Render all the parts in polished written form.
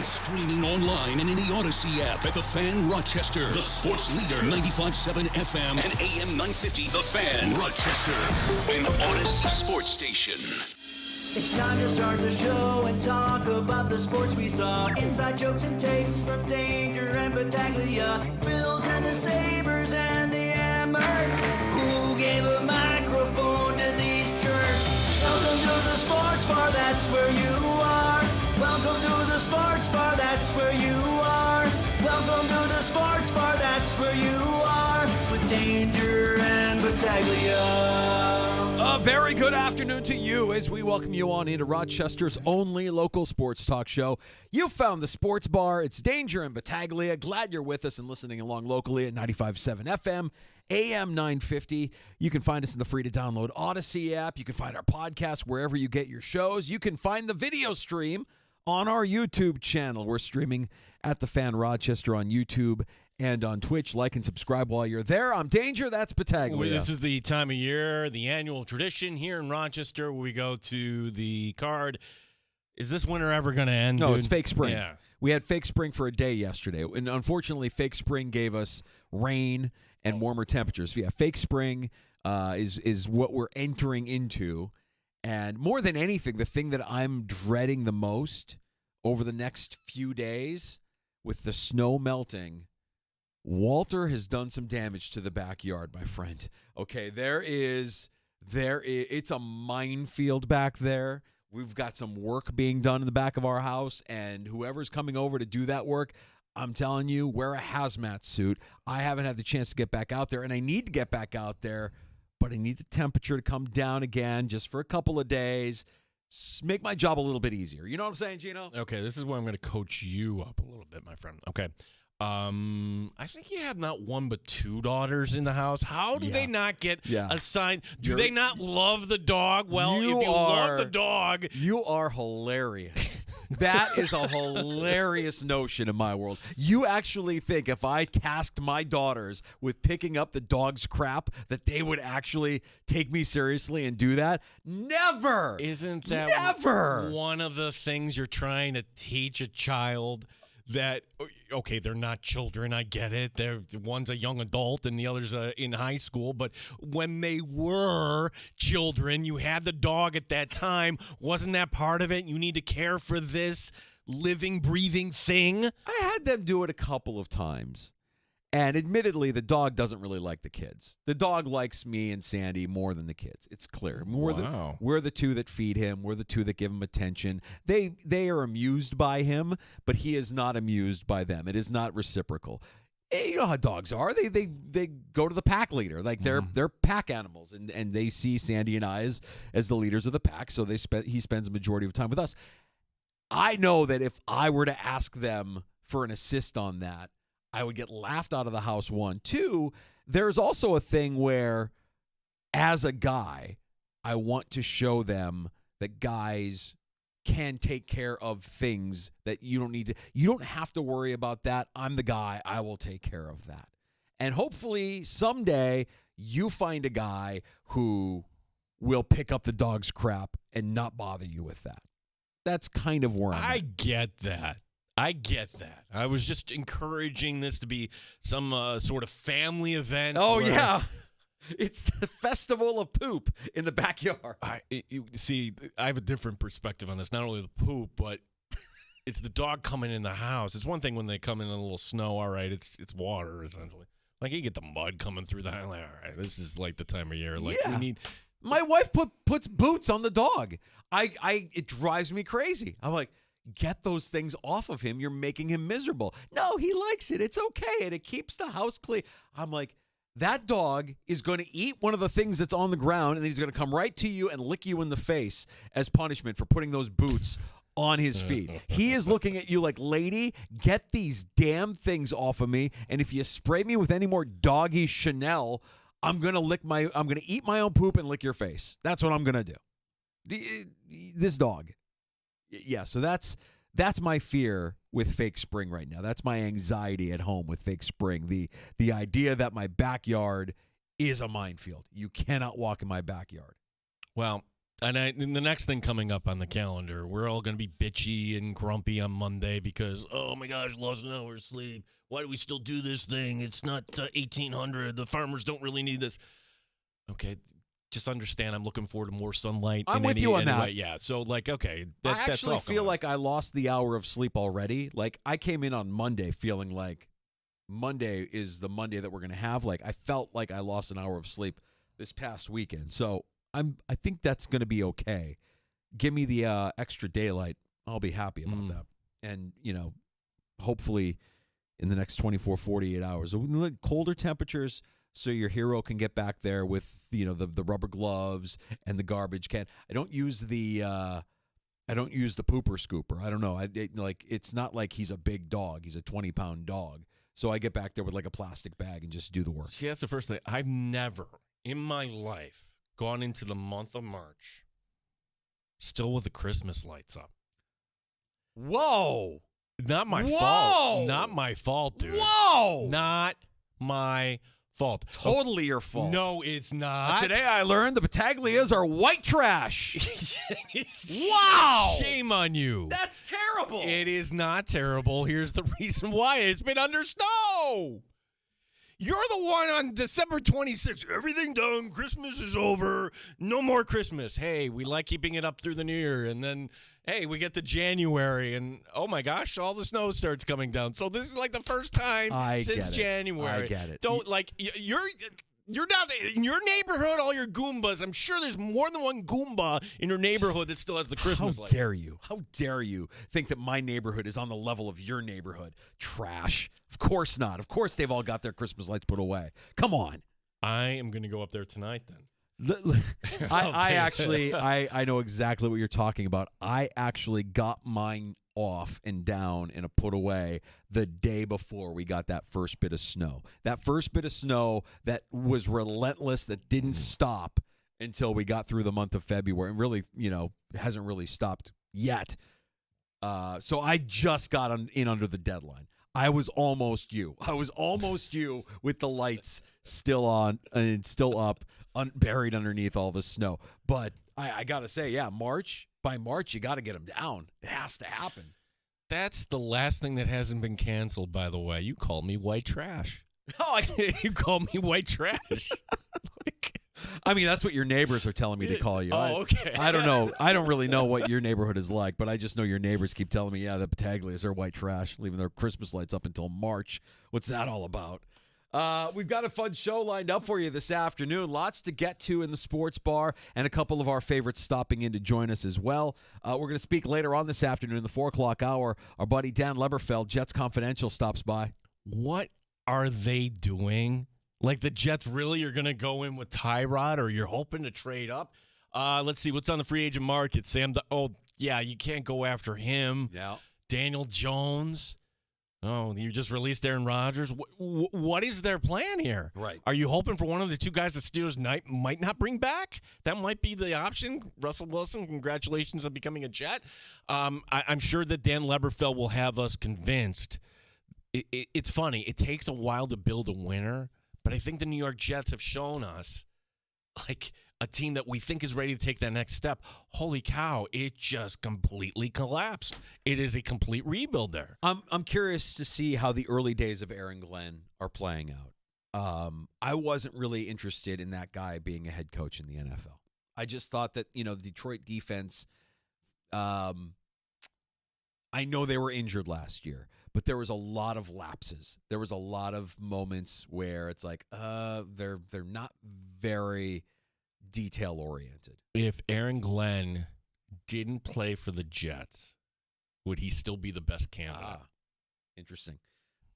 and streaming online and in the Odyssey app at The Fan Rochester. The sports leader, 95.7 FM and AM 950. The Fan Rochester, an Odyssey sports station. It's time to start the show and talk about the sports we saw. Inside jokes and takes from Danger and Battaglia. Bills and the Sabres and the Amherst. Who gave a microphone to these jerks? Welcome to the sports bar, that's where you are. Welcome to the sports bar, that's where you are. Welcome to the sports bar, that's where you are. With Danger and Battaglia. A very good afternoon to you as we welcome you on into Rochester's only local sports talk show. You found the sports bar. It's Danger and Battaglia. Glad you're with us and listening along locally at 95.7 FM, AM 950. You can find us in the free-to-download Odyssey app. You can find our podcast wherever you get your shows. You can find the video stream on our YouTube channel. We're streaming at The Fan Rochester on YouTube and on Twitch. Like and subscribe while you're there. I'm Danger. That's Battaglia. Well, this is the time of year, the annual tradition here in Rochester where we go to the card. Is this winter ever going to end? No, dude? it's fake spring. Yeah. We had fake spring for a day yesterday. And unfortunately, fake spring gave us rain and warmer temperatures. Yeah, fake spring is what we're entering into. And more than anything, the thing that I'm dreading the most over the next few days with the snow melting, Walter has done some damage to the backyard, my friend. Okay, it's a minefield back there. We've got some work being done in the back of our house, and whoever's coming over to do that work, I'm telling you, wear a hazmat suit. I haven't had the chance to get back out there, and I need to get back out there, but I need the temperature to come down again just for a couple of days. Make my job a little bit easier. You know what I'm saying, Gino? Okay, this is where I'm going to coach you up a little bit, my friend. Okay. I think you have not one but two daughters in the house. How do they not get assigned? Do they not love the dog? Well, if you love the dog. You are hilarious. That is a hilarious notion in my world. You actually think if I tasked my daughters with picking up the dog's crap, that they would actually take me seriously and do that? Never. Isn't that one of the things you're trying to teach a child? That, okay, they're not children, I get it. One's a young adult and the other's in high school. But when they were children, you had the dog at that time. Wasn't that part of it? You need to care for this living, breathing thing. I had them do it a couple of times. And admittedly, the dog doesn't really like the kids. The dog likes me and Sandy more than the kids. It's clear. We're the two that feed him. We're the two that give him attention. They are amused by him, but he is not amused by them. It is not reciprocal. You know how dogs are. They go to the pack leader. Like they're pack animals, and they see Sandy and I as the leaders of the pack. So he spends a majority of time with us. I know that if I were to ask them for an assist on that, I would get laughed out of the house, one. Two, there's also a thing where, as a guy, I want to show them that guys can take care of things that you don't need to. You don't have to worry about that. I'm the guy. I will take care of that. And hopefully someday you find a guy who will pick up the dog's crap and not bother you with that. That's kind of where I'm at. I get that. I was just encouraging this to be some sort of family event. Oh, yeah. It's the festival of poop in the backyard. See, I have a different perspective on this. Not only the poop, but it's the dog coming in the house. It's one thing when they come in a little snow. All right, it's water, essentially. Like, you get the mud coming through the house. Like, all right, this is like the time of year. Like, we need... My wife puts boots on the dog. It drives me crazy. I'm like, get those things off of him. You're making him miserable. No, he likes it. It's okay. And it keeps the house clean. I'm like, that dog is going to eat one of the things that's on the ground, and then he's going to come right to you and lick you in the face as punishment for putting those boots on his feet. He is looking at you like, lady, get these damn things off of me. And if you spray me with any more doggy Chanel, I'm going to eat my own poop and lick your face. That's what I'm going to do. This dog. Yeah, so that's my fear with fake spring right now. That's my anxiety at home with fake spring. The idea that my backyard is a minefield. You cannot walk in my backyard. Well, And the next thing coming up on the calendar, we're all going to be bitchy and grumpy on Monday because, oh my gosh, lost an hour's sleep. Why do we still do this thing? It's not 1800. The farmers don't really need this. Okay, just understand I'm looking forward to more sunlight. I'm with you on that. Yeah, so okay. I actually feel like I lost the hour of sleep already. Like I came in on Monday feeling like Monday is the Monday that we're going to have. Like I felt like I lost an hour of sleep this past weekend. So I think that's going to be okay. Give me the extra daylight. I'll be happy about that. And, hopefully in the next 24, 48 hours. Colder temperatures so your hero can get back there with, the rubber gloves and the garbage can. I don't use the pooper scooper. I don't know. It's not like he's a big dog. He's a 20-pound dog. So I get back there with like a plastic bag and just do the work. See, that's the first thing. I've never in my life gone into the month of March still with the Christmas lights up. Whoa. Not my fault. Not my fault, dude. Whoa. Not my fault. Totally your fault. No, it's not. Today I learned the Battaglias are white trash. Wow. Shame on you. That's terrible. It is not terrible. Here's the reason why. It's been under snow. You're the one on December 26th. Everything done. Christmas is over. No more Christmas. Hey, we like keeping it up through the new year. And then, hey, we get to January. And, oh, my gosh, all the snow starts coming down. So this is like the first time since January. I get it. Don't, you're not in your neighborhood, all your Goombas. I'm sure there's more than one Goomba in your neighborhood that still has the Christmas light. How dare you? How dare you think that my neighborhood is on the level of your neighborhood? Trash. Of course not. Of course they've all got their Christmas lights put away. Come on. I am going to go up there tonight then. I know exactly what you're talking about. I actually got mine off and down and put away the day before we got that first bit of snow. That first bit of snow that was relentless, that didn't stop until we got through the month of February. And really, hasn't really stopped yet. So I just got in under the deadline. I was almost you. With the lights still on and still up, buried underneath all the snow. But I got to say, by March, you got to get them down. It has to happen. That's the last thing that hasn't been canceled, by the way. You called me white trash. Oh, you called me white trash. I mean, that's what your neighbors are telling me to call you. Okay. I don't know. I don't really know what your neighborhood is like, but I just know your neighbors keep telling me, the Battaglias are white trash, leaving their Christmas lights up until March. What's that all about? We've got a fun show lined up for you this afternoon. Lots to get to in the sports bar, and a couple of our favorites stopping in to join us as well. We're going to speak later on this afternoon in the 4 o'clock hour. Our buddy Dan Leberfeld, Jets Confidential, stops by. What are they doing? Like the Jets really are going to go in with Tyrod, or you're hoping to trade up? Let's see. What's on the free agent market? You can't go after him. Yeah. Daniel Jones. Oh, you just released Aaron Rodgers. What is their plan here? Right. Are you hoping for one of the two guys the Steelers might not bring back? That might be the option. Russell Wilson, congratulations on becoming a Jet. I'm sure that Dan Leberfeld will have us convinced. It's funny. It takes a while to build a winner, but I think the New York Jets have shown us, like, a team that we think is ready to take that next step. Holy cow, it just completely collapsed. It is a complete rebuild there. I'm curious to see how the early days of Aaron Glenn are playing out. I wasn't really interested in that guy being a head coach in the NFL. I just thought that, the Detroit defense, I know they were injured last year, but there was a lot of lapses. There was a lot of moments where it's like, they're not very detail-oriented. If Aaron Glenn didn't play for the Jets, would he still be the best candidate? Interesting.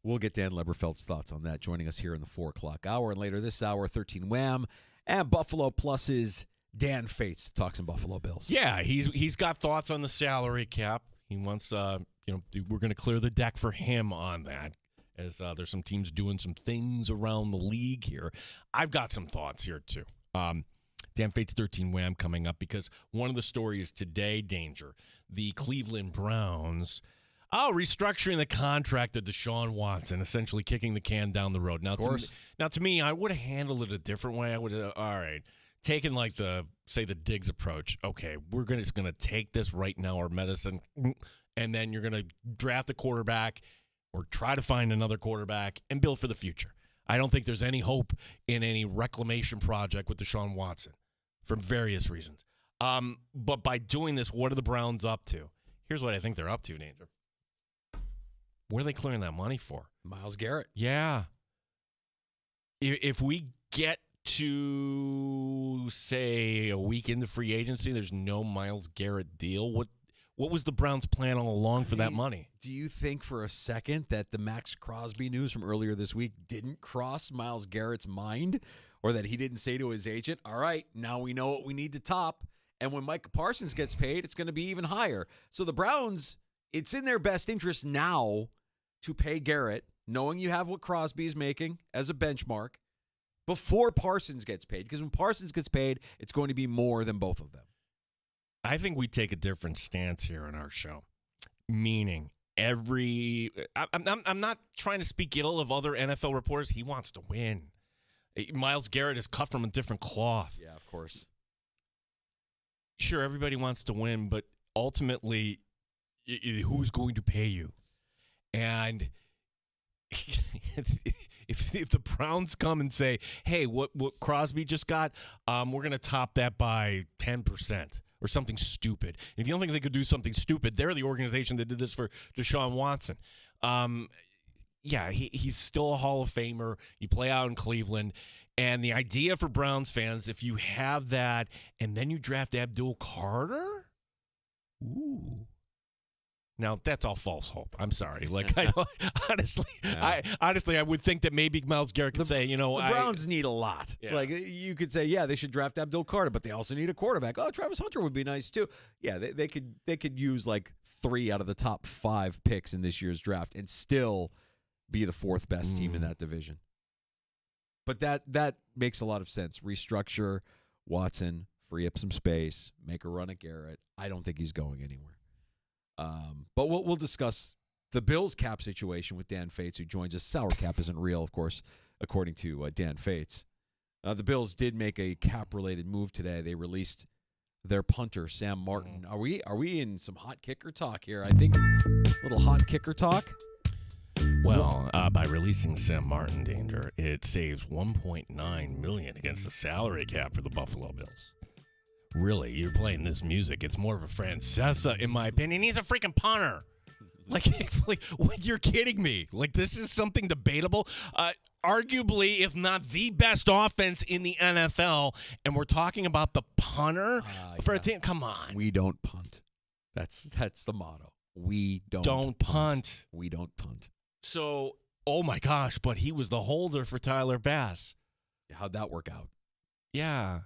We'll get Dan Leberfeld's thoughts on that, joining us here in the 4 o'clock hour. And later this hour, 13 Wham and Buffalo Plus's Dan Fates to talk some Buffalo Bills. Yeah, he's got thoughts on the salary cap. He wants, we're going to clear the deck for him on that, as there's some teams doing some things around the league here. I've got some thoughts here, too. Dan Fates 13 Wham coming up, because one of the stories today, Danger, the Cleveland Browns, restructuring the contract of Deshaun Watson, essentially kicking the can down the road. Now, of course. To me, I would have handled it a different way. I would have, all right, taken like the Diggs approach. Okay, we're just gonna take this right now, our medicine, and then you're gonna draft a quarterback or try to find another quarterback and build for the future. I don't think there's any hope in any reclamation project with Deshaun Watson for various reasons. But by doing this, what are the Browns up to? Here's what I think they're up to, Danger. What are they clearing that money for? Myles Garrett. Yeah. If we get to, say, a week into free agency, there's no Myles Garrett deal, what was the Browns' plan all along for that money? Do you think for a second that the Max Crosby news from earlier this week didn't cross Myles Garrett's mind, or that he didn't say to his agent, all right, now we know what we need to top, and when Micah Parsons gets paid, it's going to be even higher. So the Browns, it's in their best interest now to pay Garrett, knowing you have what Crosby's making as a benchmark, before Parsons gets paid. Because when Parsons gets paid, it's going to be more than both of them. I think we take a different stance here on our show, meaning I'm not trying to speak ill of other NFL reporters. He wants to win. Myles Garrett is cut from a different cloth. Yeah, of course. Sure, everybody wants to win, but ultimately, who's going to pay you? And if the Browns come and say, hey, what Crosby just got, we're going to top that by 10%. Or something stupid. If you don't think they could do something stupid, they're the organization that did this for Deshaun Watson. Yeah, he's still a Hall of Famer. You play out in Cleveland. And the idea for Browns fans, if you have that and then you draft Abdul Carter, ooh. Now, that's all false hope. I'm sorry. Like, honestly, I would think that maybe Myles Garrett could say, the Browns need a lot. Yeah. Like, you could say, yeah, they should draft Abdul Carter, but they also need a quarterback. Oh, Travis Hunter would be nice too. Yeah, they could use like 3 out of the top 5 picks in this year's draft and still be the 4th best team in that division. But that makes a lot of sense. Restructure Watson, free up some space, make a run at Garrett. I don't think he's going anywhere. But we'll discuss the Bills cap situation with Dan Fates, who joins us. Sour cap isn't real, of course, according to Dan Fates. The Bills did make a cap-related move today. They released their punter, Sam Martin. Are we in some hot kicker talk here? I think a little hot kicker talk. Well, by releasing Sam Martin, Danger, it saves $1.9 million against the salary cap for the Buffalo Bills. Really, you're playing this music. It's more of a Francesa, in my opinion. He's a freaking punter. Like, you're kidding me. Like, this is something debatable. Arguably, if not the best offense in the NFL, and we're talking about the punter for a team. Come on. We don't punt. That's the motto. We don't punt. We don't punt. So, oh my gosh, but he was the holder for Tyler Bass. How'd that work out? Yeah.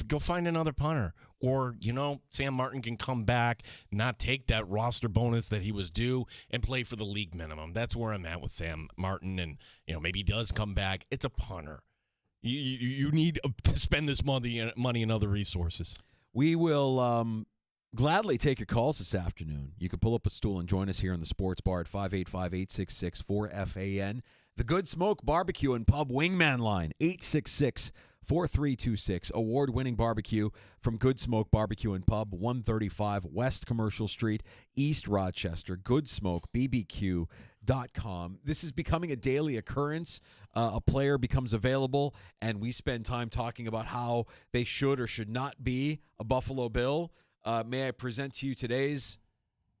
Go find another punter. Or, Sam Martin can come back, not take that roster bonus that he was due, and play for the league minimum. That's where I'm at with Sam Martin. And, maybe he does come back. It's a punter. You need to spend this money and other resources. We will gladly take your calls this afternoon. You can pull up a stool and join us here in the Sports Bar at 585-866-4FAN. The Good Smoke Barbecue and Pub Wingman line, 866-4326. Award-winning barbecue from Good Smoke Barbecue and Pub, 135 West Commercial Street, East Rochester. GoodSmokeBBQ.com. This is becoming a daily occurrence. A player becomes available, and we spend time talking about how they should or should not be a Buffalo Bill. May I present to you today's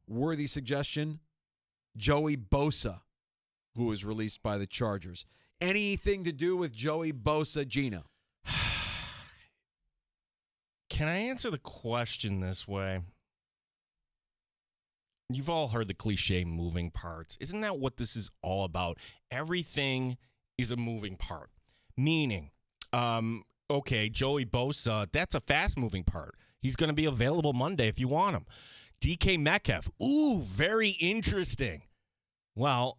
worthy suggestion? Joey Bosa, who was released by the Chargers. Anything to do with Joey Bosa, Gino? Can I answer the question this way? You've all heard the cliche moving parts. Isn't that what this is all about? Everything is a moving part. Meaning, okay, Joey Bosa, that's a fast-moving part. He's going to be available Monday if you want him. DK Metcalf, ooh, very interesting. Well,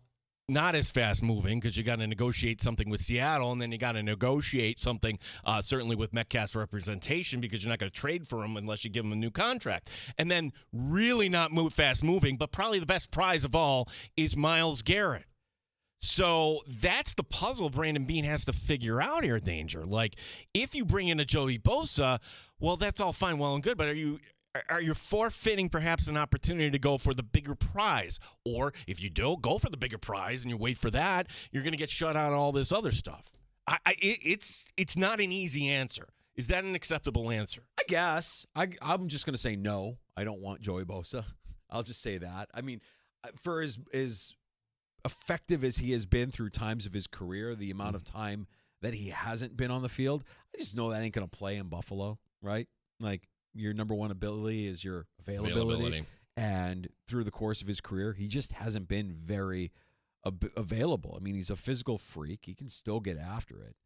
not as fast-moving because you got to negotiate something with Seattle, and then you got to negotiate something certainly with Metcalf's representation because you're not going to trade for him unless you give him a new contract. And then really not fast-moving, but probably the best prize of all is Myles Garrett. So that's the puzzle Brandon Beane has to figure out here, Danger. Like, if you bring in a Joey Bosa, well, that's all fine, well and good, but are you forfeiting perhaps an opportunity to go for the bigger prize? Or if you do go for the bigger prize and you wait for that, you're going to get shut out on all this other stuff. It's not an easy answer. Is that an acceptable answer? I guess. I'm just going to say no. I don't want Joey Bosa. I'll just say that. I mean, for as effective as he has been through times of his career, the amount of time that he hasn't been on the field, I just know that ain't going to play in Buffalo, right? Like, your number one ability is your availability. And through the course of his career, he just hasn't been very available. I mean, he's a physical freak. He can still get after it.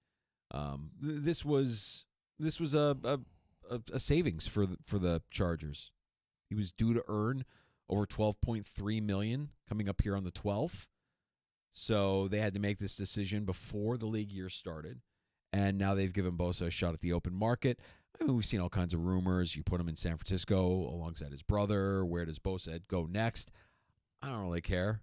This was a savings for the Chargers. He was due to earn over $12.3 million coming up here on the 12th. So they had to make this decision before the league year started. And now they've given Bosa a shot at the open market. I mean, we've seen all kinds of rumors. You put him in San Francisco alongside his brother. Where does Bosa go next? I don't really care.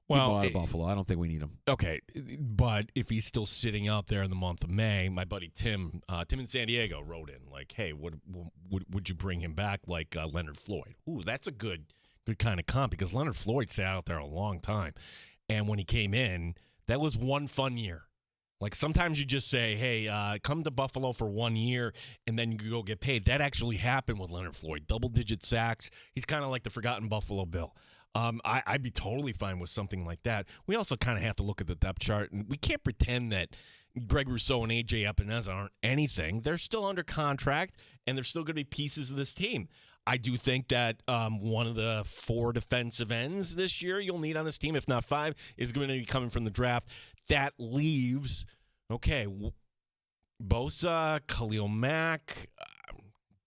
Well, keep him out of Buffalo. I don't think we need him. Okay, but if he's still sitting out there in the month of May, my buddy Tim in San Diego wrote in like, "Hey, would you bring him back like Leonard Floyd?" Ooh, that's a good kind of comp because Leonard Floyd sat out there a long time, and when he came in, that was one fun year. Like sometimes you just say, hey, come to Buffalo for 1 year, and then you go get paid. That actually happened with Leonard Floyd. Double-digit sacks. He's kind of like the forgotten Buffalo Bill. I'd be totally fine with something like that. We also kind of have to look at the depth chart, and we can't pretend that Greg Rousseau and A.J. Epineza aren't anything. They're still under contract, and they're still going to be pieces of this team. I do think that one of the 4 defensive ends this year you'll need on this team, if not 5, is going to be coming from the draft. That leaves, okay, Bosa, Khalil Mack,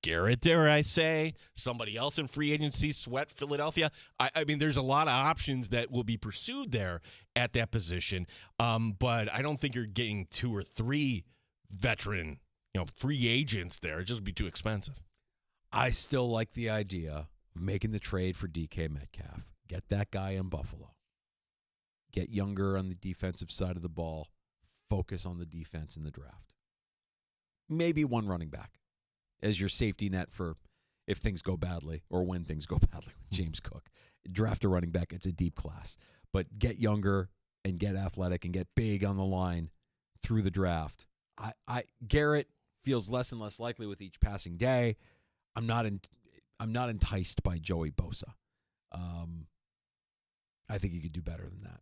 Garrett, dare I say, somebody else in free agency, Sweat, Philadelphia. I mean, there's a lot of options that will be pursued there at that position. But I don't think you're getting 2 or 3 veteran, free agents there. It'd just be too expensive. I still like the idea of making the trade for DK Metcalf. Get that guy in Buffalo. Get younger on the defensive side of the ball. Focus on the defense in the draft. Maybe one running back as your safety net for if things go badly or when things go badly with James Cook. Draft a running back. It's a deep class. But get younger and get athletic and get big on the line through the draft. Garrett feels less and less likely with each passing day. I'm not enticed by Joey Bosa. I think you could do better than that.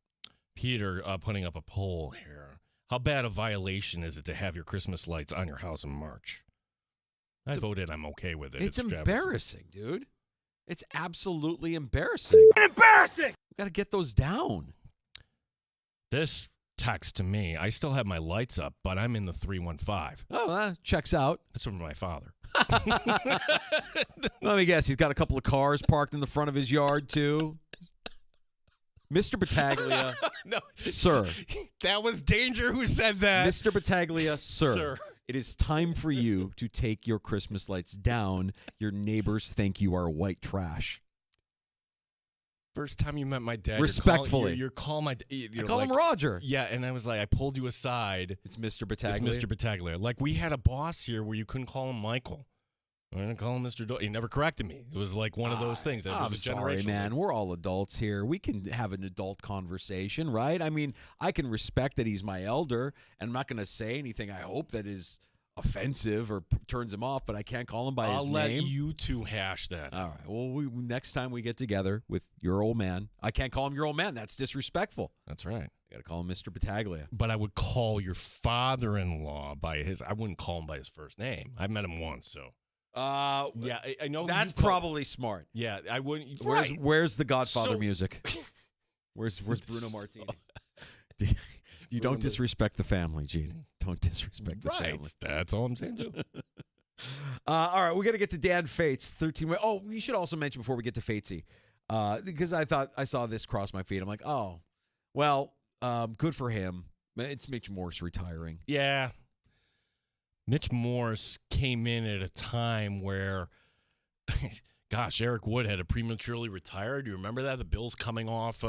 Peter putting up a poll here. How bad a violation is it to have your Christmas lights on your house in March? I voted I'm okay with it. It's embarrassing, dude. It's absolutely embarrassing. Embarrassing! We got to get those down. This text to me, I still have my lights up, but I'm in the 315. Oh, that checks out. That's from my father. Let me guess. He's got a couple of cars parked in the front of his yard, too. Mr. Battaglia, no, sir. That was Danger who said that. Mr. Battaglia, sir. It is time for you to take your Christmas lights down. Your neighbors think you are white trash. First time you met my dad, respectfully, you're calling my. I call him Roger. Yeah, and I was like, I pulled you aside. It's Mr. Battaglia. It's Mr. Battaglia. Like we had a boss here where you couldn't call him Michael. I'm gonna call him Mr. He never corrected me. It was like one of those things. I'm sorry, man. Thing. We're all adults here. We can have an adult conversation, right? I mean, I can respect that he's my elder, and I'm not going to say anything I hope that is offensive or turns him off, but I can't call him by his name. I'll let you two hash that. All right. Well, next time we get together with your old man, I can't call him your old man. That's disrespectful. That's right. I got to call him Mr. Battaglia. But I would call your father-in-law by his. I wouldn't call him by his first name. I met him once, so. Yeah, I know. That's probably smart. Yeah, I wouldn't. Where's the Godfather music? Where's Bruno Martini? You don't disrespect the family, Gene. Don't disrespect the family. That's all I'm saying, too. All right, we're going to get to Dan Fates. 13. Oh, you should also mention before we get to Fatesy, because I thought I saw this cross my feed. I'm like, oh, well, good for him. It's Mitch Morse retiring. Yeah. Mitch Morse came in at a time where, Gosh, Eric Wood had to prematurely retire. Do you remember that? The Bills coming off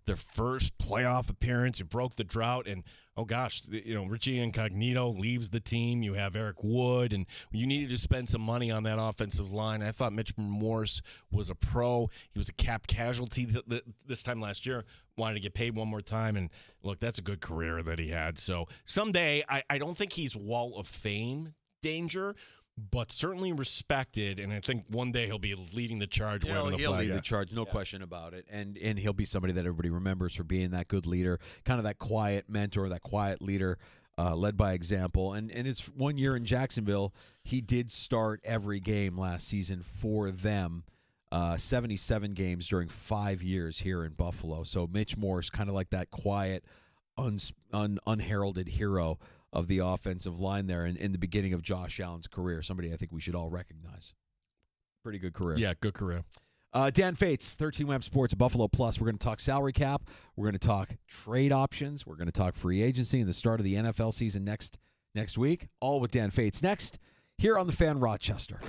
their first playoff appearance. You broke the drought, and oh gosh, Richie Incognito leaves the team. You have Eric Wood, and you needed to spend some money on that offensive line. I thought Mitch Morse was a pro. He was a cap casualty this time last year. Wanted to get paid one more time, and look, that's a good career that he had. So someday, I don't think he's Wall of Fame danger, but certainly respected, and I think one day he'll be leading the charge. He'll lead the charge, no question about it, and he'll be somebody that everybody remembers for being that good leader, kind of that quiet mentor, that quiet leader, led by example. And it's 1 year in Jacksonville, he did start every game last season for them, 77 games during 5 years here in Buffalo. So Mitch Morse, kind of like that quiet, unheralded hero of the offensive line there in the beginning of Josh Allen's career. Somebody I think we should all recognize. Pretty good career. Yeah, good career. Dan Fates, 13 Web Sports, Buffalo Plus. We're going to talk salary cap. We're going to talk trade options. We're going to talk free agency and the start of the NFL season next week. All with Dan Fates next here on The Fan Rochester.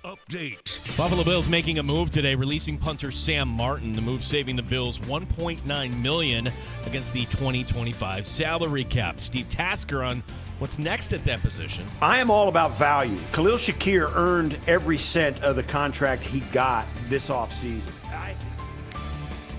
update. Buffalo Bills making a move today, releasing punter Sam Martin. The move saving the Bills $1.9 million against the 2025 salary cap. Steve Tasker on what's next at that position. I am all about value. Khalil Shakir earned every cent of the contract he got this offseason.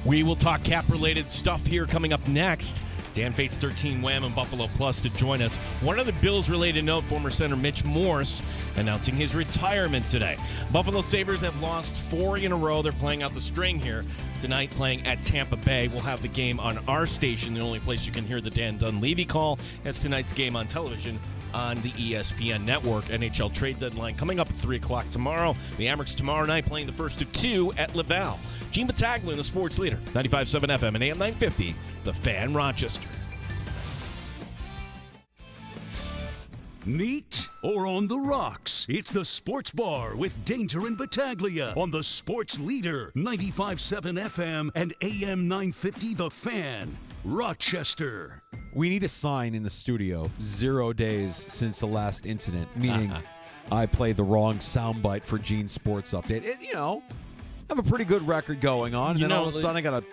We will talk cap-related stuff here coming up next. Dan Fates 13 Wham and Buffalo Plus to join us. One other Bills-related note, former center Mitch Morse announcing his retirement today. Buffalo Sabres have lost 4 in a row. They're playing out the string here. Tonight playing at Tampa Bay. We'll have the game on our station, the only place you can hear the Dan Dunleavy call. That's tonight's game on television on the ESPN network. NHL trade deadline coming up at 3 o'clock tomorrow. The Amerks tomorrow night playing the first of 2 at Laval. Gene Battaglia, the sports leader, 95.7 FM and AM 950, The Fan, Rochester. Neat or on the rocks? It's the Sports Bar with Danger and Battaglia on the Sports Leader, 95.7 FM and AM 950, The Fan, Rochester. We need a sign in the studio, 0 days since the last incident, meaning I played the wrong soundbite for Gene's Sports Update. I have a pretty good record going on, and then all of a sudden I got to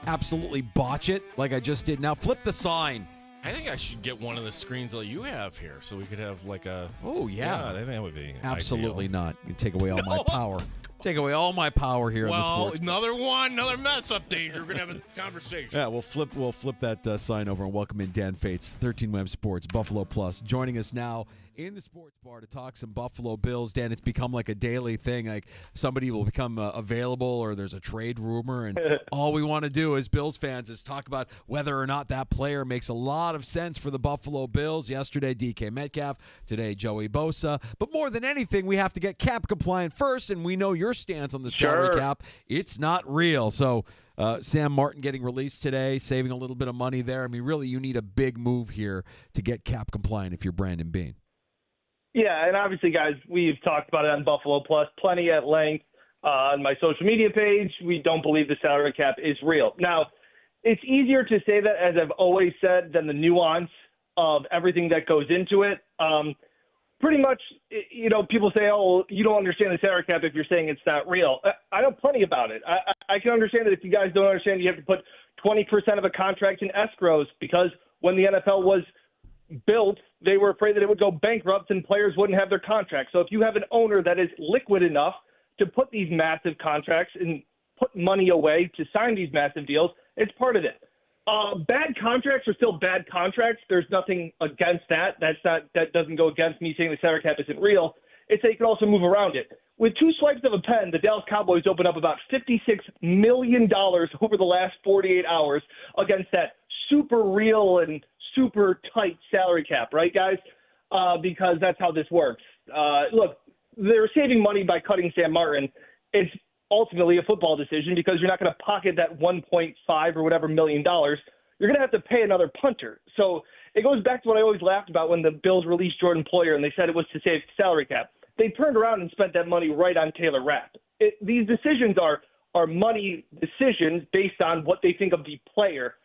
absolutely botch it like I just did. Now flip the sign. I think I should get one of the screens that you have here so we could have like a... Oh, yeah. I think that would be absolutely ideal. not. You take away all my power. Take away all my power here in the sports. Another mess up, Danger. We're going to have a conversation. Yeah, we'll flip that sign over and welcome in Dan Fates, 13 Web Sports, Buffalo Plus. Joining us now in the sports bar to talk some Buffalo Bills. Dan, it's become like a daily thing. Like somebody will become available or there's a trade rumor, and all we want to do as Bills fans is talk about whether or not that player makes a lot of sense for the Buffalo Bills. Yesterday, DK Metcalf. Today, Joey Bosa. But more than anything, we have to get cap compliant first, and we know your stance on the salary cap. It's not real. So Sam Martin getting released today, saving a little bit of money there. I mean, really, you need a big move here to get cap compliant if you're Brandon Beane. Yeah, and obviously, guys, we've talked about it on Buffalo Plus plenty at length on my social media page. We don't believe the salary cap is real. Now, it's easier to say that, as I've always said, than the nuance of everything that goes into it. Pretty much, people say, oh, you don't understand the salary cap if you're saying it's not real. I know plenty about it. I can understand that if you guys don't understand, you have to put 20% of a contract in escrows because when the NFL was built, they were afraid that it would go bankrupt and players wouldn't have their contracts. So if you have an owner that is liquid enough to put these massive contracts and put money away to sign these massive deals, it's part of it. Bad contracts are still bad contracts. There's nothing against that. That doesn't go against me saying the salary cap isn't real. It's that you can also move around it. With 2 swipes of a pen, the Dallas Cowboys opened up about $56 million over the last 48 hours against that super real and super tight salary cap, right, guys? Because that's how this works. Look, they're saving money by cutting Sam Martin. It's ultimately a football decision because you're not going to pocket that $1.5 or whatever million. You're going to have to pay another punter. So it goes back to what I always laughed about when the Bills released Jordan Poyer and they said it was to save salary cap. They turned around and spent that money right on Taylor Rapp. These decisions are money decisions based on what they think of the player.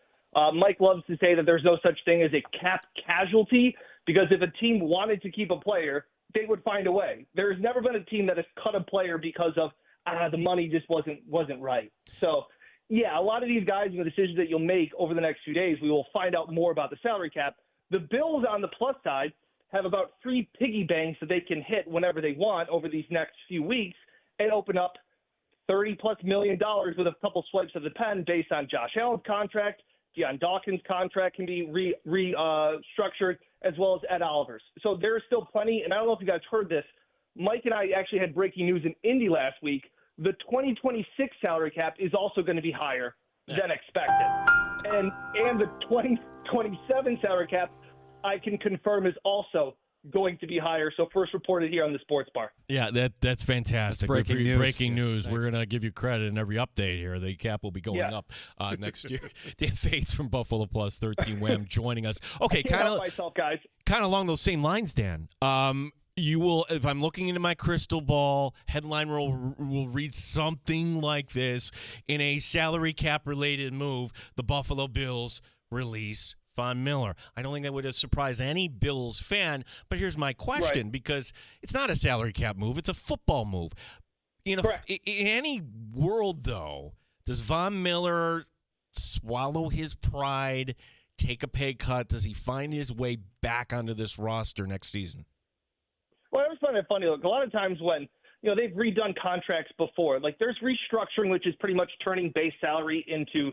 Mike loves to say that there's no such thing as a cap casualty because if a team wanted to keep a player, they would find a way. There's never been a team that has cut a player because of the money just wasn't right. So, yeah, a lot of these guys and the decisions that you'll make over the next few days, we will find out more about the salary cap. The Bills on the plus side have about 3 piggy banks that they can hit whenever they want over these next few weeks and open up $30+ million with a couple swipes of the pen based on Josh Allen's contract. Deion Dawkins' contract can be restructured, as well as Ed Oliver's. So there's still plenty, and I don't know if you guys heard this. Mike and I actually had breaking news in Indy last week. The 2026 salary cap is also going to be higher than expected. And the 2027 salary cap, I can confirm, is also going to be higher. So first reported here on the Sports Bar. Yeah, that's fantastic. That's breaking news. Breaking news. Nice. We're going to give you credit in every update here. The cap will be going up next year. Dan Fates from Buffalo Plus 13 Wham joining us. Okay, kind of along those same lines, Dan. You will, if I'm looking into my crystal ball, headline will read something like this: in a salary cap related move, the Buffalo Bills release Von Miller. I don't think that would have surprised any Bills fan. But here's my question, because it's not a salary cap move. It's a football move. In any world, though, does Von Miller swallow his pride, take a pay cut? Does he find his way back onto this roster next season? Well, I always find it funny. Look, a lot of times when they've redone contracts before, like there's restructuring, which is pretty much turning base salary into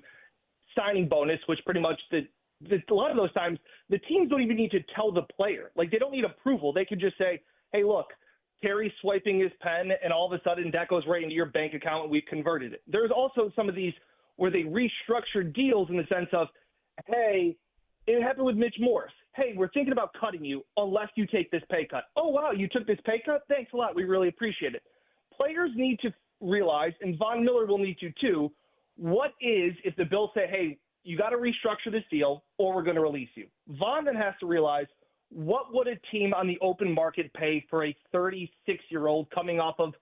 signing bonus, which pretty much a lot of those times the teams don't even need to tell the player. Like they don't need approval. They could just say, hey, look, Terry's swiping his pen, and all of a sudden that goes right into your bank account and we've converted it. There's also some of these where they restructure deals in the sense of, hey, it happened with Mitch Morse. Hey, we're thinking about cutting you unless you take this pay cut. Oh, wow, you took this pay cut? Thanks a lot. We really appreciate it. Players need to realize, and Von Miller will need to too, what is if the Bills say, hey, you got to restructure this deal or we're going to release you. Von then has to realize, what would a team on the open market pay for a 36-year-old coming off of,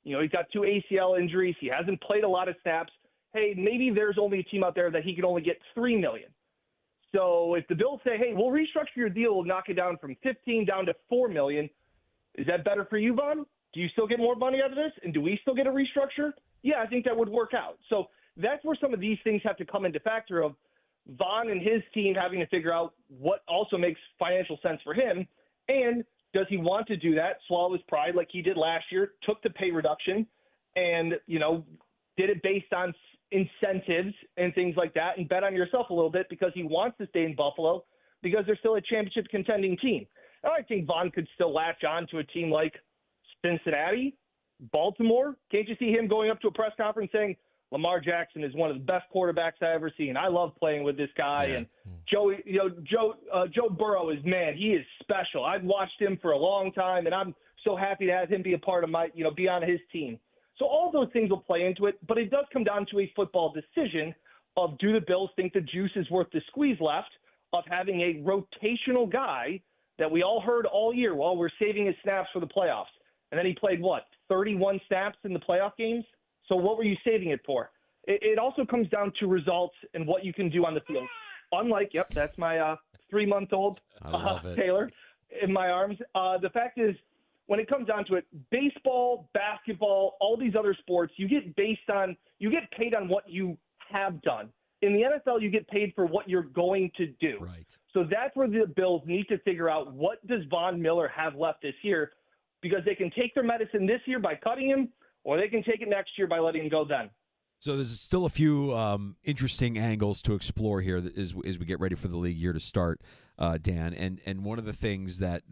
he's got 2 ACL injuries. He hasn't played a lot of snaps. Hey, maybe there's only a team out there that he can only get $3 million. So if the Bills say, hey, we'll restructure your deal, we'll knock it down from $15 down to $4 million, is that better for you, Von? Do you still get more money out of this? And do we still get a restructure? Yeah, I think that would work out. So that's where some of these things have to come into factor of Von and his team having to figure out what also makes financial sense for him. And does he want to do that, swallow his pride like he did last year, took the pay reduction and, did it based on incentives and things like that and bet on yourself a little bit because he wants to stay in Buffalo because they're still a championship contending team. And I think Von could still latch on to a team like Cincinnati, Baltimore. Can't you see him going up to a press conference saying, Lamar Jackson is one of the best quarterbacks I've ever seen. I love playing with this guy. Yeah. And Joe Burrow is, man, he is special. I've watched him for a long time, and I'm so happy to have him be a part of my, be on his team. So all those things will play into it, but it does come down to a football decision of, do the Bills think the juice is worth the squeeze left of having a rotational guy that we all heard all year while we're saving his snaps for the playoffs. And then he played, 31 snaps in the playoff games? So what were you saving it for? It also comes down to results and what you can do on the field. Unlike, that's my 3-month-old Taylor in my arms. The fact is, when it comes down to it, baseball, basketball, all these other sports, you get paid on what you have done. In the NFL, you get paid for what you're going to do. Right. So that's where the Bills need to figure out, what does Von Miller have left this year? Because they can take their medicine this year by cutting him, or they can take it next year by letting him go then. So there's still a few interesting angles to explore here as we get ready for the league year to start, Dan. And one of the things that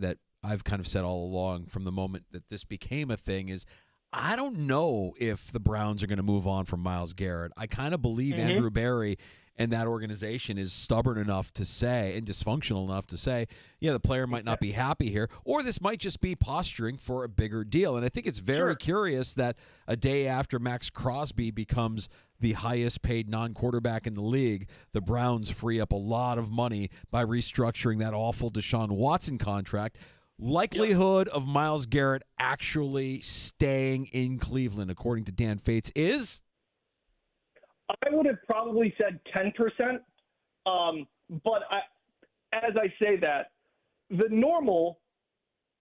I've kind of said all along from the moment that this became a thing is, I don't know if the Browns are going to move on from Myles Garrett. I kind of believe Andrew Berry and that organization is stubborn enough to say, and dysfunctional enough to say, yeah, the player might not be happy here, or this might just be posturing for a bigger deal. And I think it's very curious that a day after Max Crosby becomes the highest paid non-quarterback in the league, the Browns free up a lot of money by restructuring that awful Deshaun Watson contract. Likelihood of Myles Garrett actually staying in Cleveland, according to Dan Fates, is? I would have probably said 10%. But as I say that, the normal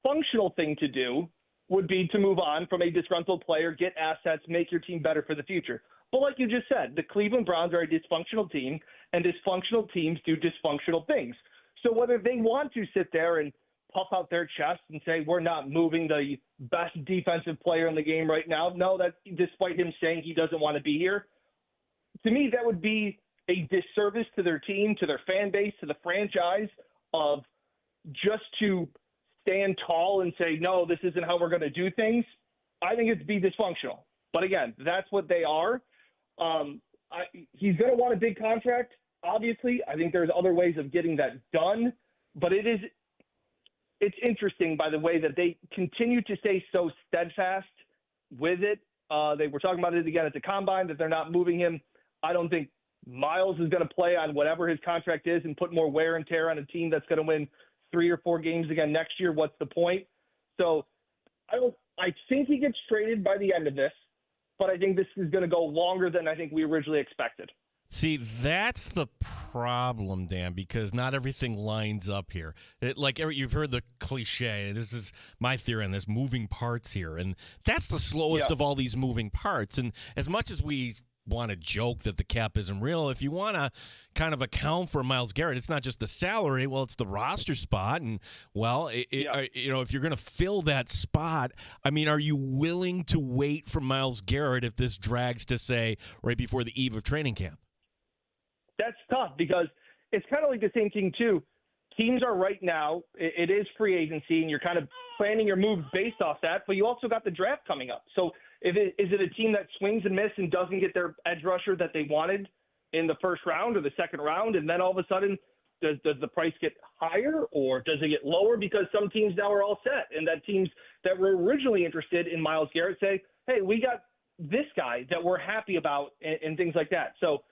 functional thing to do would be to move on from a disgruntled player, get assets, make your team better for the future. But like you just said, the Cleveland Browns are a dysfunctional team, and dysfunctional teams do dysfunctional things. So whether they want to sit there and puff out their chest and say, we're not moving the best defensive player in the game right now, no, that despite him saying he doesn't want to be here, to me, that would be a disservice to their team, to their fan base, to the franchise, of just to stand tall and say, no, this isn't how we're going to do things. I think it'd be dysfunctional. But again, that's what they are. He's going to want a big contract, obviously. I think there's other ways of getting that done. But it's interesting by the way that they continue to stay so steadfast with it. They were talking about it again at the Combine, that they're not moving him. I don't think Myles is going to play on whatever his contract is and put more wear and tear on a team that's going to win 3 or 4 games again next year. What's the point? So I think he gets traded by the end of this, but I think this is going to go longer than I think we originally expected. See, that's the problem, Dan, because not everything lines up here. You've heard the cliche. This is my theory on this, moving parts here. And that's the slowest of all these moving parts. And as much as we want to joke that the cap isn't real, if you want to kind of account for Myles Garrett, it's not just the salary. Well, it's the roster spot. And, well, if you're going to fill that spot, I mean, are you willing to wait for Myles Garrett if this drags to, say, right before the eve of training camp? That's tough because it's kind of like the same thing, too. Teams are right now, it is free agency, and you're kind of planning your moves based off that, but you also got the draft coming up. So is it a team that swings and misses and doesn't get their edge rusher that they wanted in the first round or the second round, and then all of a sudden does the price get higher or does it get lower because some teams now are all set, and that teams that were originally interested in Myles Garrett say, hey, we got this guy that we're happy about and things like that. So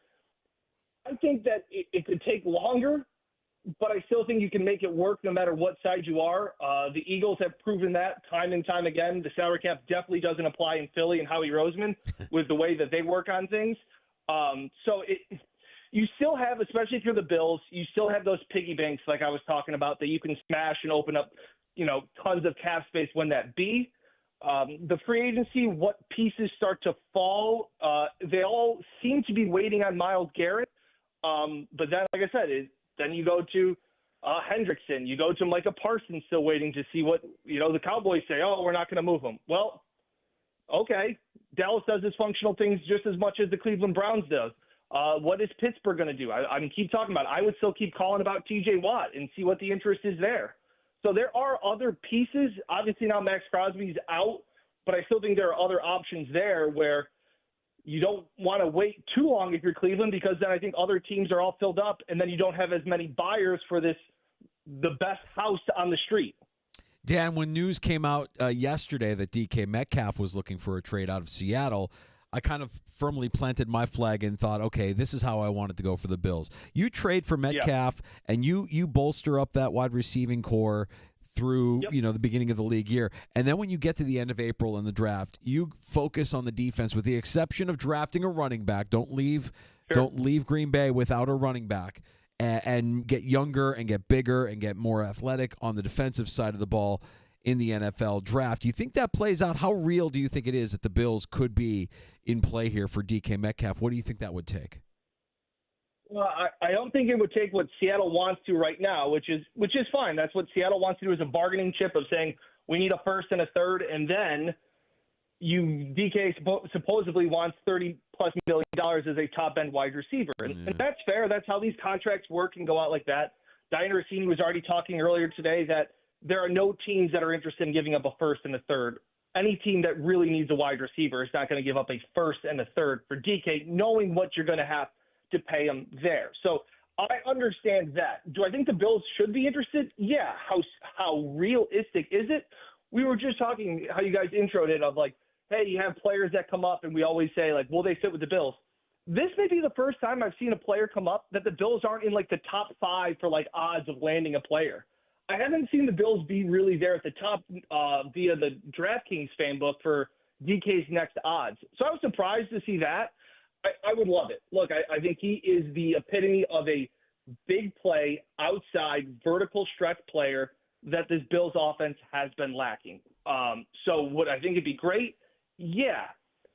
I think that it could take longer, but I still think you can make it work no matter what side you are. The Eagles have proven that time and time again. The salary cap definitely doesn't apply in Philly and Howie Roseman with the way that they work on things. You still have, especially if you're the Bills, you still have those piggy banks like I was talking about that you can smash and open up, tons of cap space when that be. The free agency, what pieces start to fall, they all seem to be waiting on Myles Garrett. But then, like I said, then you go to Hendrickson. You go to Micah Parsons still waiting to see what, the Cowboys say, oh, we're not going to move him. Well, okay. Dallas does dysfunctional things just as much as the Cleveland Browns does. What is Pittsburgh going to do? I keep talking about it. I would still keep calling about T.J. Watt and see what the interest is there. So there are other pieces. Obviously now Max Crosby's out, but I still think there are other options there where you don't want to wait too long if you're Cleveland because then I think other teams are all filled up and then you don't have as many buyers for the best house on the street. Dan, when news came out yesterday that DK Metcalf was looking for a trade out of Seattle, I kind of firmly planted my flag and thought, okay, this is how I wanted to go for the Bills. You trade for Metcalf and you bolster up that wide receiving core through the beginning of the league year. And then when you get to the end of April in the draft, you focus on the defense with the exception of drafting a running back. Don't leave Green Bay without a running back and get younger and get bigger and get more athletic on the defensive side of the ball in the NFL draft. Do you think that plays out? How real do you think it is that the Bills could be in play here for DK Metcalf? What do you think that would take? Well, I don't think it would take what Seattle wants to right now, which is fine. That's what Seattle wants to do, is a bargaining chip of saying we need a first and a third, and then DK supposedly wants $30+ million as a top end wide receiver, and that's fair. That's how these contracts work and go out like that. Diana Rossini was already talking earlier today that there are no teams that are interested in giving up a first and a third. Any team that really needs a wide receiver is not going to give up a first and a third for DK, knowing what you're going to have to pay him there. So I understand that. Do I think the Bills should be interested? Yeah. How realistic is it? We were just talking how you guys introed it of like, hey, you have players that come up and we always say like, will they fit with the Bills? This may be the first time I've seen a player come up that the Bills aren't in like the top 5 for like odds of landing a player. I haven't seen the Bills be really there at the top via the DraftKings fan book for DK's next odds. So I was surprised to see that. I would love it. Look, I think he is the epitome of a big play, outside, vertical stretch player that this Bills offense has been lacking. So would I think it'd be great? Yeah.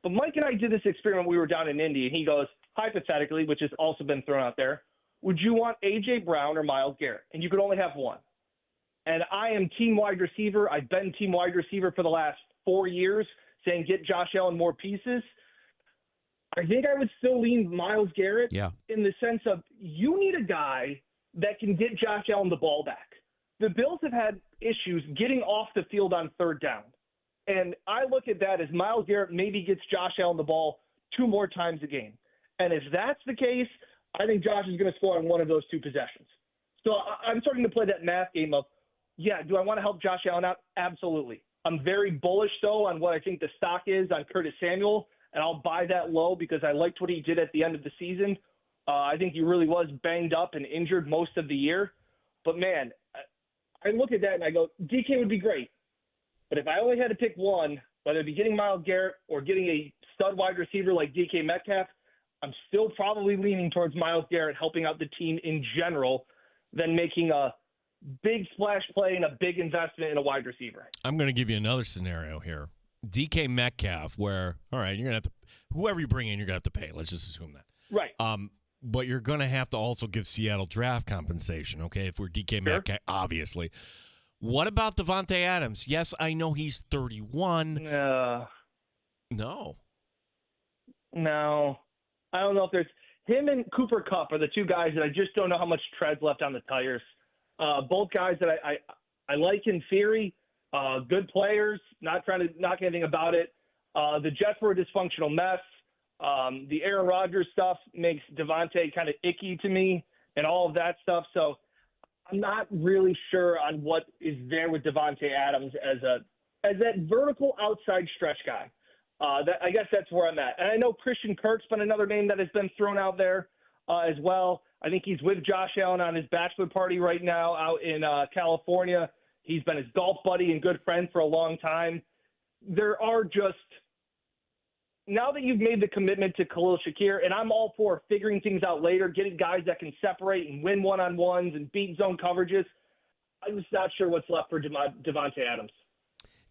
But Mike and I did this experiment. We were down in Indy, and he goes, hypothetically, which has also been thrown out there, would you want A.J. Brown or Myles Garrett? And you could only have one. And I am team wide receiver. I've been team wide receiver for the last 4 years, saying get Josh Allen more pieces. I think I would still lean Myles Garrett in the sense of you need a guy that can get Josh Allen the ball back. The Bills have had issues getting off the field on third down. And I look at that as Myles Garrett maybe gets Josh Allen the ball 2 more times a game. And if that's the case, I think Josh is going to score on one of those 2 possessions. So I'm starting to play that math game of, do I want to help Josh Allen out? Absolutely. I'm very bullish, though, on what I think the stock is on Curtis Samuel, and I'll buy that low because I liked what he did at the end of the season. I think he really was banged up and injured most of the year. But, man, I look at that and I go, DK would be great. But if I only had to pick one, whether it be getting Myles Garrett or getting a stud wide receiver like DK Metcalf, I'm still probably leaning towards Myles Garrett helping out the team in general than making a big splash play and a big investment in a wide receiver. I'm going to give you another scenario here. DK Metcalf, where, all right, you're going to have to – whoever you bring in, you're going to have to pay. Let's just assume that. Right. But you're going to have to also give Seattle draft compensation, okay, if we're DK Metcalf, obviously. What about Devontae Adams? Yes, I know he's 31. No. I don't know if there's – him and Cooper Kupp are the two guys that I just don't know how much tread's left on the tires. Both guys that I like in theory, good players, not trying to knock anything about it. The Jets were a dysfunctional mess. The Aaron Rodgers stuff makes Devontae kind of icky to me and all of that stuff. So I'm not really sure on what is there with Devontae Adams as that vertical outside stretch guy. I guess that's where I'm at. And I know Christian Kirk's been another name that has been thrown out there as well. I think he's with Josh Allen on his bachelor party right now out in California. He's been his golf buddy and good friend for a long time. There are just – now that you've made the commitment to Khalil Shakir, and I'm all for figuring things out later, getting guys that can separate and win one-on-ones and beat zone coverages, I'm just not sure what's left for Devontae Adams.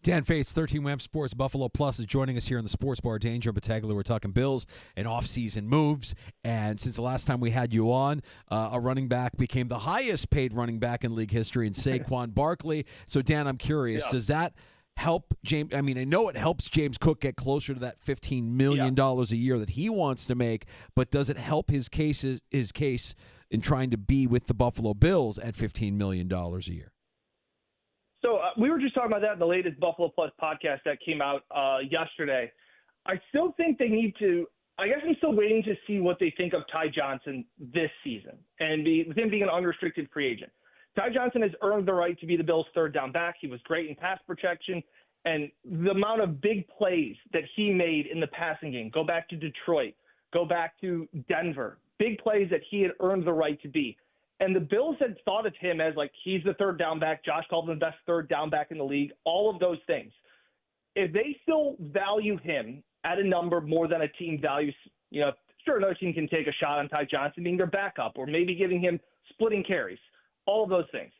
Dan Fates, 13 Wham Sports Buffalo Plus, is joining us here in the Sports Bar. Danger Battaglia. We're talking Bills and off-season moves. And since the last time we had you on, a running back became the highest-paid running back in league history in Saquon Barkley. So, Dan, I'm curious, does that help James? I mean, I know it helps James Cook get closer to that $15 million a year that he wants to make, but does it help his case in trying to be with the Buffalo Bills at $15 million a year? So we were just talking about that in the latest Buffalo Plus podcast that came out yesterday. I still think they need to – I guess I'm still waiting to see what they think of Ty Johnson this season and with him being an unrestricted free agent. Ty Johnson has earned the right to be the Bills' third down back. He was great in pass protection. And the amount of big plays that he made in the passing game, go back to Detroit, go back to Denver, big plays that he had earned the right to be. And the Bills had thought of him as like, he's the third down back. Josh called him the best third down back in the league, all of those things. If they still value him at a number more than a team values, sure, another team can take a shot on Ty Johnson being their backup or maybe giving him splitting carries, all of those things.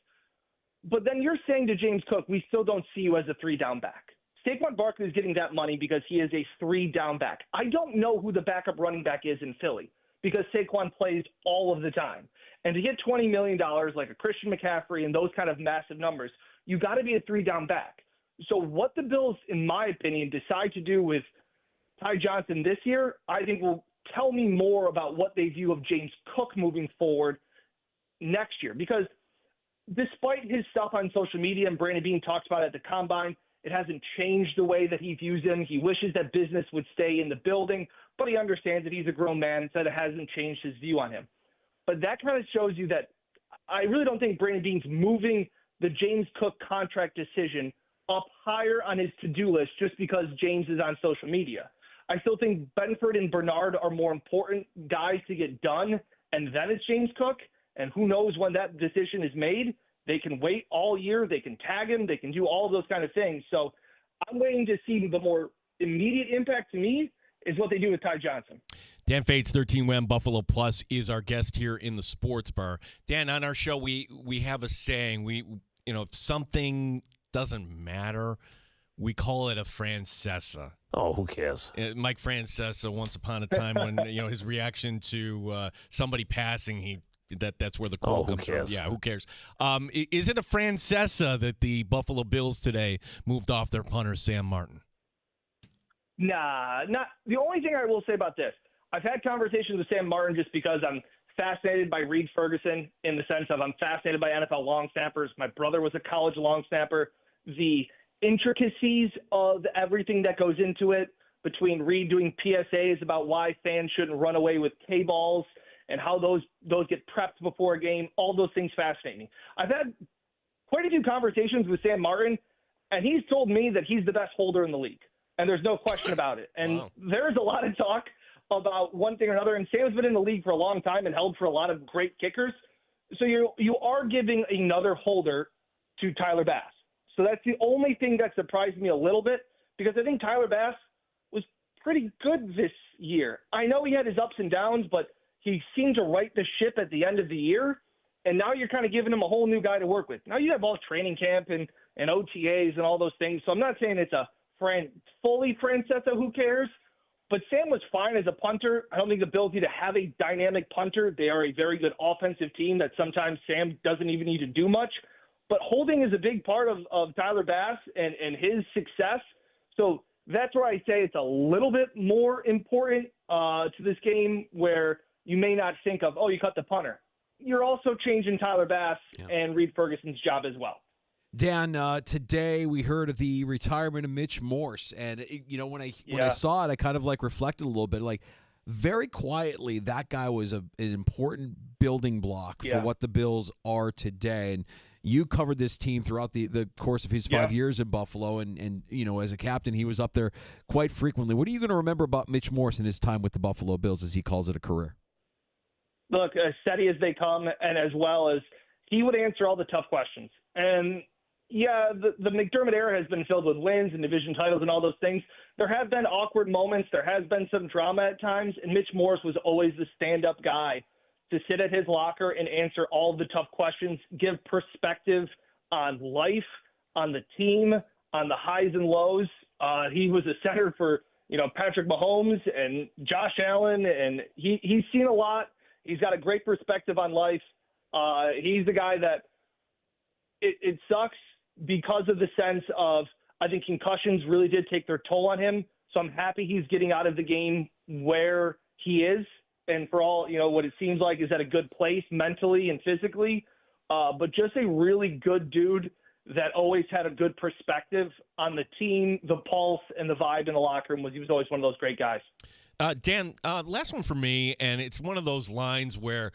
But then you're saying to James Cook, we still don't see you as a three-down back. Saquon Barkley is getting that money because he is a three-down back. I don't know who the backup running back is in Philly because Saquon plays all of the time. And to get $20 million like a Christian McCaffrey and those kind of massive numbers, you got to be a three-down back. So what the Bills, in my opinion, decide to do with Ty Johnson this year, I think will tell me more about what they view of James Cook moving forward next year. Because despite his stuff on social media and Brandon Beane talks about it at the Combine, it hasn't changed the way that he views him. He wishes that business would stay in the building, but he understands that he's a grown man and said it hasn't changed his view on him. But that kind of shows you that I really don't think Brandon Beane's moving the James Cook contract decision up higher on his to-do list just because James is on social media. I still think Benford and Bernard are more important guys to get done, and then it's James Cook. And who knows when that decision is made. They can wait all year. They can tag him. They can do all of those kind of things. So I'm waiting to see the more immediate impact to me is what they do with Ty Johnson. Dan Fates, 13 Wham Buffalo Plus, is our guest here in the Sports Bar. Dan, on our show, we have a saying. If something doesn't matter, we call it a Francesa. Oh, who cares? Mike Francesa, once upon a time, when his reaction to somebody passing, that's where the quote comes from. Yeah, who cares? Is it a Francesa that the Buffalo Bills today moved off their punter, Sam Martin? Nah, not. The only thing I will say about this, I've had conversations with Sam Martin just because I'm fascinated by Reed Ferguson in the sense of I'm fascinated by NFL long snappers. My brother was a college long snapper. The intricacies of everything that goes into it, between Reed doing PSAs about why fans shouldn't run away with K-balls and how those get prepped before a game, all those things fascinate me. I've had quite a few conversations with Sam Martin, and he's told me that he's the best holder in the league, and there's no question about it. And there's a lot of talk about one thing or another, and Sam's been in the league for a long time and held for a lot of great kickers. So you are giving another holder to Tyler Bass. So that's the only thing that surprised me a little bit, because I think Tyler Bass was pretty good this year. I know he had his ups and downs, but he seemed to right the ship at the end of the year. And now you're kind of giving him a whole new guy to work with. Now you have all training camp and OTAs and all those things. So I'm not saying it's a fully Francesa, who cares? But Sam was fine as a punter. I don't think the Bills need to have a dynamic punter. They are a very good offensive team that sometimes Sam doesn't even need to do much. But holding is a big part of Tyler Bass and his success. So that's where I say it's a little bit more important to this game, where you may not think of, you cut the punter. You're also changing Tyler Bass and Reed Ferguson's job as well. Dan, today we heard of the retirement of Mitch Morse, and when I saw it, I kind of reflected a little bit. Very quietly, that guy was an important building block for what the Bills are today. And you covered this team throughout the course of his 5 years in Buffalo, and as a captain, he was up there quite frequently. What are you going to remember about Mitch Morse and his time with the Buffalo Bills, as he calls it a career? Look, as steady as they come, and as well as he would answer all the tough questions. And the McDermott era has been filled with wins and division titles and all those things. There have been awkward moments. There has been some drama at times, and Mitch Morse was always the stand-up guy to sit at his locker and answer all of the tough questions, give perspective on life, on the team, on the highs and lows. He was a center for, Patrick Mahomes and Josh Allen, and he's seen a lot. He's got a great perspective on life. He's the guy that it sucks because of the sense of, I think concussions really did take their toll on him. So I'm happy he's getting out of the game where he is. And for all, what it seems like is at a good place mentally and physically. But just a really good dude that always had a good perspective on the team, the pulse, and the vibe in the locker room. He was always one of those great guys. Dan, last one for me, and it's one of those lines where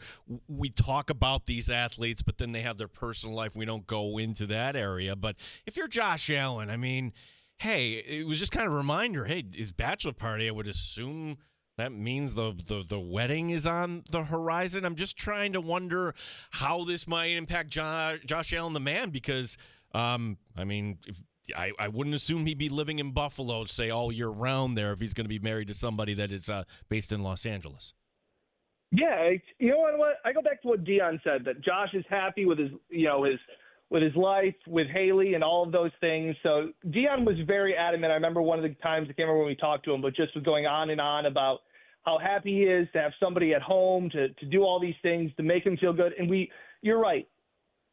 we talk about these athletes, but then they have their personal life. We don't go into that area. But if you're Josh Allen, I mean, hey, it was just kind of a reminder, hey, his bachelor party, I would assume that means the wedding is on the horizon. I'm just trying to wonder how this might impact Josh Allen, the man, because, I wouldn't assume he'd be living in Buffalo, say, all year round there if he's going to be married to somebody that is based in Los Angeles. Yeah, you know what? I go back to what Dion said, that Josh is happy with his life, with Haley, and all of those things. So Dion was very adamant. I remember one of the times, I can't remember when we talked to him, but just was going on and on about how happy he is to have somebody at home to do all these things to make him feel good. And you're right,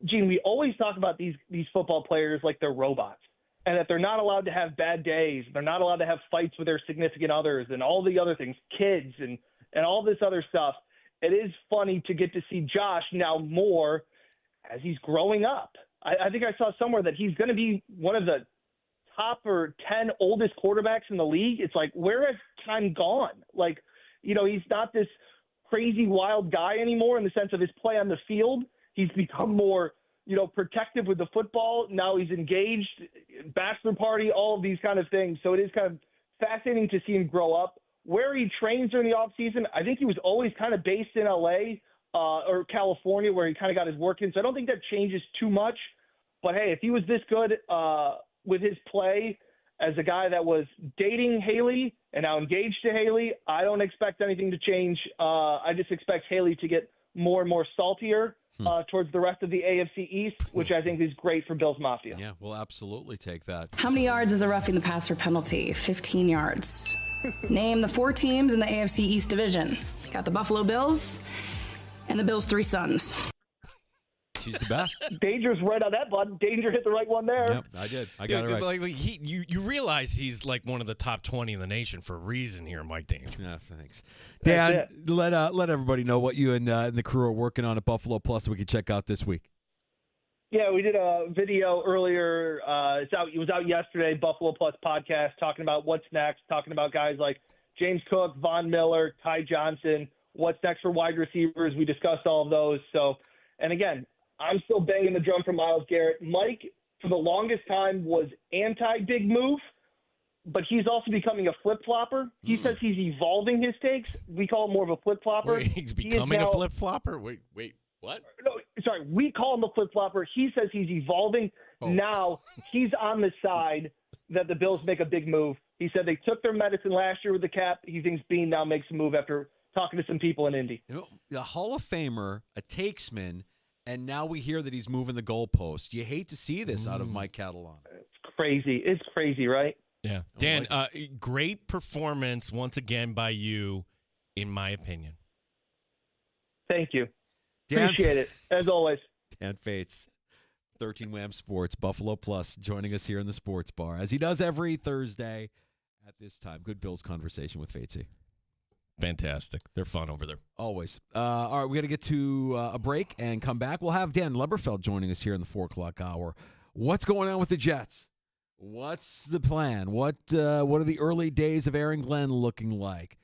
Gene. We always talk about these football players like they're robots, and that they're not allowed to have bad days. They're not allowed to have fights with their significant others and all the other things, kids and all this other stuff. It is funny to get to see Josh now more as he's growing up. I think I saw somewhere that he's going to be one of the top or 10 oldest quarterbacks in the league. It's like, where has time gone? He's not this crazy wild guy anymore in the sense of his play on the field. He's become more protective with the football. Now he's engaged, bachelor party, all of these kind of things. So it is kind of fascinating to see him grow up. Where he trains during the offseason, I think he was always kind of based in L.A. Or California, where he kind of got his work in. So I don't think that changes too much. But, hey, if he was this good with his play as a guy that was dating Haley and now engaged to Haley, I don't expect anything to change. I just expect Haley to get more and more saltier towards the rest of the AFC East, which I think is great for Bills Mafia. Yeah, we'll absolutely take that. How many yards is a roughing the passer penalty? 15 yards. Name the 4 teams in the AFC East division. You got the Buffalo Bills and the Bills' 3 sons. She's the best. Danger's right on that button. Danger hit the right one there. Yep, I did. I got it right. You realize he's like one of the top 20 in the nation for a reason here, Mike Danger. Yeah, thanks. Dan, let everybody know what you and the crew are working on at Buffalo Plus so we can check out this week. Yeah, we did a video earlier. It was out yesterday, Buffalo Plus podcast, talking about what's next, talking about guys like James Cook, Von Miller, Ty Johnson, what's next for wide receivers. We discussed all of those. So, and again, I'm still banging the drum for Myles Garrett. Mike, for the longest time, was anti-big move, but he's also becoming a flip-flopper. He says he's evolving his takes. We call him more of a flip-flopper. Wait, he's becoming a flip-flopper? Wait, what? No, sorry, we call him a flip-flopper. He says he's evolving. Oh. Now he's on the side that the Bills make a big move. He said they took their medicine last year with the cap. He thinks Bean now makes a move after talking to some people in Indy. A Hall of Famer, a takesman, and now we hear that he's moving the goalpost. You hate to see this out of Mike Catalano. It's crazy. It's crazy, right? Yeah. Dan, great performance once again by you, in my opinion. Thank you. Appreciate it, as always. Dan Fates, 13 Wham Sports, Buffalo Plus, joining us here in the sports bar, as he does every Thursday at this time. Good Bills conversation with Fatesy. Fantastic. They're fun over there. Always. All right, we got to get to a break and come back. We'll have Dan Leberfeld joining us here in the 4 o'clock hour. What's going on with the Jets? What's the plan? What are the early days of Aaron Glenn looking like?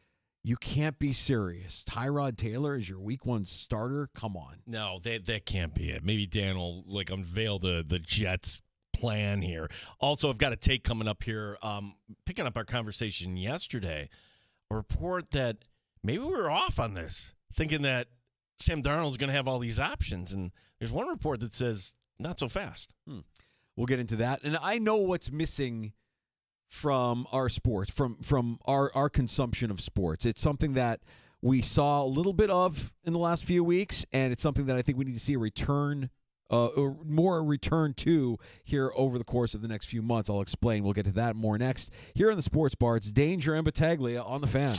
You can't be serious. Tyrod Taylor is your week 1 starter? Come on. No, that can't be it. Maybe Dan will unveil the Jets plan here. Also, I've got a take coming up here. Picking up our conversation yesterday, a report that maybe we were off on this, thinking that Sam Darnold's going to have all these options. And there's one report that says not so fast. We'll get into that. And I know what's missing from our sports, from our consumption of sports. It's something that we saw a little bit of in the last few weeks, and it's something that I think we need to see a return, more return to here over the course of the next few months. I'll explain. We'll get to that more next. Here in the Sports Bar, it's Danger and Battaglia on the Fan.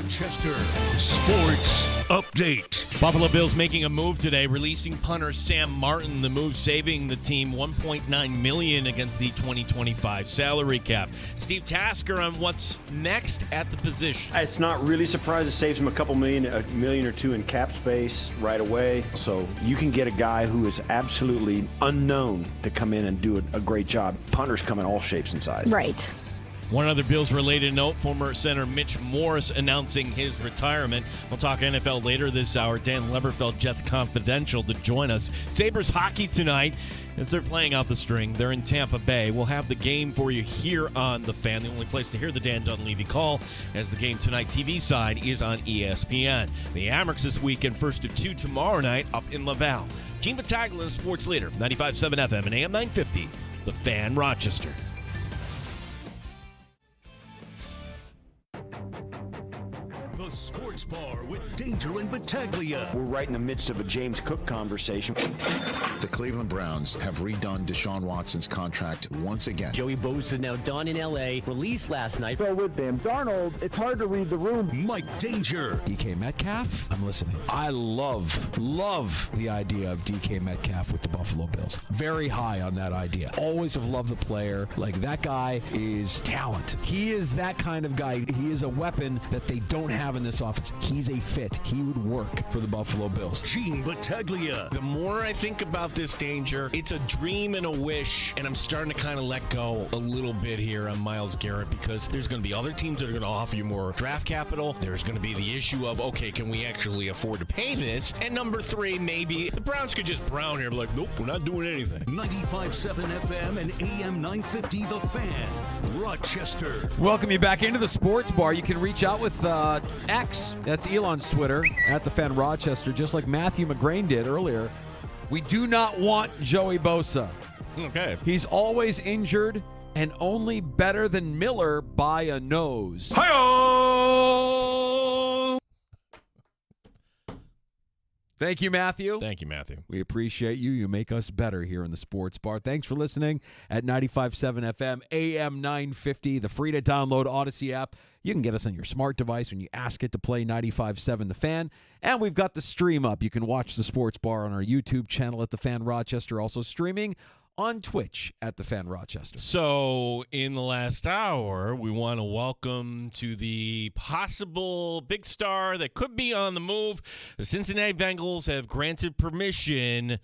Rochester Sports Update. Buffalo Bills making a move today, releasing punter Sam Martin. The move saving the team $1.9 million against the 2025 salary cap. Steve Tasker on what's next at the position. It's not really surprising. It saves him a million or two in cap space right away. So you can get a guy who is absolutely unknown to come in and do a great job. Punters come in all shapes and sizes. Right. One other Bills-related note, former center Mitch Morse announcing his retirement. We'll talk NFL later this hour. Dan Leberfeld, Jets Confidential, to join us. Sabres hockey tonight as they're playing out the string. They're in Tampa Bay. We'll have the game for you here on The Fan, the only place to hear the Dan Dunleavy call, as the game tonight TV side is on ESPN. The Amerks this weekend, 1 of 2 tomorrow night up in Laval. Gene Battaglia, sports leader, 95.7 FM and AM 950, The Fan, Rochester. The Sports Bar with Danger and Battaglia. We're right in the midst of a James Cook conversation. The Cleveland Browns have redone Deshaun Watson's contract once again. Joey Bosa now done in L.A., released last night. So with Sam Darnold, it's hard to read the room. Mike Danger. DK Metcalf, I'm listening. I love the idea of DK Metcalf with the Buffalo Bills. Very high on that idea. Always have loved the player. Like, that guy is talent. He is that kind of guy. He is a weapon that they don't have in this offense. He's a fit. He would work for the Buffalo Bills. Gene Battaglia. The more I think about this, Danger, it's a dream and a wish, and I'm starting to kind of let go a little bit here on Myles Garrett, because there's going to be other teams that are going to offer you more draft capital. There's going to be the issue of, okay, can we actually afford to pay this? And number 3, maybe the Browns could just brown here, be like, nope, we're not doing anything. 95.7 FM and AM 950 The Fan, Rochester. Welcome you back into the Sports Bar. You can reach out with X, that's Elon's Twitter, at the Fan Rochester, just like Matthew McGrain did earlier. We do not want Joey Bosa. Okay. He's always injured and only better than Miller by a nose. Hi-oh! Thank you, Matthew. Thank you, Matthew. We appreciate you. You make us better here in the Sports Bar. Thanks for listening at 95.7 FM, AM 950, the free-to-download Odyssey app. You can get us on your smart device when you ask it to play 95.7 The Fan. And we've got the stream up. You can watch the Sports Bar on our YouTube channel at The Fan Rochester, also streaming on Twitch at The Fan Rochester. So in the last hour, we want to welcome to the possible big star that could be on the move. The Cincinnati Bengals have granted permission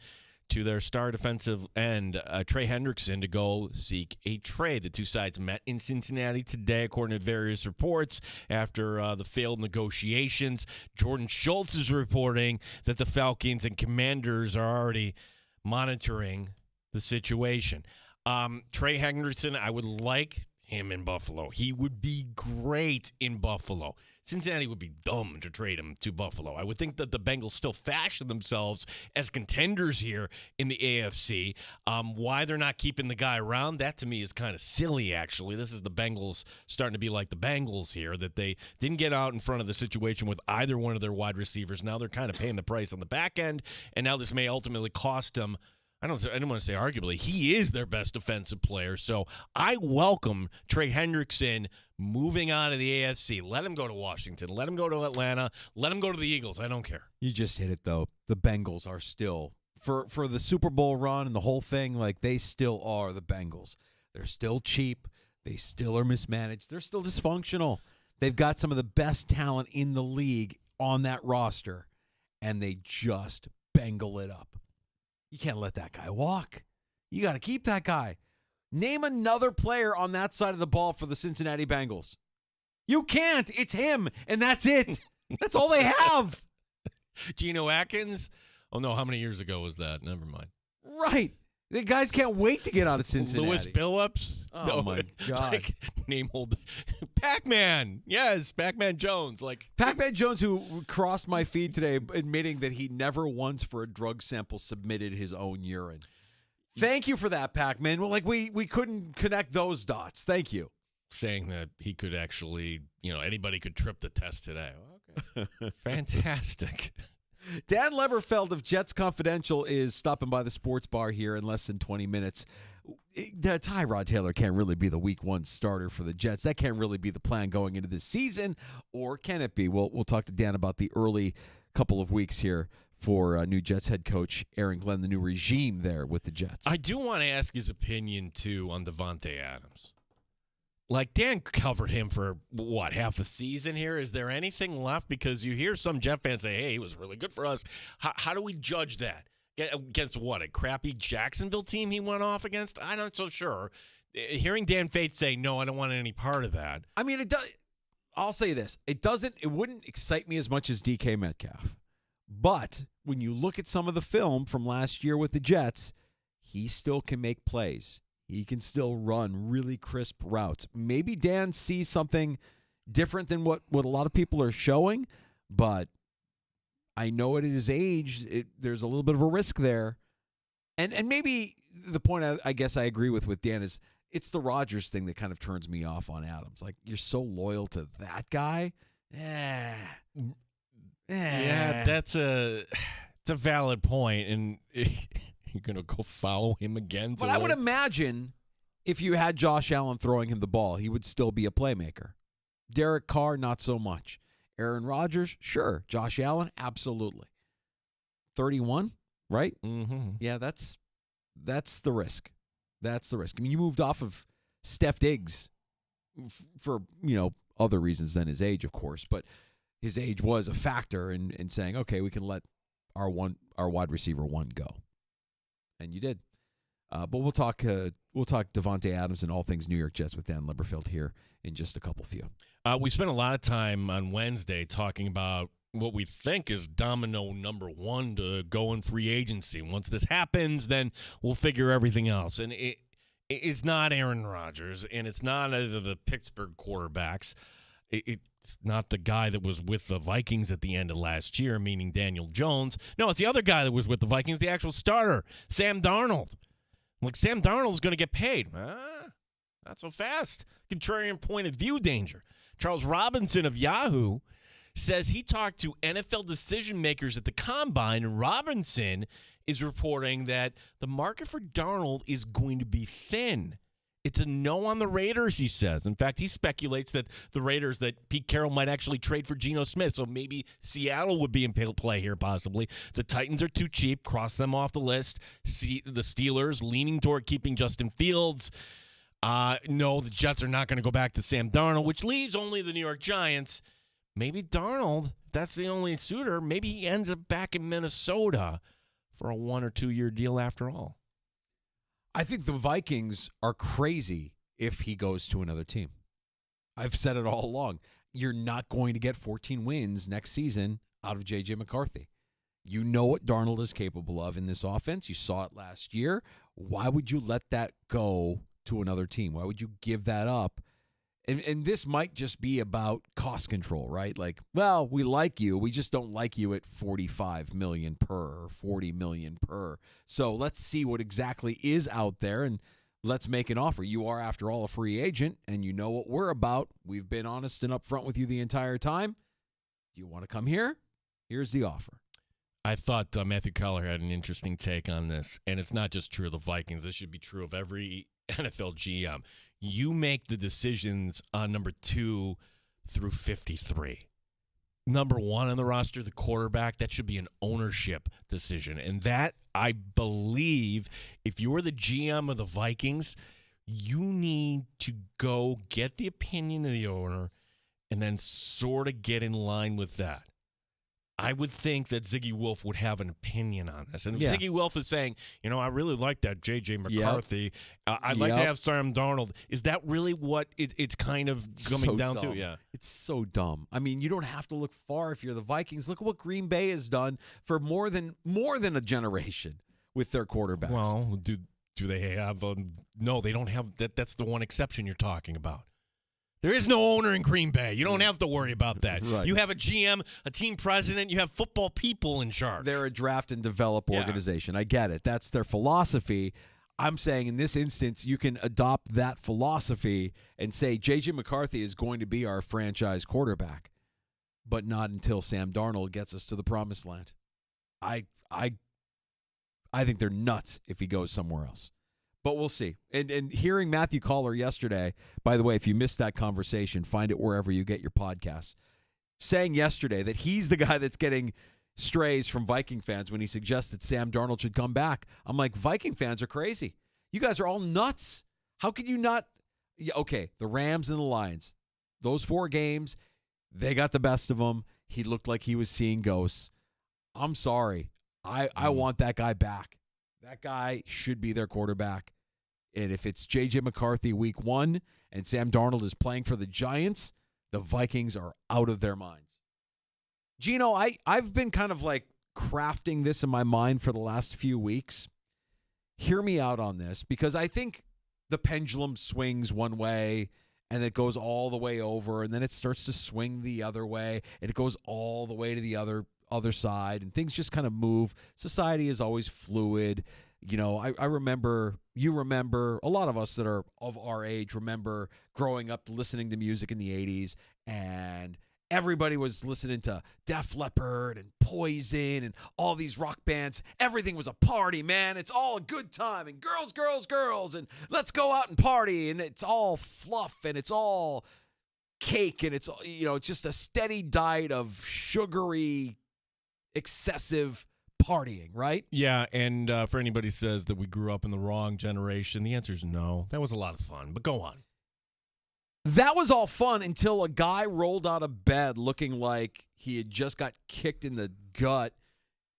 to their star defensive end, Trey Hendrickson, to go seek a trade. The two sides met in Cincinnati today, according to various reports, after the failed negotiations. Jordan Schultz is reporting that the Falcons and Commanders are already monitoring the situation. Trey Hendrickson, I would like him in Buffalo. He would be great in Buffalo. Cincinnati would be dumb to trade him to Buffalo. I would think that the Bengals still fashion themselves as contenders here in the AFC. Why they're not keeping the guy around, that to me is kind of silly, actually. This is the Bengals starting to be like the Bengals here, that they didn't get out in front of the situation with either one of their wide receivers. Now they're kind of paying the price on the back end, and now this may ultimately cost them. I don't want to say arguably. He is their best defensive player. So I welcome Trey Hendrickson moving out of the AFC. Let him go to Washington. Let him go to Atlanta. Let him go to the Eagles. I don't care. You just hit it, though. The Bengals are still, for the Super Bowl run and the whole thing, like, they still are the Bengals. They're still cheap. They still are mismanaged. They're still dysfunctional. They've got some of the best talent in the league on that roster, and they just Bengal it up. You can't let that guy walk. You got to keep that guy. Name another player on that side of the ball for the Cincinnati Bengals. You can't. It's him, and that's it. That's all they have. Geno Atkins? Oh, no. How many years ago was that? Never mind. Right. The guys can't wait to get out of Cincinnati. Lewis Billups? Oh, no, my God. Like, name old Pac-Man. Yes, Pac-Man Jones. Like Pac-Man Jones, who crossed my feed today admitting that he never once for a drug sample submitted his own urine. Thank you for that, Pac-Man. Well, like, we couldn't connect those dots. Thank you. Saying that he could actually, anybody could trip the test today. Okay. Fantastic. Dan Leberfeld of Jets Confidential is stopping by the Sports Bar here in less than 20 minutes. Tyrod Taylor can't really be the week 1 starter for the Jets. That can't really be the plan going into this season, or can it be? We'll talk to Dan about the early couple of weeks here for new Jets head coach Aaron Glenn, the new regime there with the Jets. I do want to ask his opinion, too, on Davante Adams. Like, Dan covered him for, half the season here? Is there anything left? Because you hear some Jet fans say, hey, he was really good for us. How do we judge that? Against what, a crappy Jacksonville team he went off against? I'm not so sure. Hearing Dan Faith say, no, I don't want any part of that. I mean, it does. I'll say this. It wouldn't excite me as much as DK Metcalf. But when you look at some of the film from last year with the Jets, he still can make plays. He can still run really crisp routes. Maybe Dan sees something different than what a lot of people are showing, but I know at his age, there's a little bit of a risk there. And maybe the point I guess I agree with Dan is it's the Rodgers thing that kind of turns me off on Adams. Like, you're so loyal to that guy. Yeah, it's a valid point, and you're going to go follow him again. But I would imagine if you had Josh Allen throwing him the ball, he would still be a playmaker. Derek Carr, not so much. Aaron Rodgers, sure. Josh Allen, absolutely. 31, right? Mm-hmm. Yeah, that's the risk. That's the risk. I mean, you moved off of Steph Diggs for, other reasons than his age, of course, but his age was a factor in saying, okay, we can let our wide receiver 1 go. And you did. But we'll talk Davante Adams and all things New York Jets with Dan Lieberfeld here in just a few. We spent a lot of time on Wednesday talking about what we think is domino number 1 to go in free agency. Once this happens, then we'll figure everything else. And it's not Aaron Rodgers, and it's not either the Pittsburgh quarterbacks. It's not the guy that was with the Vikings at the end of last year, meaning Daniel Jones. No, it's the other guy that was with the Vikings, the actual starter, Sam Darnold. Like, Sam Darnold's going to get paid. Not so fast. Contrarian point of view danger. Charles Robinson of Yahoo says he talked to NFL decision makers at the Combine, and Robinson is reporting that the market for Darnold is going to be thin. It's a no on the Raiders, he says. In fact, he speculates that the Raiders, that Pete Carroll might actually trade for Geno Smith, so maybe Seattle would be in play here possibly. The Titans are too cheap. Cross them off the list. See the Steelers leaning toward keeping Justin Fields. No, the Jets are not going to go back to Sam Darnold, which leaves only the New York Giants. Maybe Darnold, that's the only suitor. Maybe he ends up back in Minnesota for a 1 or 2 year deal after all. I think the Vikings are crazy if he goes to another team. I've said it all along. You're not going to get 14 wins next season out of J.J. McCarthy. You know what Darnold is capable of in this offense. You saw it last year. Why would you let that go to another team? Why would you give that up? And this might just be about cost control, right? Like, well, we like you. We just don't like you at $45 million per or $40 million per. So let's see what exactly is out there and let's make an offer. You are, after all, a free agent, and you know what we're about. We've been honest and upfront with you the entire time. You want to come here? Here's the offer. I thought Matthew Collar had an interesting take on this, and it's not just true of the Vikings. This should be true of every NFL GM. You make the decisions on number 2 through 53. Number 1 on the roster, the quarterback, that should be an ownership decision. And that, I believe, if you're the GM of the Vikings, you need to go get the opinion of the owner and then sort of get in line with that. I would think that Ziggy Wolf would have an opinion on this. And if Ziggy Wolf is saying, I really like that J.J. McCarthy. I'd like to have Sam Darnold. Is that really what it's kind of coming down to? Yeah. It's so dumb. I mean, you don't have to look far if you're the Vikings. Look at what Green Bay has done for more than a generation with their quarterbacks. Well, do they have no, they don't have that. That's the one exception you're talking about. There is no owner in Green Bay. You don't have to worry about that. Right. You have a GM, a team president. You have football people in charge. They're a draft and develop organization. I get it. That's their philosophy. I'm saying in this instance, you can adopt that philosophy and say J.J. McCarthy is going to be our franchise quarterback, but not until Sam Darnold gets us to the promised land. I think they're nuts if he goes somewhere else. But we'll see. And hearing Matthew Collar yesterday, by the way, if you missed that conversation, find it wherever you get your podcasts, saying yesterday that he's the guy that's getting strays from Viking fans when he suggested Sam Darnold should come back. I'm like, Viking fans are crazy. You guys are all nuts. How could you not? Yeah, okay, the Rams and the Lions, those 4 games, they got the best of him. He looked like he was seeing ghosts. I'm sorry. I want that guy back. That guy should be their quarterback. And if it's J.J. McCarthy week 1 and Sam Darnold is playing for the Giants, the Vikings are out of their minds. Gino, I've been kind of like crafting this in my mind for the last few weeks. Hear me out on this, because I think the pendulum swings one way and it goes all the way over, and then it starts to swing the other way and it goes all the way to the other side, and things just kind of move. Society is always fluid. You know, I remember, you remember, a lot of us that are of our age remember growing up listening to music in the 80s, and everybody was listening to Def Leppard and Poison and all these rock bands. Everything was a party, man. It's all a good time, and girls, girls, girls, and let's go out and party, and it's all fluff, and it's all cake, and it's, you know, it's just a steady diet of sugary, excessive partying, right? Yeah, and for anybody who says that we grew up in the wrong generation, the answer is no. That was a lot of fun, but go on. That was all fun until a guy rolled out of bed looking like he had just got kicked in the gut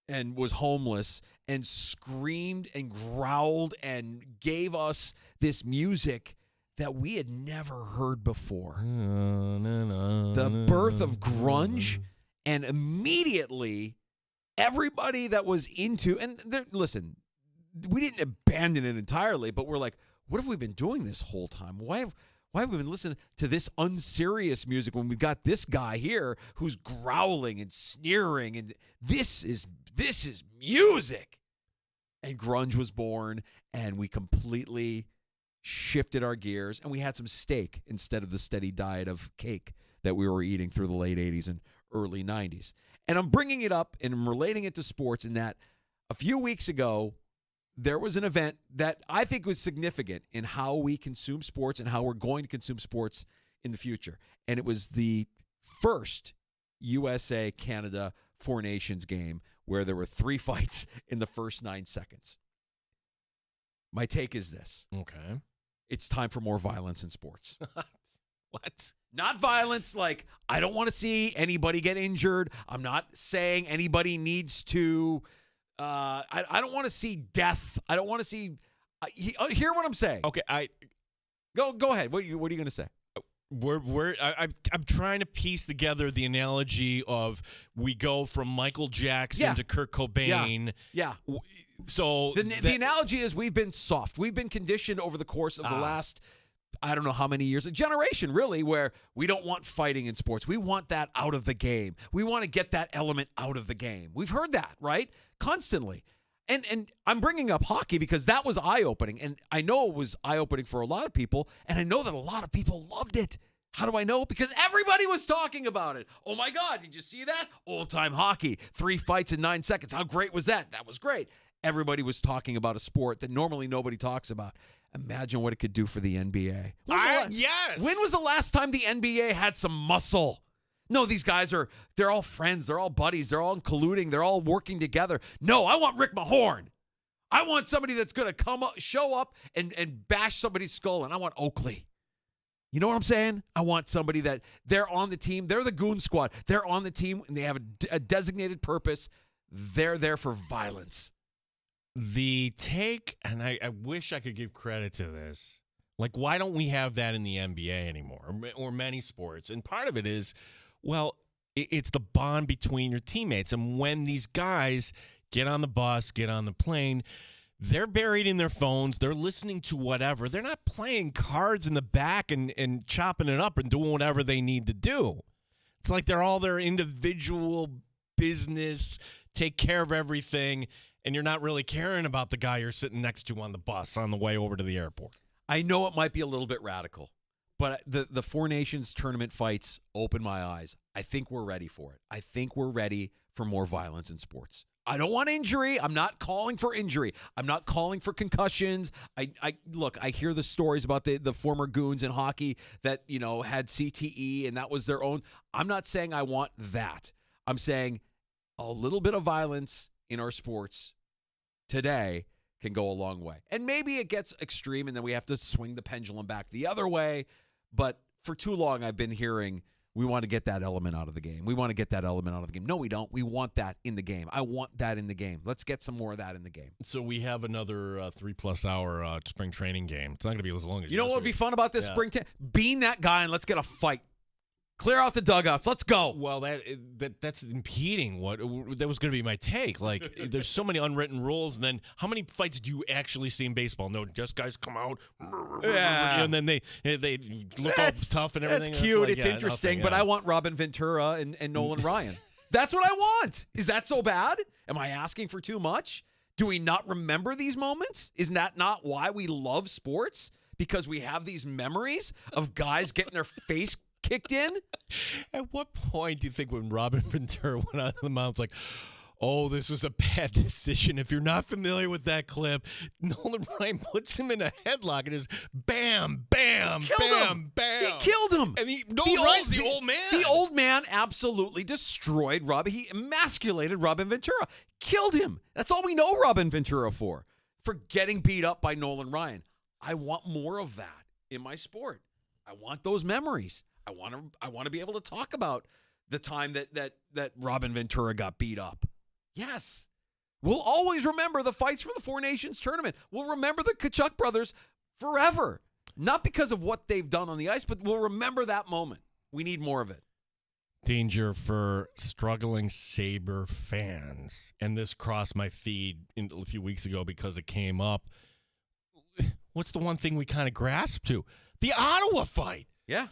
and was homeless and screamed and growled and gave us this music that we had never heard before. The birth of grunge, and immediately everybody that was into, and listen, we didn't abandon it entirely, but we're like, what have we been doing this whole time? Why have we been listening to this unserious music when we've got this guy here who's growling and sneering, and this is music? And grunge was born, and we completely shifted our gears, and we had some steak instead of the steady diet of cake that we were eating through the late 80s and early 90s. And I'm bringing it up and I'm relating it to sports in that a few weeks ago, there was an event that I think was significant in how we consume sports and how we're going to consume sports in the future. And it was the first USA-Canada Four Nations game where there were 3 fights in the first 9 seconds. My take is this. Okay. It's time for more violence in sports. What? Not violence like, I don't want to see anybody get injured. I'm not saying anybody needs to... I don't want to see death. I don't want to see. Hear what I'm saying? Okay, go ahead. What are you going to say? I'm trying to piece together the analogy of we go from Michael Jackson to Kurt Cobain. Yeah. So the analogy is we've been soft. We've been conditioned over the course of the last, I don't know how many years, a generation really, where we don't want fighting in sports. We want that out of the game. We want to get that element out of the game. We've heard that, right? Constantly. And I'm bringing up hockey because that was eye-opening. And I know it was eye-opening for a lot of people. And I know that a lot of people loved it. How do I know? Because everybody was talking about it. Oh, my God, did you see that? Old-time hockey, 3 fights in 9 seconds. How great was that? That was great. Everybody was talking about a sport that normally nobody talks about. Imagine what it could do for the NBA. Yes. When was the last time the NBA had some muscle? No, these guys they're all friends. They're all buddies. They're all colluding. They're all working together. No, I want Rick Mahorn. I want somebody that's going to come up, show up and bash somebody's skull. And I want Oakley. You know what I'm saying? I want somebody that they're on the team. They're the goon squad. They're on the team and they have a designated purpose. They're there for violence. The take, and I wish I could give credit to this, like, why don't we have that in the NBA anymore, or many sports? And part of it is, well, it's the bond between your teammates. And when these guys get on the bus, get on the plane, they're buried in their phones. They're listening to whatever. They're not playing cards in the back and chopping it up and doing whatever they need to do. It's like they're all their individual business, take care of everything, and you're not really caring about the guy you're sitting next to on the bus on the way over to the airport. I know it might be a little bit radical, but the Four Nations tournament fights open my eyes. I think we're ready for it. I think we're ready for more violence in sports. I don't want injury. I'm not calling for injury. I'm not calling for concussions. Look, I hear the stories about the former goons in hockey that, had CTE and that was their own. I'm not saying I want that. I'm saying a little bit of violence in our sports today can go a long way. And maybe it gets extreme and then we have to swing the pendulum back the other way. But for too long, I've been hearing we want to get that element out of the game. We want to get that element out of the game. No, we don't. We want that in the game. I want that in the game. Let's get some more of that in the game. So we have another 3+ hour spring training game. It's not going to be as long as you know what would be fun about this spring? Being that guy and let's get a fight. Clear out the dugouts. Let's go. Well, that's impeding what that was going to be my take. Like, there's so many unwritten rules, and then how many fights do you actually see in baseball? No, just guys come out, and then they look all tough and everything. That's cute. It's interesting, but I want Robin Ventura and Nolan Ryan. That's what I want. Is that so bad? Am I asking for too much? Do we not remember these moments? Isn't that not why we love sports? Because we have these memories of guys getting their face kicked in? At what point do you think when Robin Ventura went out of the mound, it's like, oh, this was a bad decision? If you're not familiar with that clip, Nolan Ryan puts him in a headlock and is bam, bam, bam, bam. He killed him. And Nolan Ryan's the old man. The old man absolutely destroyed Robin. He emasculated Robin Ventura. Killed him. That's all we know Robin Ventura for getting beat up by Nolan Ryan. I want more of that in my sport. I want those memories. I want to be able to talk about the time that Robin Ventura got beat up. Yes. We'll always remember the fights from the Four Nations tournament. We'll remember the Kachuk brothers forever. Not because of what they've done on the ice, but we'll remember that moment. We need more of it. Danger for struggling Sabre fans. And this crossed my feed a few weeks ago because it came up. What's the one thing we kind of grasped to? The Ottawa fight. Yeah.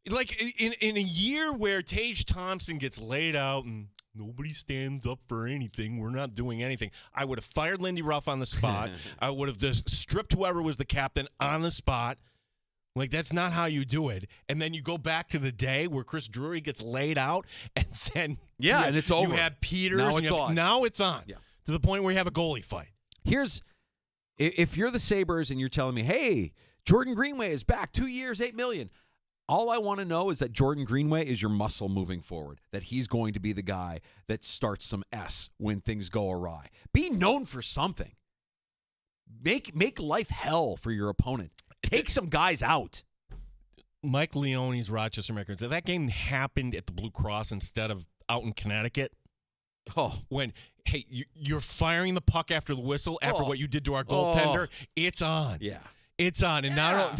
Like, in a year where Tage Thompson gets laid out and nobody stands up for anything, we're not doing anything, I would have fired Lindy Ruff on the spot. I would have just stripped whoever was the captain on the spot. Like, that's not how you do it. And then you go back to the day where Chris Drury gets laid out, and then and it's over. You have Peters. Now it's on. Now it's on. Yeah. To the point where you have a goalie fight. If you're the Sabres and you're telling me, hey, Jordan Greenway is back, 2 years, $8 million. All I want to know is that Jordan Greenway is your muscle moving forward, that he's going to be the guy that starts some S when things go awry. Be known for something. Make life hell for your opponent. Take some guys out. Mike Leone's Rochester Americans. If that game happened at the Blue Cross instead of out in Connecticut, when, hey, you're firing the puck after the whistle after what you did to our goaltender, it's on. Yeah. It's on, and now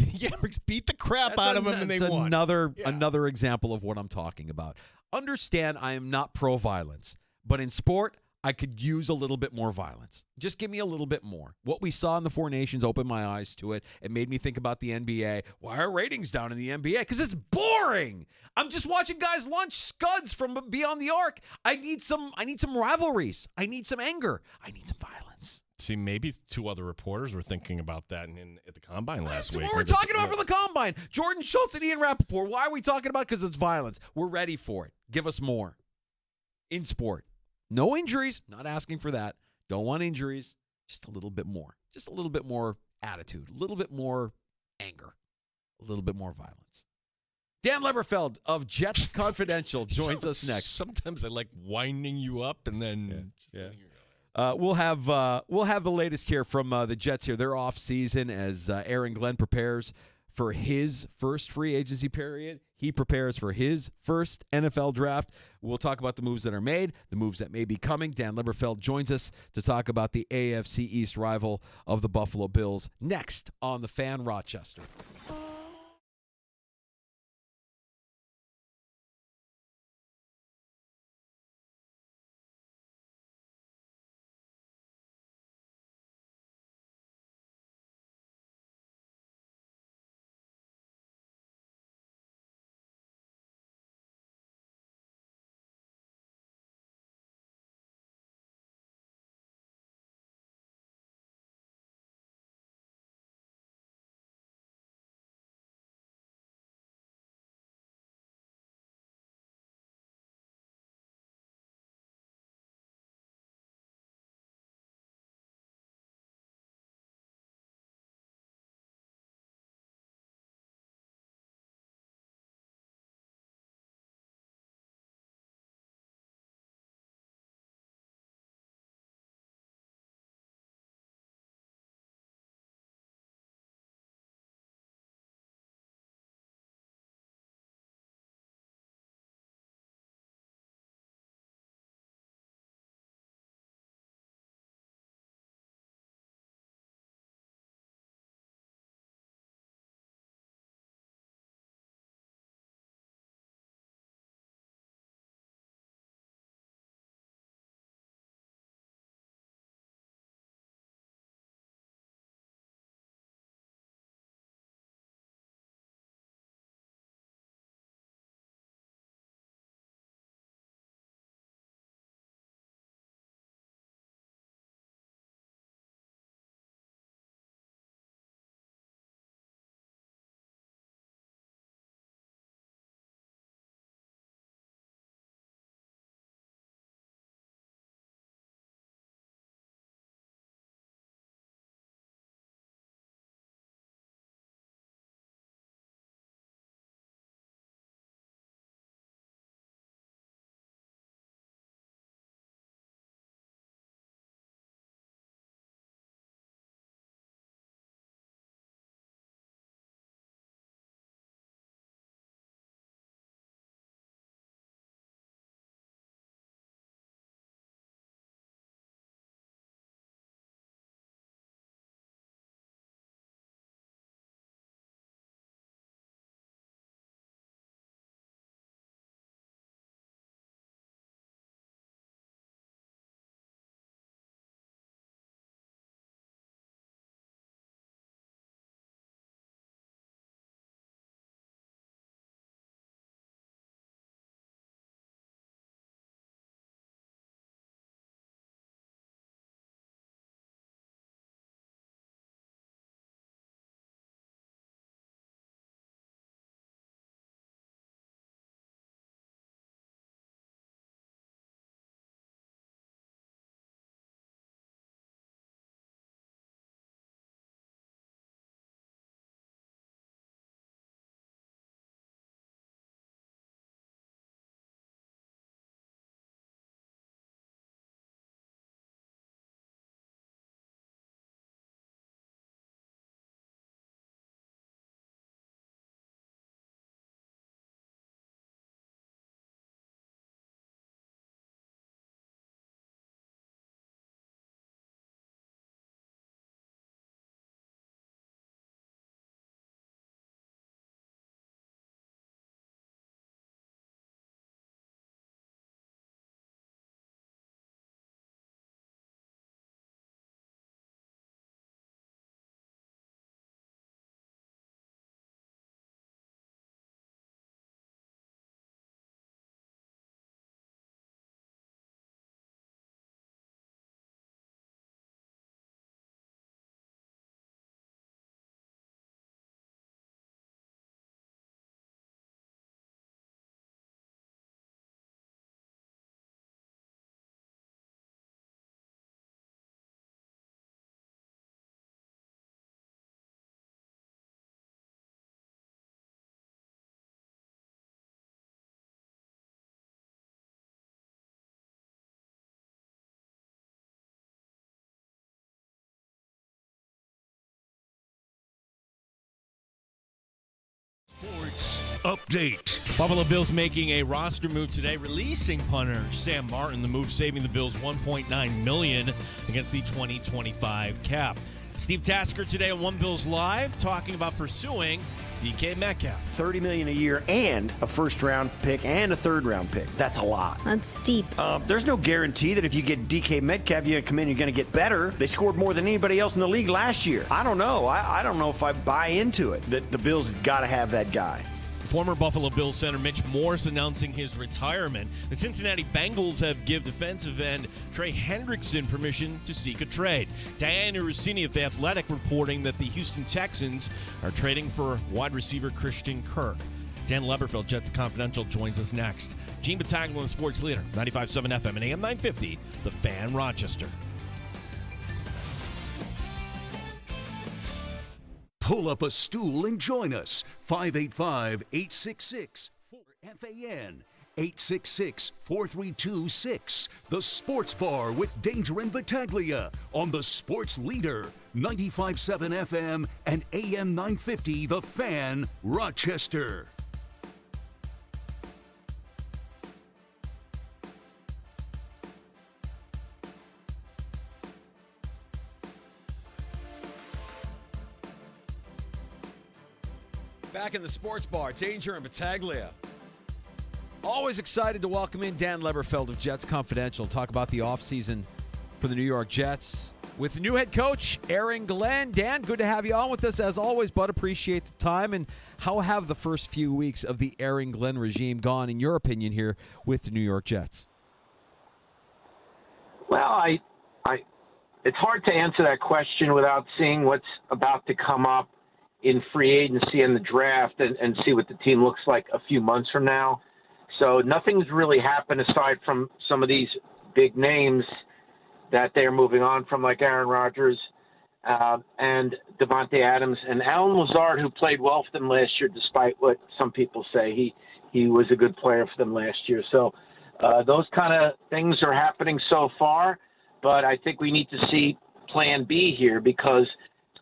beat the crap out of them, and they won. Another example of what I'm talking about. Understand, I am not pro-violence, but in sport, I could use a little bit more violence. Just give me a little bit more. What we saw in the Four Nations opened my eyes to it. It made me think about the NBA. Why are ratings down in the NBA? Because it's boring. I'm just watching guys launch scuds from beyond the arc. I need some rivalries. I need some anger. I need some violence. See, maybe two other reporters were thinking about that at the Combine last week. That's what we're talking about for the Combine. Jordan Schultz and Ian Rappaport. Why are we talking about it? Because it's violence. We're ready for it. Give us more. In sport. No injuries. Not asking for that. Don't want injuries. Just a little bit more. Just a little bit more attitude. A little bit more anger. A little bit more violence. Dan Leberfeld of Jets Confidential joins us next. Sometimes I like winding you up and then we'll have the latest here from the Jets here. They're off season as Aaron Glenn prepares for his first free agency period. He prepares for his first NFL draft. We'll talk about the moves that are made, the moves that may be coming. Dan Leberfeld joins us to talk about the AFC East rival of the Buffalo Bills next on The Fan Rochester. update. Buffalo Bills making a roster move today, releasing punter Sam Martin. The move saving the Bills $1.9 million against the 2025 cap. Steve Tasker today on One Bills Live talking about pursuing DK Metcalf. $30 million a year and a first-round pick and a third-round pick. That's a lot. That's steep. There's no guarantee that if you get DK Metcalf, you're going to come in, you're going to get better. They scored more than anybody else in the league last year. I don't know. I don't know if I buy into it, that the Bills got to have that guy. Former Buffalo Bills center Mitch Morse announcing his retirement. The Cincinnati Bengals have given defensive end Trey Hendrickson permission to seek a trade. Diana Rossini of The Athletic reporting that the Houston Texans are trading for wide receiver Christian Kirk. Dan Leberfeld, Jets Confidential, joins us next. Gene Battaglia, the sports leader, 95.7 FM and AM 950, The Fan, Rochester. Pull up a stool and join us. 585-866-4FAN. 866-432-6. The Sports Bar with Danger and Battaglia on the Sports Leader, 95.7 FM and AM 950, The Fan, Rochester. Back in the Sports Bar, Danger and Battaglia. Always excited to welcome in Dan Leberfeld of Jets Confidential. Talk about the offseason for the New York Jets with the new head coach, Aaron Glenn. Dan, good to have you on with us as always, bud. Appreciate the time. And how have the first few weeks of the Aaron Glenn regime gone, in your opinion, here with the New York Jets? Well, it's hard to answer that question without seeing what's about to come up in free agency and the draft and see what the team looks like a few months from now. So nothing's really happened aside from some of these big names that they're moving on from, like Aaron Rodgers and Devontae Adams and Alan Lazard, who played well for them last year, despite what some people say. He was a good player for them last year. So those kind of things are happening so far, but I think we need to see plan B here because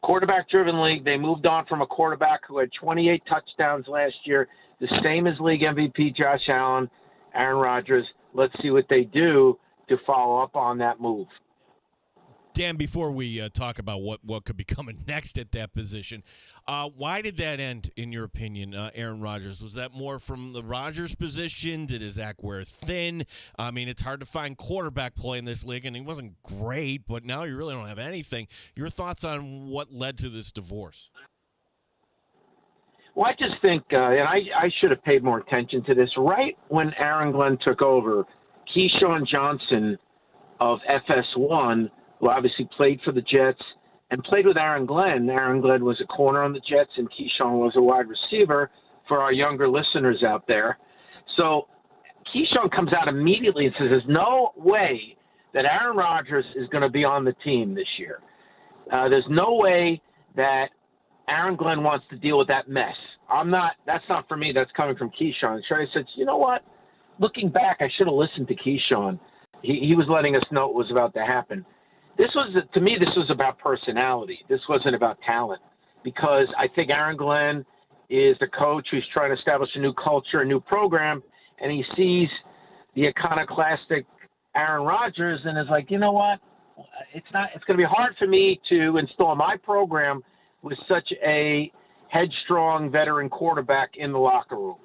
quarterback-driven league. They moved on from a quarterback who had 28 touchdowns last year, the same as league MVP Josh Allen, Aaron Rodgers. Let's see what they do to follow up on that move. Dan, before we talk about what could be coming next at that position, why did that end, in your opinion, Aaron Rodgers? Was that more from the Rodgers position? Did his act wear thin? I mean, it's hard to find quarterback play in this league, and he wasn't great, but now you really don't have anything. Your thoughts on what led to this divorce? Well, I just think, and I should have paid more attention to this, right when Aaron Glenn took over, Keyshawn Johnson of FS1, who obviously played for the Jets and played with Aaron Glenn. Aaron Glenn was a corner on the Jets, and Keyshawn was a wide receiver for our younger listeners out there. So Keyshawn comes out immediately and says there's no way that Aaron Rodgers is going to be on the team this year. There's no way that Aaron Glenn wants to deal with that mess. That's not for me. That's coming from Keyshawn. And Trey said, you know what? Looking back, I should have listened to Keyshawn. He was letting us know what was about to happen. To me, this was about personality. This wasn't about talent, because I think Aaron Glenn is the coach who's trying to establish a new culture, a new program, and he sees the iconoclastic Aaron Rodgers and is like, you know what? It's going to be hard for me to install my program with such a headstrong veteran quarterback in the locker room.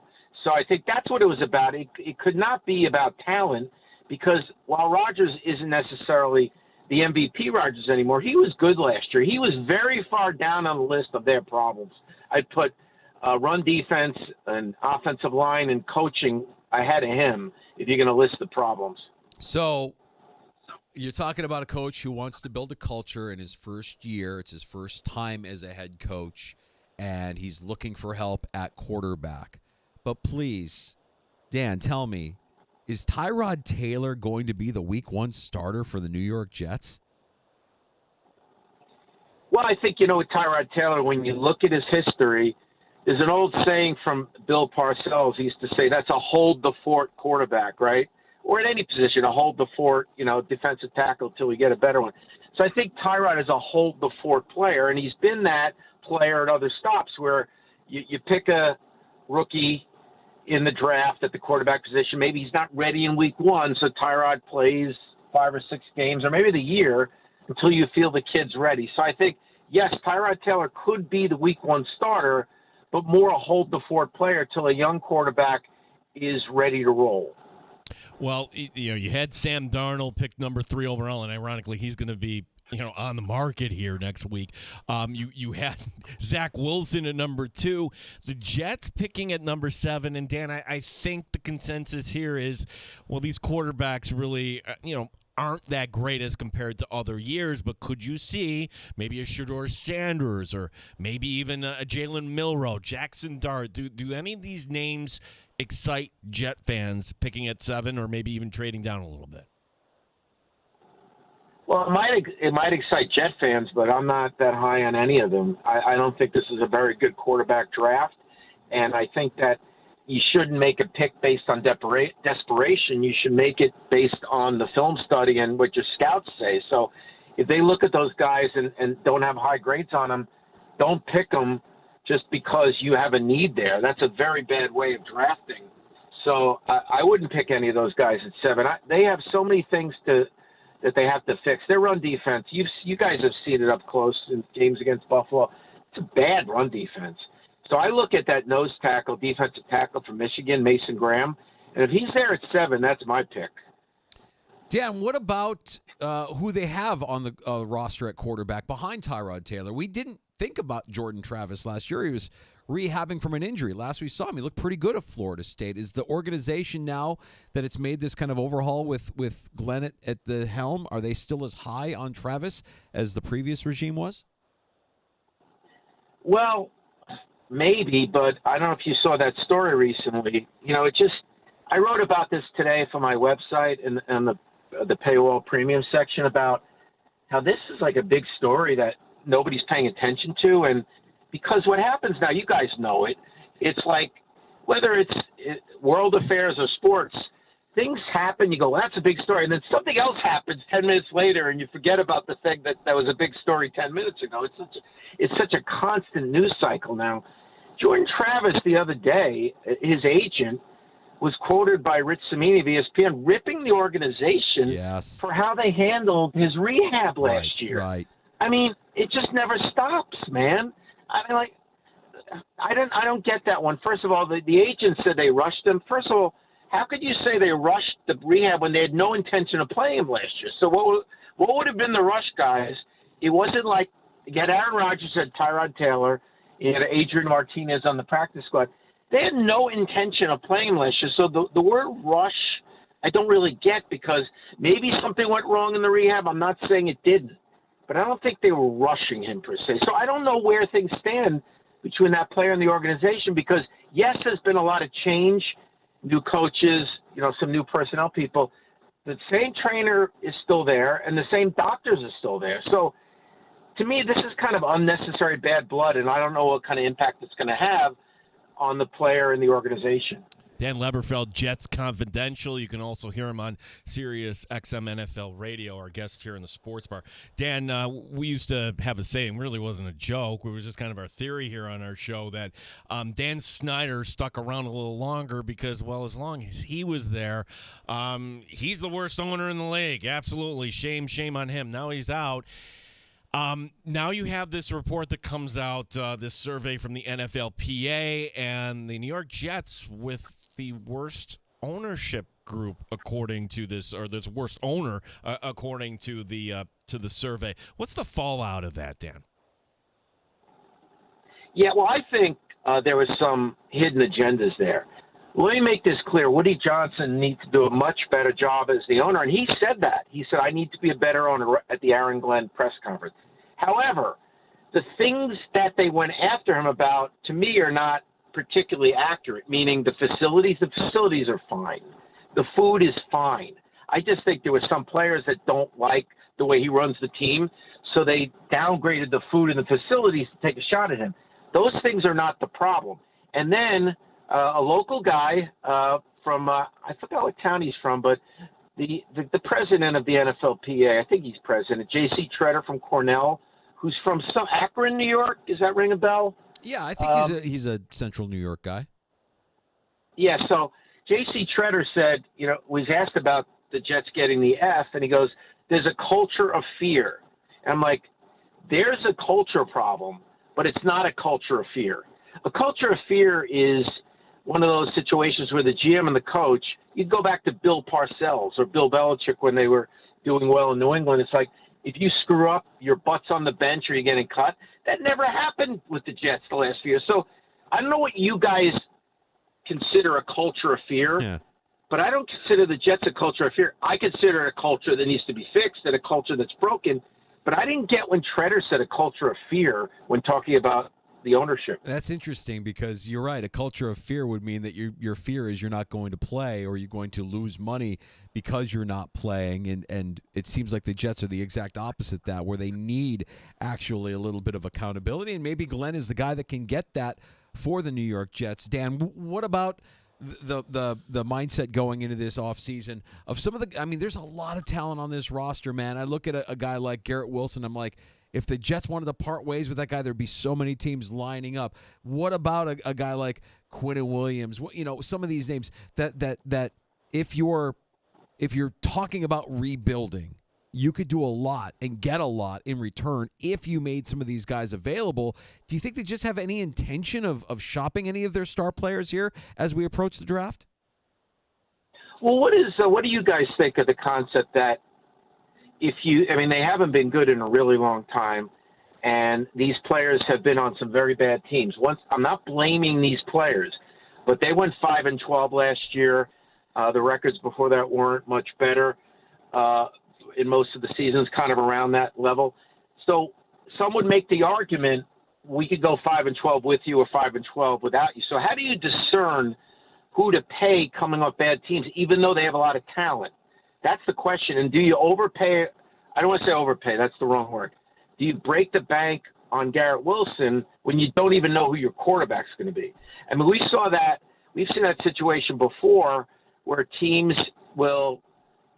So I think that's what it was about. It could not be about talent, because while Rodgers isn't necessarily the MVP Rodgers anymore, he was good last year. He was very far down on the list of their problems. I'd put run defense and offensive line and coaching ahead of him if you're going to list the problems. So you're talking about a coach who wants to build a culture in his first year. It's his first time as a head coach, and he's looking for help at quarterback. But please, Dan, tell me, is Tyrod Taylor going to be the Week 1 starter for the New York Jets? Well, I think, with Tyrod Taylor, when you look at his history, there's an old saying from Bill Parcells. He used to say that's a hold the fort quarterback, right? Or at any position, a hold the fort, defensive tackle until we get a better one. So I think Tyrod is a hold the fort player, and he's been that player at other stops where you pick a rookie in the draft at the quarterback position. Maybe he's not ready in week 1, so Tyrod plays 5 or 6 games or maybe the year until you feel the kid's ready. So I think, yes, Tyrod Taylor could be the week 1 starter, but more a hold-the-fort player till a young quarterback is ready to roll. Well, you had Sam Darnold picked number 3 overall, and ironically, he's going to be on the market here next week. You had Zach Wilson at number 2, the Jets picking at number 7, and Dan, I think the consensus here is, well, these quarterbacks really, aren't that great as compared to other years, but could you see maybe a Shedeur Sanders or maybe even a Jalen Milroe, Jackson Dart? Do any of these names excite Jet fans picking at 7 or maybe even trading down a little bit? Well, it might excite Jet fans, but I'm not that high on any of them. I don't think this is a very good quarterback draft, and I think that you shouldn't make a pick based on desperation. You should make it based on the film study and what your scouts say. So if they look at those guys and don't have high grades on them, don't pick them just because you have a need there. That's a very bad way of drafting. So I wouldn't pick any of those guys at 7. They have so many things that they have to fix. Their run defense, you guys have seen it up close in games against Buffalo. It's a bad run defense. So I look at that nose tackle, defensive tackle from Michigan, Mason Graham, and if he's there at 7, that's my pick. Dan, what about who they have on the roster at quarterback behind Tyrod Taylor? We didn't think about Jordan Travis last year. He was rehabbing from an injury. Last we saw him, he looked pretty good at Florida State. Is the organization, now that it's made this kind of overhaul with Glenn at the helm, are they still as high on Travis as the previous regime was? Well, maybe, but I don't know if you saw that story recently. I wrote about this today for my website in the paywall premium section about how this is like a big story that nobody's paying attention to. And because what happens now, you guys know it, it's like whether it's world affairs or sports, things happen, you go, well, that's a big story. And then something else happens 10 minutes later and you forget about the thing that was a big story 10 minutes ago. It's such a constant news cycle now. Jordan Travis the other day, his agent, was quoted by Rich Cimini of ESPN ripping the organization for how they handled his rehab last year. Right. I mean, it just never stops, man. I don't get that one. First of all, the agent said they rushed him. First of all, how could you say they rushed the rehab when they had no intention of playing him last year? So what would have been the rush, guys? It wasn't like you had Aaron Rodgers and Tyrod Taylor, you had Adrian Martinez on the practice squad. They had no intention of playing him last year. So the word rush, I don't really get, because maybe something went wrong in the rehab. I'm not saying it didn't, but I don't think they were rushing him per se. So I don't know where things stand between that player and the organization, because yes, there's been a lot of change, new coaches, some new personnel people. The same trainer is still there and the same doctors are still there. So to me, this is kind of unnecessary bad blood, and I don't know what kind of impact it's going to have on the player and the organization. Dan Leberfeld, Jets Confidential. You can also hear him on Sirius XM NFL Radio, our guest here in the Sports Bar. Dan, we used to have a saying, really wasn't a joke. It was just kind of our theory here on our show that Dan Snyder stuck around a little longer because, well, as long as he was there, he's the worst owner in the league. Absolutely. Shame on him. Now he's out. Now you have this report that comes out, this survey from the NFLPA, and the New York Jets with the worst ownership group according to this, or this worst owner according to the survey. What's the fallout of that, Dan? Yeah, well, I think there was some hidden agendas there. Let me make this clear. Woody Johnson needs to do a much better job as the owner, and he said that. He said, I need to be a better owner at the Aaron Glenn press conference. However, the things that they went after him about, to me, are not particularly accurate, meaning the facilities are fine. The food is fine. I just think there were some players that don't like the way he runs the team, so they downgraded the food and the facilities to take a shot at him. Those things are not the problem. And then a local guy from I forgot what town he's from, but the president of the NFLPA, I think he's president, J.C. Treader from Cornell, who's from some Akron, New York. Does that ring a bell? Yeah, I think he's a Central New York guy. Yeah, so J.C. Treader said, was asked about the Jets getting the F, and he goes, there's a culture of fear. And I'm like, there's a culture problem, but it's not a culture of fear. A culture of fear is one of those situations where the GM and the coach, you'd go back to Bill Parcells or Bill Belichick when they were doing well in New England. It's like, if you screw up, your butt's on the bench or you're getting cut. That never happened with the Jets the last few years. So I don't know what you guys consider a culture of fear, but I don't consider the Jets a culture of fear. I consider it a culture that needs to be fixed and a culture that's broken. But I didn't get when Treader said a culture of fear when talking about the ownership. That's interesting because you're right. A culture of fear would mean that your fear is you're not going to play or you're going to lose money because you're not playing. And it seems like the Jets are the exact opposite of that, where they need actually a little bit of accountability. And maybe Glenn is the guy that can get that for the New York Jets. Dan, what about the mindset going into this offseason of some of the – I mean, there's a lot of talent on this roster, man. I look at a guy like Garrett Wilson. I'm like, if the Jets wanted to part ways with that guy, there'd be so many teams lining up. What about a guy like Quinnen Williams? Some of these names that if you're talking about rebuilding, you could do a lot and get a lot in return if you made some of these guys available. Do you think they just have any intention of shopping any of their star players here as we approach the draft? Well, what do you guys think of the concept that they haven't been good in a really long time, and these players have been on some very bad teams. I'm not blaming these players, but they went 5-12 last year. The records before that weren't much better in most of the seasons, kind of around that level. So some would make the argument we could go 5-12 with you or 5-12 without you. So how do you discern who to pay coming off bad teams, even though they have a lot of talent? That's the question. And do you overpay? I don't want to say overpay. That's the wrong word. Do you break the bank on Garrett Wilson when you don't even know who your quarterback's going to be? I mean, we've seen that situation before where teams will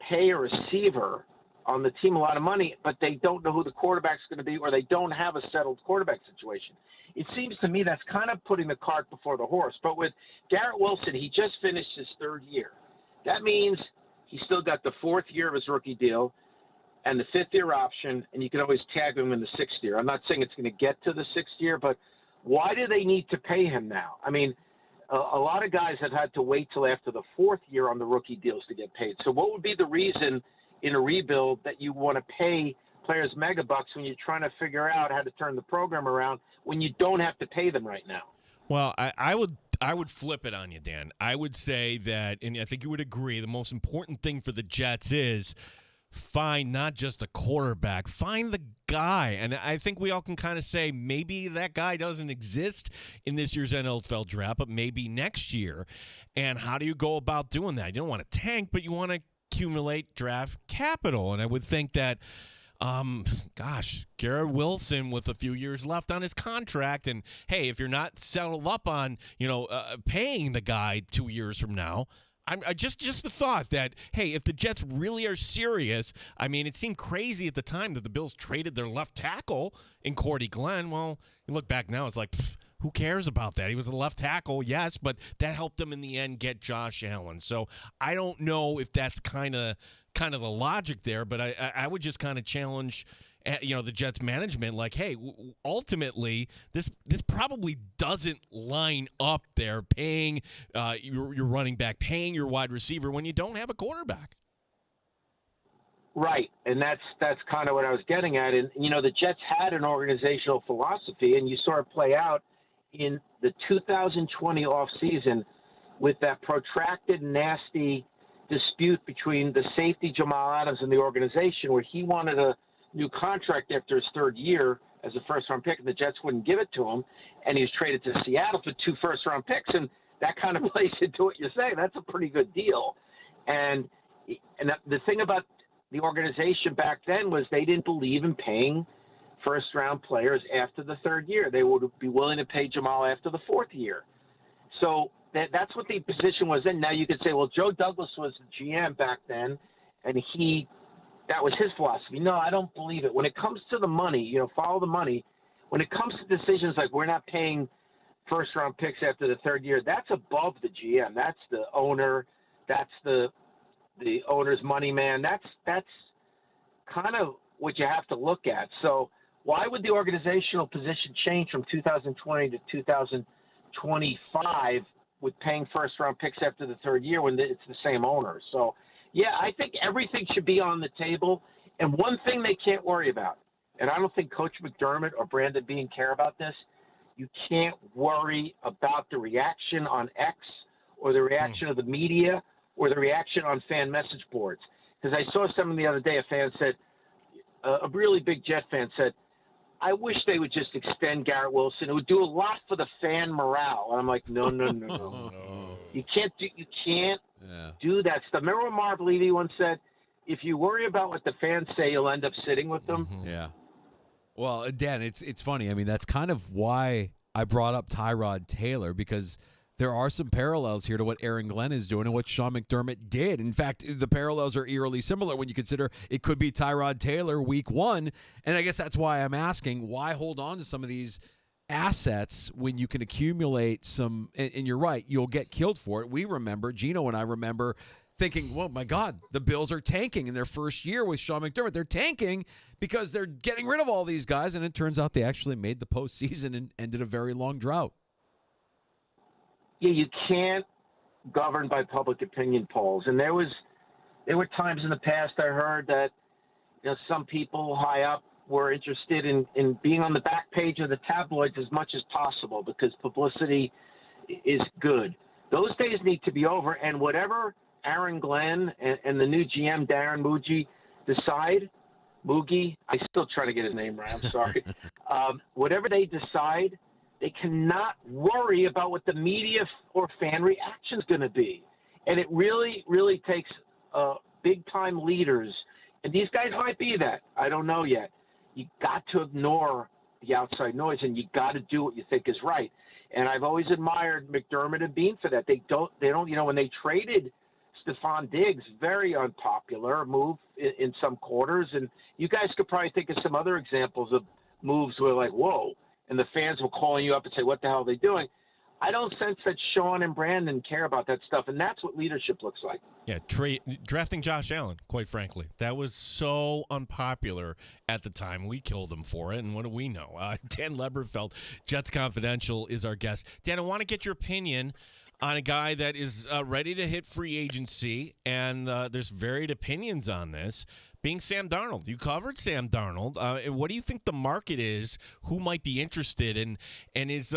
pay a receiver on the team a lot of money, but they don't know who the quarterback's going to be, or they don't have a settled quarterback situation. It seems to me that's kind of putting the cart before the horse. But with Garrett Wilson, he just finished his third year. That means he's still got the fourth year of his rookie deal and the fifth-year option, and you can always tag him in the sixth year. I'm not saying it's going to get to the sixth year, but why do they need to pay him now? I mean, a lot of guys have had to wait till after the fourth year on the rookie deals to get paid. So what would be the reason in a rebuild that you want to pay players mega bucks when you're trying to figure out how to turn the program around when you don't have to pay them right now? Well, I would flip it on you, Dan. I would say that, and I think you would agree, the most important thing for the Jets is find not just a quarterback, find the guy. And I think we all can kind of say maybe that guy doesn't exist in this year's NFL draft, but maybe next year. And how do you go about doing that? You don't want to tank, but you want to accumulate draft capital. And I would think that Garrett Wilson with a few years left on his contract, and hey, if you're not settled up on, paying the guy 2 years from now, I just the thought that, hey, if the Jets really are serious, I mean, it seemed crazy at the time that the Bills traded their left tackle in Cordy Glenn. Well, you look back now, it's like, who cares about that? He was a left tackle, yes, but that helped them in the end get Josh Allen. So I don't know if that's kind of the logic there, but I would just kind of challenge the Jets management, like, hey, ultimately this probably doesn't line up there, paying your running back, paying your wide receiver when you don't have a quarterback. Right, and that's kind of what I was getting at. And the Jets had an organizational philosophy, and you saw it play out in the 2020 offseason with that protracted, nasty dispute between the safety Jamal Adams and the organization, where he wanted a new contract after his third year as a first-round pick, and the Jets wouldn't give it to him, and he was traded to Seattle for 2 first-round picks, and that kind of plays into what you're saying. That's a pretty good deal. And the thing about the organization back then was they didn't believe in paying first-round players after the third year. They would be willing to pay Jamal after the fourth year. So that's what the position was in. Now you could say, well, Joe Douglas was the GM back then, and that was his philosophy. No, I don't believe it. When it comes to the money, follow the money. When it comes to decisions like we're not paying first-round picks after the third year, that's above the GM. That's the owner. That's the owner's money man. That's kind of what you have to look at. So why would the organizational position change from 2020 to 2025 with paying first-round picks after the third year when it's the same owner? So, yeah, I think everything should be on the table. And one thing they can't worry about, and I don't think Coach McDermott or Brandon Beane care about this, you can't worry about the reaction on X or the reaction of the media or the reaction on fan message boards. Because I saw something the other day, a fan said, a really big Jet fan said, I wish they would just extend Garrett Wilson. It would do a lot for the fan morale. And I'm like, no. You can't do that stuff. Remember what Marv Levy once said, if you worry about what the fans say, you'll end up sitting with them. Yeah. Well, Dan, it's funny. I mean, that's kind of why I brought up Tyrod Taylor, because there are some parallels here to what Aaron Glenn is doing and what Sean McDermott did. In fact, the parallels are eerily similar when you consider it could be Tyrod Taylor week one. And I guess that's why I'm asking, why hold on to some of these assets when you can accumulate some, and you're right, you'll get killed for it. We remember, Gino and I remember thinking, well, my God, the Bills are tanking in their first year with Sean McDermott. They're tanking because they're getting rid of all these guys, and it turns out they actually made the postseason and ended a very long drought. Yeah, you can't govern by public opinion polls. And there were times in the past I heard that some people high up were interested in being on the back page of the tabloids as much as possible because publicity is good. Those days need to be over, and whatever Aaron Glenn and the new GM, Darren Mugi, decide, Mugi, I still try to get his name right, I'm sorry. Whatever they decide, they cannot worry about what the media or fan reaction is going to be. And it really, really takes big-time leaders. And these guys might be that. I don't know yet. You got to ignore the outside noise, and you got to do what you think is right. And I've always admired McDermott and Beane for that. They don't, when they traded Stephon Diggs, very unpopular move in some quarters. And you guys could probably think of some other examples of moves where like, whoa, and the fans were calling you up and say, what the hell are they doing? I don't sense that Sean and Brandon care about that stuff, and that's what leadership looks like. Yeah, drafting Josh Allen, quite frankly. That was so unpopular at the time. We killed him for it, and what do we know? Dan Leberfeld, Jets Confidential, is our guest. Dan, I want to get your opinion on a guy that is ready to hit free agency, and there's varied opinions on this, being Sam Darnold. You covered Sam Darnold. What do you think the market is? Who might be interested? And is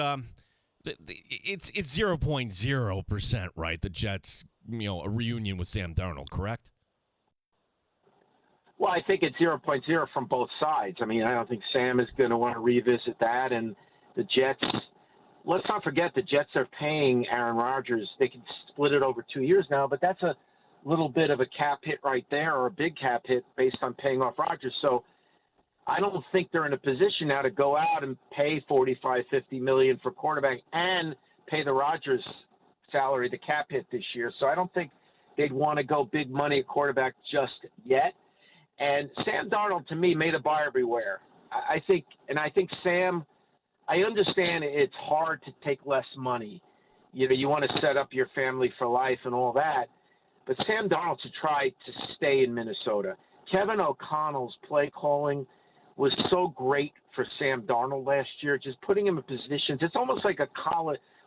it's 0.0%, right? The Jets, a reunion with Sam Darnold, correct? Well, I think it's 0.0 from both sides. I mean, I don't think Sam is going to want to revisit that, and the Jets. Let's not forget the Jets are paying Aaron Rodgers. They can split it over 2 years now, but that's a little bit of a cap hit right there, or a big cap hit based on paying off Rodgers. So I don't think they're in a position now to go out and pay $45-50 million for quarterback and pay the Rodgers salary, the cap hit this year. So I don't think they'd want to go big money at quarterback just yet. And Sam Darnold, to me, made a buyer beware. I think Sam, I understand it's hard to take less money. You want to set up your family for life and all that. But Sam Darnold should try to stay in Minnesota. Kevin O'Connell's play calling was so great for Sam Darnold last year, just putting him in positions. It's almost like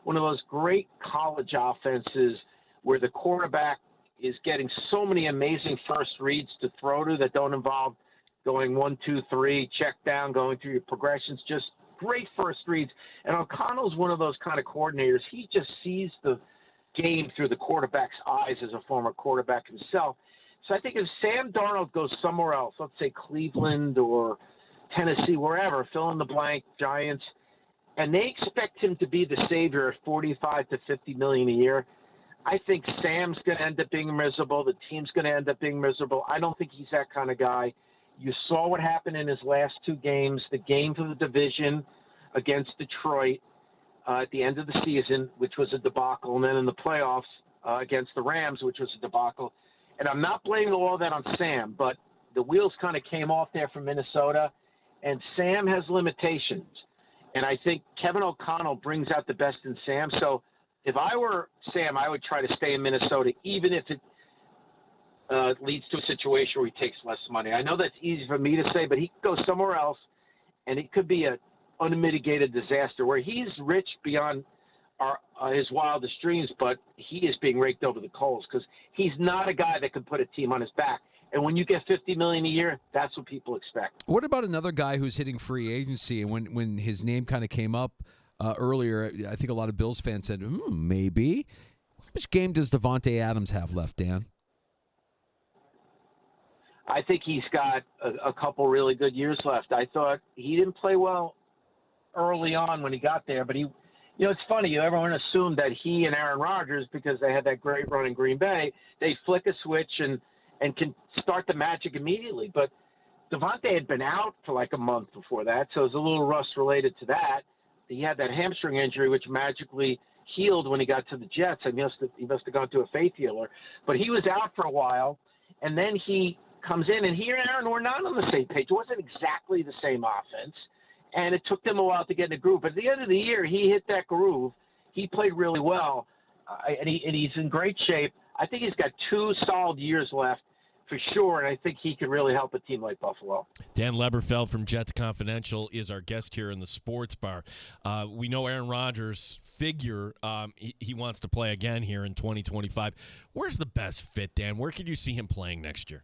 one of those great college offenses where the quarterback is getting so many amazing first reads to throw to that don't involve going 1, 2, 3, check down, going through your progressions, just great first reads. And O'Connell's one of those kind of coordinators. He just sees the game through the quarterback's eyes as a former quarterback himself. So I think if Sam Darnold goes somewhere else, let's say Cleveland or Tennessee, wherever, fill in the blank, Giants, and they expect him to be the savior at $45-50 million a year, I think Sam's going to end up being miserable. The team's going to end up being miserable. I don't think he's that kind of guy. You saw what happened in his last 2 games, the game for the division against Detroit at the end of the season, which was a debacle, and then in the playoffs against the Rams, which was a debacle. And I'm not blaming all of that on Sam, but the wheels kind of came off there from Minnesota, and Sam has limitations. And I think Kevin O'Connell brings out the best in Sam. So if I were Sam, I would try to stay in Minnesota, even if it leads to a situation where he takes less money. I know that's easy for me to say, but he could go somewhere else, and it could be an unmitigated disaster where he's rich beyond his wildest dreams, but he is being raked over the coals because he's not a guy that can put a team on his back. And when you get $50 million a year, that's what people expect. What about another guy who's hitting free agency? And when his name kind of came up earlier, I think a lot of Bills fans said, maybe. How much game does Davante Adams have left, Dan? I think he's got a couple really good years left. I thought he didn't play well early on when he got there, but it's funny. Everyone assumed that he and Aaron Rodgers, because they had that great run in Green Bay, they flick a switch and can start the magic immediately. But Davante had been out for like a month before that, so it was a little rust related to that. He had that hamstring injury, which magically healed when he got to the Jets. He must have gone to a faith healer. But he was out for a while, and then he comes in, and he and Aaron were not on the same page. It wasn't exactly the same offense, and it took them a while to get in the groove. But at the end of the year, he hit that groove. He played really well, and he's in great shape. I think he's got 2 solid years left for sure, and I think he could really help a team like Buffalo. Dan Leberfeld from Jets Confidential is our guest here in the Sports Bar. We know Aaron Rodgers' figure. He wants to play again here in 2025. Where's the best fit, Dan? Where could you see him playing next year?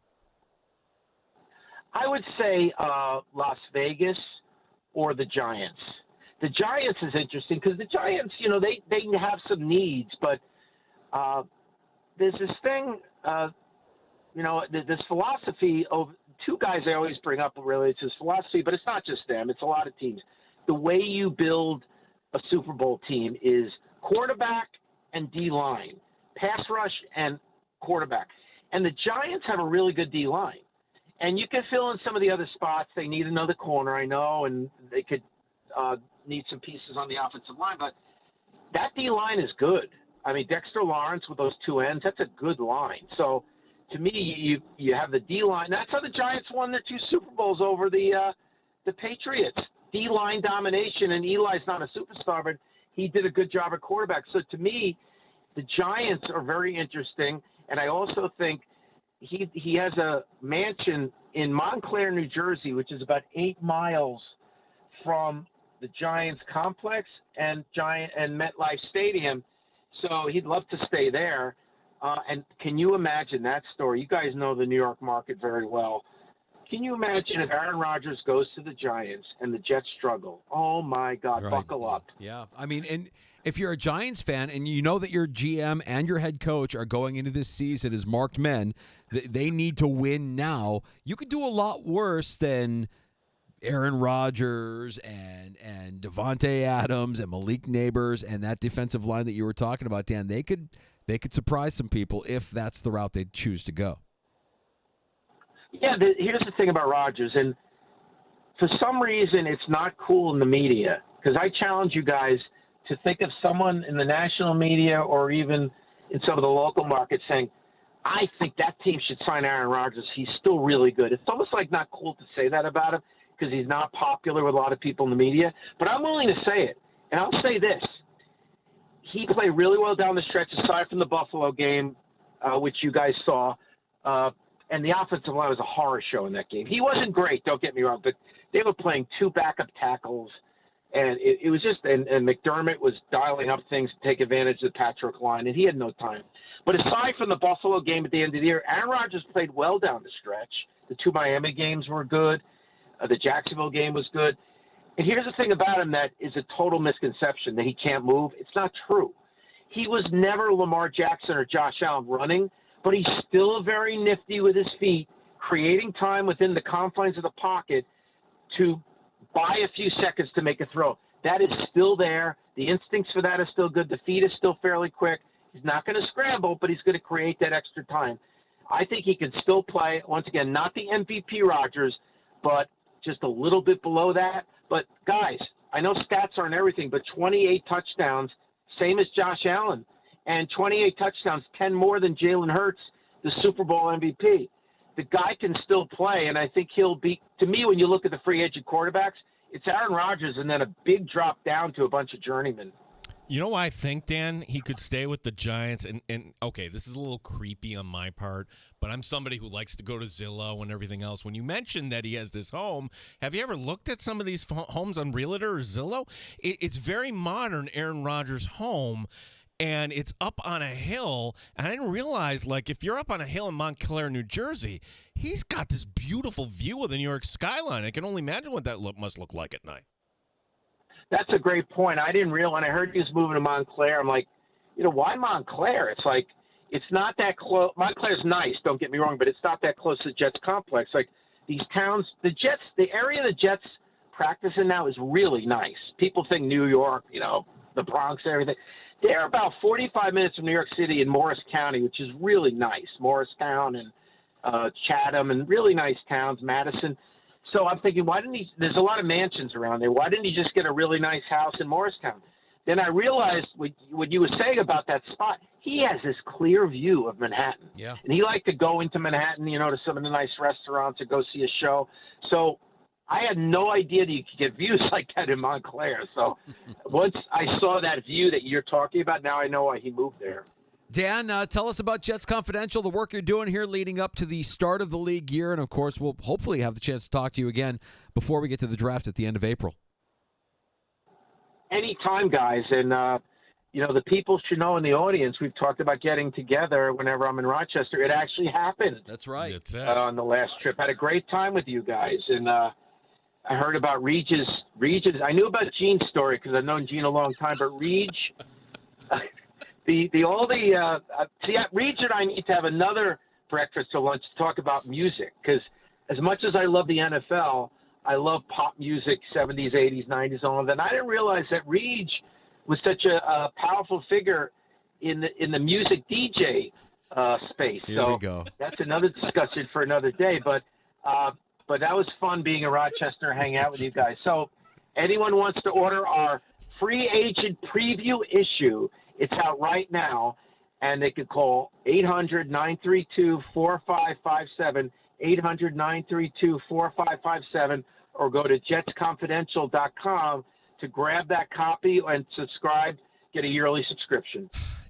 I would say Las Vegas or the Giants. The Giants is interesting because the Giants, they have some needs, but there's this thing, this philosophy of 2 guys I always bring up really. It's this philosophy, but it's not just them. It's a lot of teams. The way you build a Super Bowl team is quarterback and D-line, pass rush and quarterback. And the Giants have a really good D-line. And you can fill in some of the other spots. They need another corner, I know, and they could need some pieces on the offensive line. But that D-line is good. I mean, Dexter Lawrence with those 2 ends, that's a good line. So, to me, you have the D-line. That's how the Giants won their 2 Super Bowls over the Patriots. D-line domination, and Eli's not a superstar, but he did a good job at quarterback. So, to me, the Giants are very interesting, and I also think he has a mansion in Montclair, New Jersey, which is about 8 miles from the Giants complex and MetLife Stadium. So he'd love to stay there. And can you imagine that story? You guys know the New York market very well. Can you imagine if Aaron Rodgers goes to the Giants and the Jets struggle? Oh, my God, right. Buckle up. Yeah, I mean, and if you're a Giants fan and you know that your GM and your head coach are going into this season as marked men, they need to win now. You could do a lot worse than Aaron Rodgers and Davante Adams and Malik Neighbors and that defensive line that you were talking about, Dan. They could surprise some people if that's the route they choose to go. Yeah, here's the thing about Rodgers, and for some reason it's not cool in the media, because I challenge you guys to think of someone in the national media or even in some of the local markets saying, I think that team should sign Aaron Rodgers. He's still really good. It's almost like not cool to say that about him because he's not popular with a lot of people in the media, but I'm willing to say it, and I'll say this. He played really well down the stretch, aside from the Buffalo game, which you guys saw. And the offensive line was a horror show in that game. He wasn't great, don't get me wrong, but they were playing 2 backup tackles. And it was just – and McDermott was dialing up things to take advantage of the Patrick line, and he had no time. But aside from the Buffalo game at the end of the year, Aaron Rodgers played well down the stretch. The 2 Miami games were good. The Jacksonville game was good. And here's the thing about him that is a total misconception, that he can't move. It's not true. He was never Lamar Jackson or Josh Allen running, but he's still very nifty with his feet, creating time within the confines of the pocket to buy a few seconds to make a throw. That is still there. The instincts for that are still good. The feet is still fairly quick. He's not going to scramble, but he's going to create that extra time. I think he can still play, once again, not the MVP Rodgers, but just a little bit below that. But, guys, I know stats aren't everything, but 28 touchdowns, same as Josh Allen, and 28 touchdowns, 10 more than Jalen Hurts, the Super Bowl MVP. the guy can still play, and I think he'll be. To me, when you look at the free agent quarterbacks, it's Aaron Rodgers and then a big drop down to a bunch of journeymen. You know why I think, Dan, he could stay with the Giants? And okay, this is a little creepy on my part, but I'm somebody who likes to go to Zillow and everything else. When you mentioned that he has this home, have you ever looked at some of these homes on Realtor or Zillow? It's very modern, Aaron Rodgers' home, and it's up on a hill. And I didn't realize, like, if you're up on a hill in Montclair, New Jersey, he's got this beautiful view of the New York skyline. I can only imagine what that must look like at night. That's a great point. I didn't realize. When I heard he was moving to Montclair, I'm like, why Montclair? It's like, it's not that close. Montclair's nice, don't get me wrong, but it's not that close to the Jets complex. Like, these towns, the area the Jets practice in now is really nice. People think New York, the Bronx and everything. They're about 45 minutes from New York City in Morris County, which is really nice. Morristown and Chatham and really nice towns, Madison. So I'm thinking, why didn't he – there's a lot of mansions around there. Why didn't he just get a really nice house in Morristown? Then I realized what you were saying about that spot, he has this clear view of Manhattan. Yeah. And he liked to go into Manhattan, to some of the nice restaurants or go see a show. So I had no idea that you could get views like that in Montclair. So once I saw that view that you're talking about, now I know why he moved there. Dan, tell us about Jets Confidential, the work you're doing here leading up to the start of the league year. And, of course, we'll hopefully have the chance to talk to you again before we get to the draft at the end of April. Anytime, guys. And, the people should know in the audience, we've talked about getting together whenever I'm in Rochester. It actually happened. That's right. That's it. On the last trip. Had a great time with you guys. And I heard about Regis. I knew about Gene's story because I've known Gene a long time. But Reg, Reg and I need to have another breakfast or lunch to talk about music. Because as much as I love the NFL, I love pop music, 70s, 80s, 90s, all of that. And I didn't realize that Reg was such a powerful figure in the music DJ space. Here we go. That's another discussion for another day. But that was fun being in Rochester and hanging out with you guys. So anyone wants to order our free agent preview issue, it's out right now, and they could call 800-932-4557, 800-932-4557, or go to jetsconfidential.com to grab that copy and subscribe, get a yearly subscription.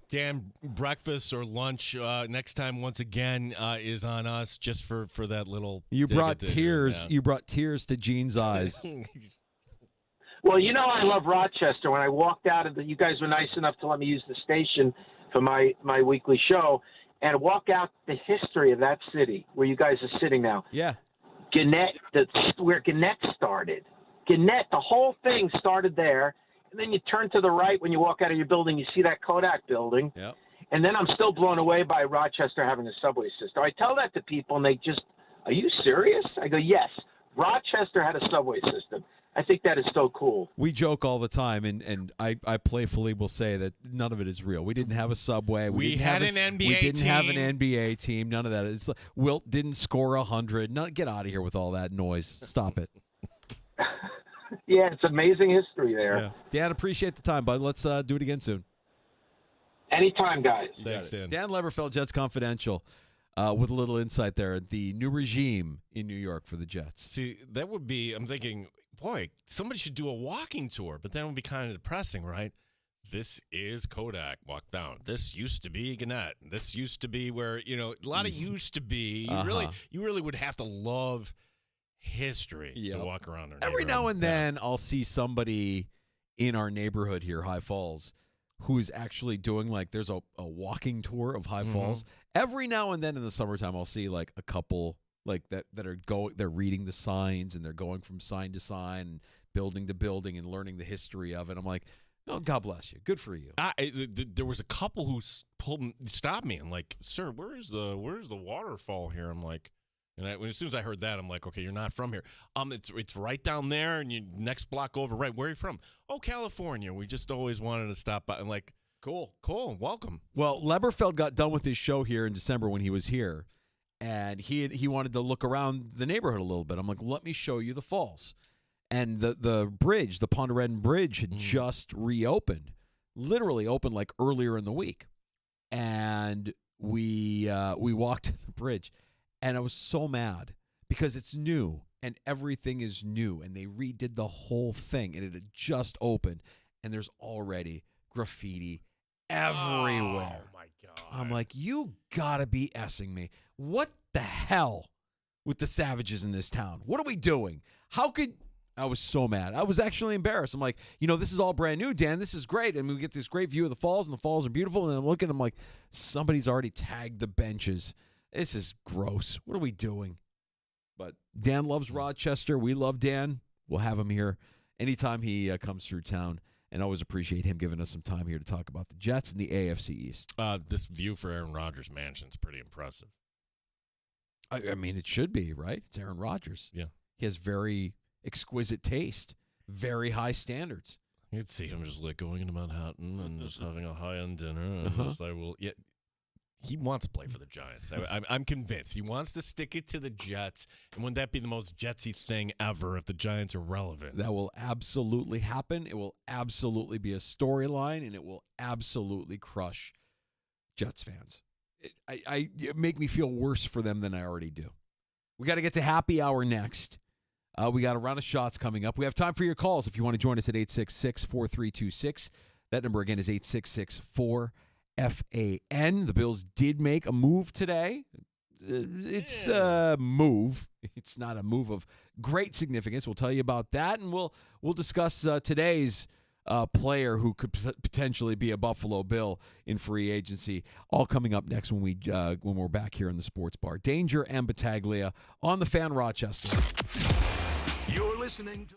Dan, breakfast or lunch next time once again is on us just for that little. You brought tears. Yeah. You brought tears to Gene's eyes. Well, I love Rochester. When I walked out of you guys were nice enough to let me use the station for my weekly show, and walk out the history of that city where you guys are sitting now. Yeah. Gannett, where Gannett started. Gannett, the whole thing started there. And then you turn to the right when you walk out of your building, you see that Kodak building. Yep. And then I'm still blown away by Rochester having a subway system. I tell that to people, and they just, are you serious? I go, yes. Rochester had a subway system. I think that is so cool. We joke all the time, and I playfully will say that none of it is real. We didn't have a subway. We had an NBA team. We didn't have an NBA team. None of that. It's like, Wilt didn't score 100. Get out of here with all that noise. Stop it. Yeah, it's amazing history there. Yeah. Dan, appreciate the time, bud. Let's do it again soon. Anytime, guys. Thanks, Dan. Dan Leberfeld, Jets Confidential, with a little insight there. The new regime in New York for the Jets. See, that would be, I'm thinking, boy, somebody should do a walking tour, but that would be kind of depressing, right? This is Kodak. Walk down. This used to be Gannett. This used to be where, a lot of used to be. You really would have to love history to walk around there. Every now and then I'll see somebody in our neighborhood here, High Falls, who is actually doing there's a walking tour of High Falls. Every now and then in the summertime I'll see a couple they're reading the signs and they're going from sign to sign, building to building, and learning the history of it. I'm like, oh, God bless you. Good for you. There was a couple who stopped me and sir, where's the waterfall here? I'm like, and as soon as I heard that, I'm like, okay, you're not from here. It's right down there, and you next block over. Right, where are you from? Oh, California. We just always wanted to stop by. I'm like, cool, welcome. Well, Leberfeld got done with his show here in December when he was here, and he wanted to look around the neighborhood a little bit. I'm like, let me show you the falls. And the bridge, the Ponderetin Bridge, had just reopened, literally opened earlier in the week, and we walked the bridge. And I was so mad because it's new and everything is new. And they redid the whole thing and it had just opened. And there's already graffiti everywhere. Oh, my God. I'm like, you got to be essing me. What the hell with the savages in this town? What are we doing? How could... I was so mad. I was actually embarrassed. I'm like, this is all brand new, Dan. This is great. And we get this great view of the falls, and the falls are beautiful. And I'm looking, I'm like, somebody's already tagged the benches. This is gross. What are we doing? But Dan loves Rochester. We love Dan. We'll have him here anytime he comes through town. And always appreciate him giving us some time here to talk about the Jets and the AFC East. This view for Aaron Rodgers' mansion is pretty impressive. I mean, it should be, right? It's Aaron Rodgers. Yeah. He has very exquisite taste, very high standards. You'd see him just like going into Manhattan and just having a high-end dinner. And just like, well, yeah, he wants to play for the Giants. I'm convinced. He wants to stick it to the Jets. And wouldn't that be the most Jetsy thing ever if the Giants are relevant? That will absolutely happen. It will absolutely be a storyline, and it will absolutely crush Jets fans. It make me feel worse for them than I already do. We got to get to happy hour next. We got a round of shots coming up. We have time for your calls if you want to join us at 866-4326. That number again is 866-4FAN. The Bills did make a move today. It's a move. It's not a move of great significance. We'll tell you about that, and we'll discuss today's player who could potentially be a Buffalo Bill in free agency. All coming up next when we're back here in the Sports Bar. Danger and Battaglia on the Fan Rochester. You're listening to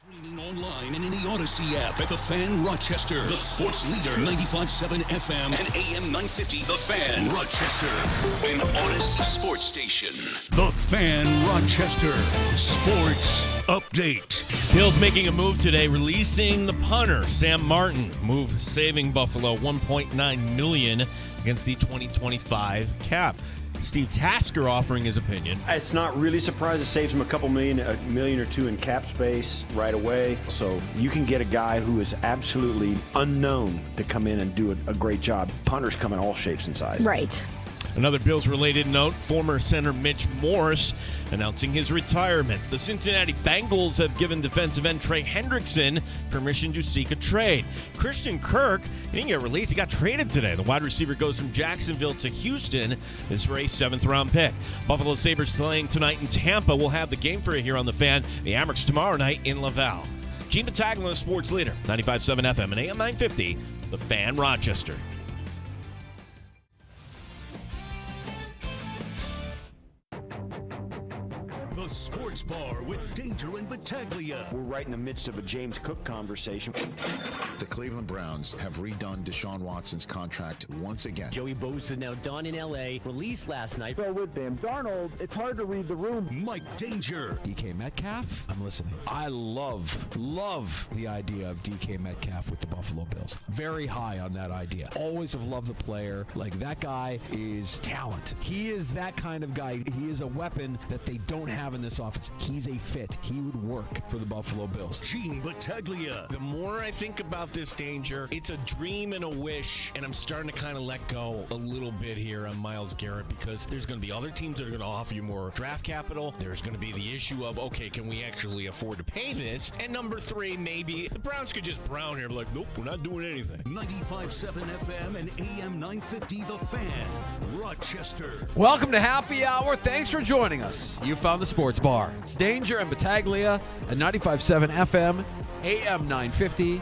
Streaming online and in the Odyssey app at The Fan Rochester. The sports leader, 95.7 FM and AM 950. The Fan Rochester, an Odyssey sports station. The Fan Rochester Sports Update. Bills making a move today, releasing the punter, Sam Martin. Move saving Buffalo $1.9 million against the 2025 cap. Steve Tasker offering his opinion. It's not really surprised. It saves him a million or two in cap space right away. So you can get a guy who is absolutely unknown to come in and do a great job. Punters come in all shapes and sizes. Right. Another Bills-related note, former center Mitch Morse announcing his retirement. The Cincinnati Bengals have given defensive end Trey Hendrickson permission to seek a trade. Christian Kirk, he didn't get released. He got traded today. The wide receiver goes from Jacksonville to Houston. This for a 7th-round pick. Buffalo Sabres playing tonight in Tampa. We'll have the game for you here on The Fan. The Amerks tomorrow night in Laval. Gene Battaglia, sports leader, 95.7 FM and AM 950, The Fan Rochester. The Sports Bar with Danger and Battaglia. We're right in the midst of a James Cook conversation. The Cleveland Browns have redone Deshaun Watson's contract once again. Joey Bosa now done in L.A. Released last night. So with Sam Darnold, it's hard to read the room. Mike Danger. DK Metcalf, I'm listening. I love the idea of DK Metcalf with the Buffalo Bills. Very high on that idea. Always have loved the player. Like, that guy is talent. He is that kind of guy. He is a weapon that they don't have in this offense. He's a fit. He would work for the Buffalo Bills. Gene Battaglia. The more I think about this, Danger, it's a dream and a wish, and I'm starting to kind of let go a little bit here on Myles Garrett because there's going to be other teams that are going to offer you more draft capital. There's going to be the issue of, okay, can we actually afford to pay this? And number 3, maybe the Browns could just brown here, be like, nope, we're not doing anything. 95.7 FM and AM 950 The Fan, Rochester. Welcome to Happy Hour. Thanks for joining us. You found the Sports Bar. It's Danger and Battaglia at 95.7 FM, AM 950.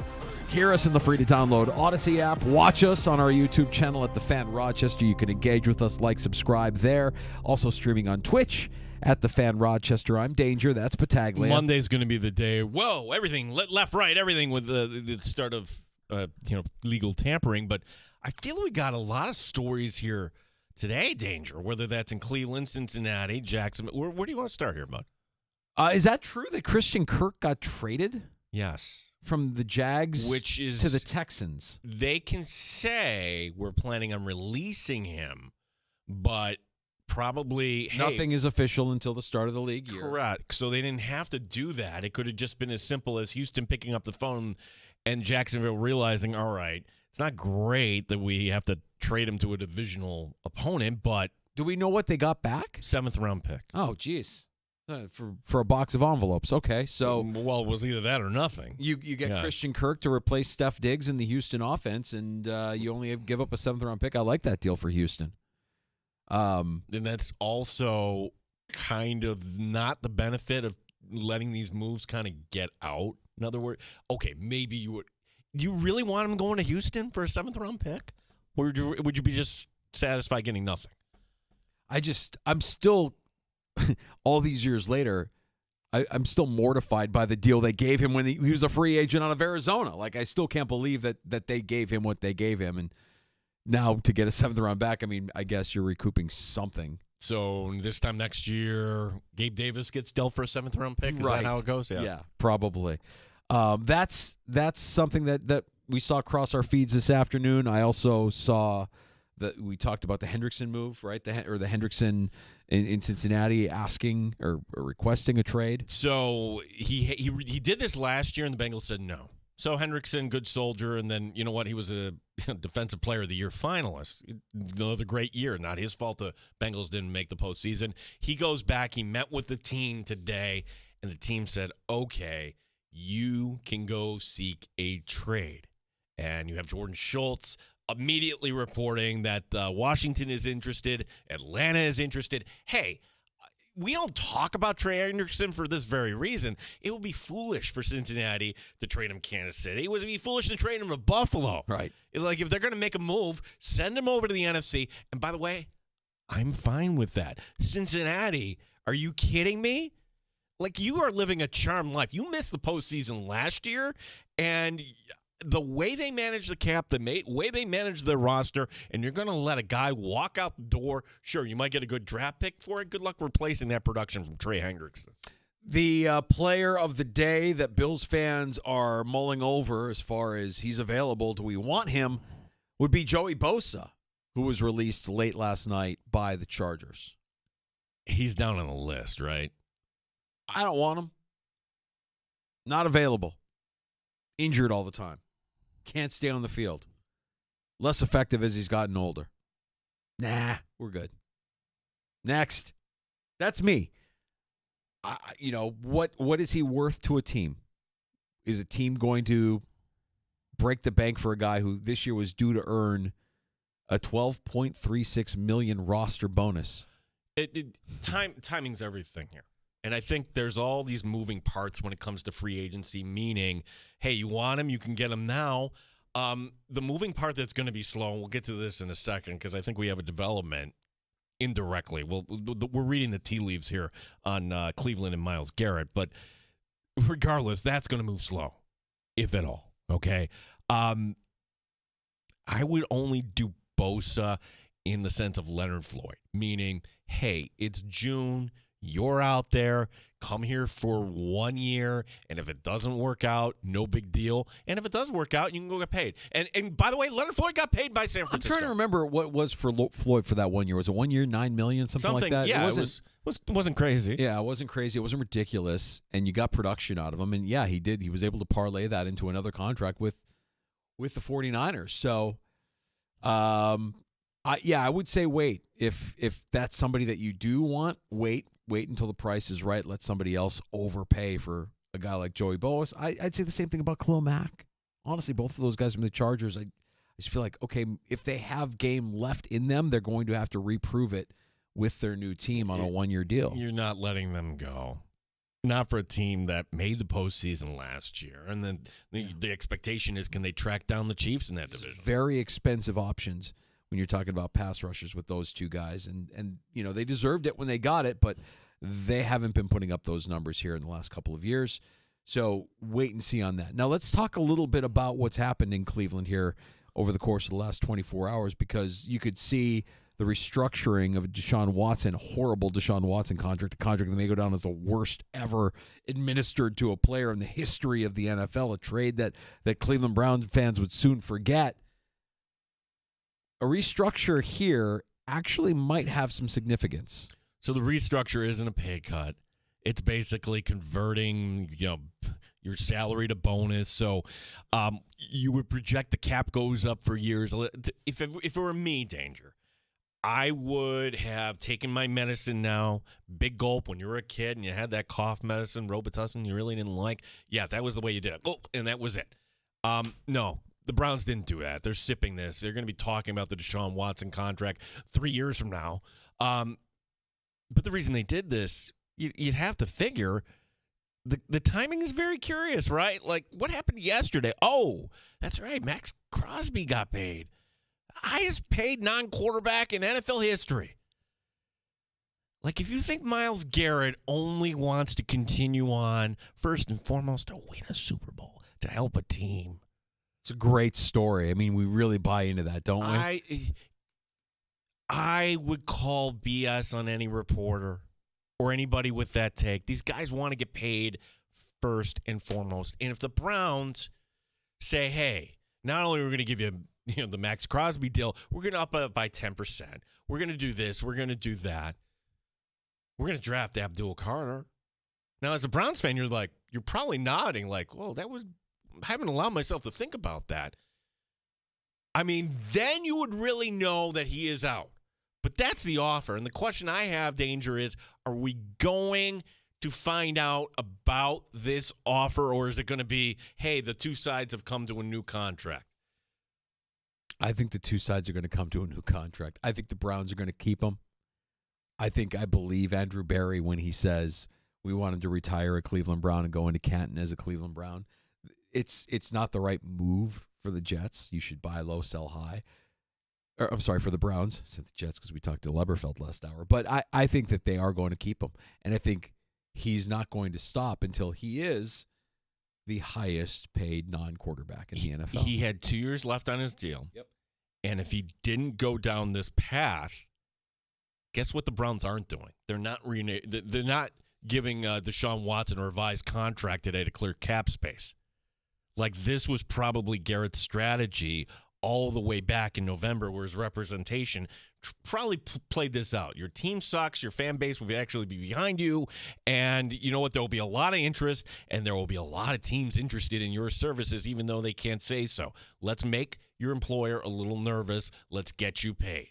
Hear us in the free-to-download Odyssey app. Watch us on our YouTube channel at The Fan Rochester. You can engage with us, like, subscribe there. Also streaming on Twitch at The Fan Rochester. I'm Danger. That's Battaglia. Monday's going to be the day. Whoa, everything, left, right, everything with the start of legal tampering. But I feel we got a lot of stories here today, Danger, whether that's in Cleveland, Cincinnati, Jacksonville. Where do you want to start here, bud? Is that true that Christian Kirk got traded? Yes. From the Jags to the Texans. They can say we're planning on releasing him, but probably nothing is official until the start of the league year. Correct. So they didn't have to do that. It could have just been as simple as Houston picking up the phone and Jacksonville realizing, all right, it's not great that we have to trade him to a divisional opponent, but do we know what they got back? 7th-round pick. Oh, geez. For a box of envelopes. Okay, so well, it was either that or nothing. You get Christian Kirk to replace Steph Diggs in the Houston offense, and you only give up a 7th-round pick. I like that deal for Houston. And that's also kind of not the benefit of letting these moves kind of get out. In other words, okay, maybe you would. Do you really want him going to Houston for a 7th-round pick, or would you be just satisfied getting nothing? I'm still. All these years later, I'm still mortified by the deal they gave him when he was a free agent out of Arizona. Like, I still can't believe that they gave him what they gave him. And now to get a 7th-round back, I mean, I guess you're recouping something. So this time next year, Gabe Davis gets dealt for a 7th-round pick? Is that how it goes? Yeah, probably. That's something that we saw across our feeds this afternoon. I also saw that we talked about the Hendrickson move, right? The Hendrickson in Cincinnati asking or requesting a trade. So he did this last year, and the Bengals said no. So Hendrickson, good soldier, and then you know what? He was a Defensive Player of the Year finalist. Another great year. Not his fault the Bengals didn't make the postseason. He goes back. He met with the team today, and the team said, okay, you can go seek a trade. And you have Jordan Schultz immediately reporting that Washington is interested, Atlanta is interested. Hey, we don't talk about Trey Anderson for this very reason. It would be foolish for Cincinnati to trade him Kansas City. It would be foolish to trade him to Buffalo. Right. Like, if they're going to make a move, send him over to the NFC. And by the way, I'm fine with that. Cincinnati, are you kidding me? Like, you are living a charmed life. You missed the postseason last year, and the way they manage the cap, the way they manage their roster, and you're going to let a guy walk out the door. Sure, you might get a good draft pick for it. Good luck replacing that production from Trey Hendrickson. The player of the day that Bills fans are mulling over as far as he's available, do we want him, would be Joey Bosa, who was released late last night by the Chargers. He's down on the list, right? I don't want him. Not available. Injured all the time. Can't stay on the field. Less effective as he's gotten older. Nah, we're good. Next. That's me. What is he worth to a team? Is a team going to break the bank for a guy who this year was due to earn a $12.36 million roster bonus? Timing's everything here. And I think there's all these moving parts when it comes to free agency, meaning, hey, you want him, you can get him now. The moving part that's going to be slow, and we'll get to this in a second because I think we have a development indirectly. We're reading the tea leaves here on Cleveland and Myles Garrett, but regardless, that's going to move slow, if at all, okay? I would only do Bosa in the sense of Leonard Floyd, meaning, hey, it's June, you're out there, come here for 1 year, and if it doesn't work out, no big deal. And if it does work out, you can go get paid. And by the way, Leonard Floyd got paid by San Francisco. I'm trying to remember what it was for Floyd for that 1 year. Was it 1 year, $9 million, something like that? Yeah, it wasn't crazy. Yeah, it wasn't crazy. It wasn't ridiculous, and you got production out of him. And yeah, he did. He was able to parlay that into another contract with the 49ers. So, I would say wait. If that's somebody that you do want, wait until the price is right. Let somebody else overpay for a guy like Joey Bosa. I'd say the same thing about Khalil Mack. Honestly, both of those guys from the Chargers, I just feel like, okay, if they have game left in them, they're going to have to reprove it with their new team on a 1 year deal. You're not letting them go. Not for a team that made the postseason last year. And then the expectation is, can they track down the Chiefs in that division? Very expensive options when you're talking about pass rushers with those two guys. And they deserved it when they got it, but they haven't been putting up those numbers here in the last couple of years. So wait and see on that. Now let's talk a little bit about what's happened in Cleveland here over the course of the last 24 hours, because you could see the restructuring of Deshaun Watson, horrible Deshaun Watson contract, a contract that may go down as the worst ever administered to a player in the history of the NFL, a trade that Cleveland Browns fans would soon forget. A restructure here actually might have some significance. So the restructure isn't a pay cut. It's basically converting, your salary to bonus. So you would project the cap goes up for years. If it were me, Danger, I would have taken my medicine now, big gulp when you were a kid and you had that cough medicine, Robitussin, you really didn't like. Yeah, that was the way you did it. Gulp, and that was it. No. The Browns didn't do that. They're sipping this. They're going to be talking about the Deshaun Watson contract 3 years from now. But the reason they did this, you'd have to figure the timing is very curious, right? Like, what happened yesterday? Oh, that's right. Max Crosby got paid. Highest paid non-quarterback in NFL history. Like, if you think Myles Garrett only wants to continue on, first and foremost, to win a Super Bowl, to help a team. It's a great story. I mean, we really buy into that, don't we? I would call BS on any reporter or anybody with that take. These guys want to get paid first and foremost. And if the Browns say, hey, not only are we going to give you, the Max Crosby deal, we're going to up it by 10%. We're going to do this. We're going to do that. We're going to draft Abdul Carter. Now, as a Browns fan, you're probably nodding like, whoa, I haven't allowed myself to think about that. I mean, then you would really know that he is out. But that's the offer. And the question I have, Danger, is, are we going to find out about this offer, or is it going to be, hey, the two sides have come to a new contract? I think the two sides are going to come to a new contract. I think the Browns are going to keep him. I believe Andrew Berry when he says we want him to retire a Cleveland Brown and go into Canton as a Cleveland Brown. It's not the right move for the Jets. You should buy low, sell high. I'm sorry, for the Browns. I said the Jets because we talked to Leberfeld last hour. But I think that they are going to keep him. And I think he's not going to stop until he is the highest paid non-quarterback in the NFL. He had 2 years left on his deal. Yep. And if he didn't go down this path, guess what the Browns aren't doing? They're not giving Deshaun Watson a revised contract today to clear cap space. Like, this was probably Garrett's strategy all the way back in November, where his representation probably played this out. Your team sucks. Your fan base will actually be behind you. And you know what? There will be a lot of interest, and there will be a lot of teams interested in your services, even though they can't say so. Let's make your employer a little nervous. Let's get you paid.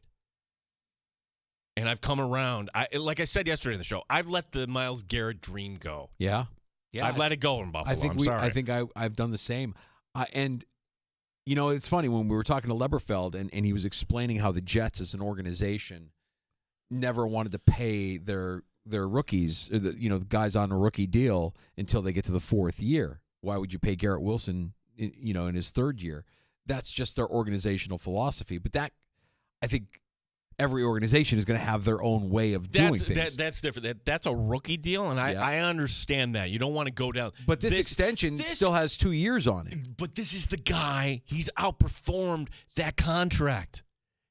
And I've come around. Like I said yesterday in the show, I've let the Myles Garrett dream go. Yeah. I've let it go in Buffalo. I think I've done the same. And you know, it's funny when we were talking to Leberfeld and he was explaining how the Jets as an organization never wanted to pay their rookies, the guys on a rookie deal until they get to the fourth year. Why would you pay Garrett Wilson, in his third year? That's just their organizational philosophy. But that, I think, every organization is going to have their own way of doing things. That's different. That's a rookie deal, and I understand that. You don't want to go down. But this extension still has 2 years on it. But this is the guy. He's outperformed that contract.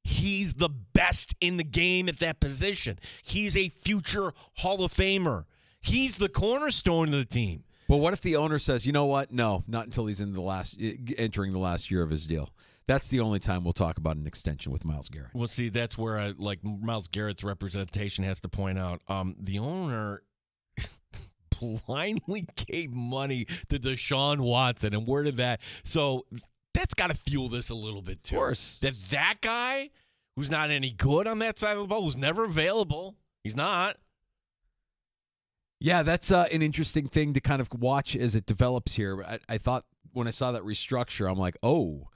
He's the best in the game at that position. He's a future Hall of Famer. He's the cornerstone of the team. But what if the owner says, you know what? No, not until he's entering the last year of his deal. That's the only time we'll talk about an extension with Myles Garrett. Well, see, that's where Myles Garrett's representation has to point out. The owner blindly gave money to Deshaun Watson, and where did that? So that's got to fuel this a little bit too. Of course, that guy who's not any good on that side of the ball, who's never available. He's not. Yeah, that's an interesting thing to kind of watch as it develops here. I thought when I saw that restructure, I'm like, oh.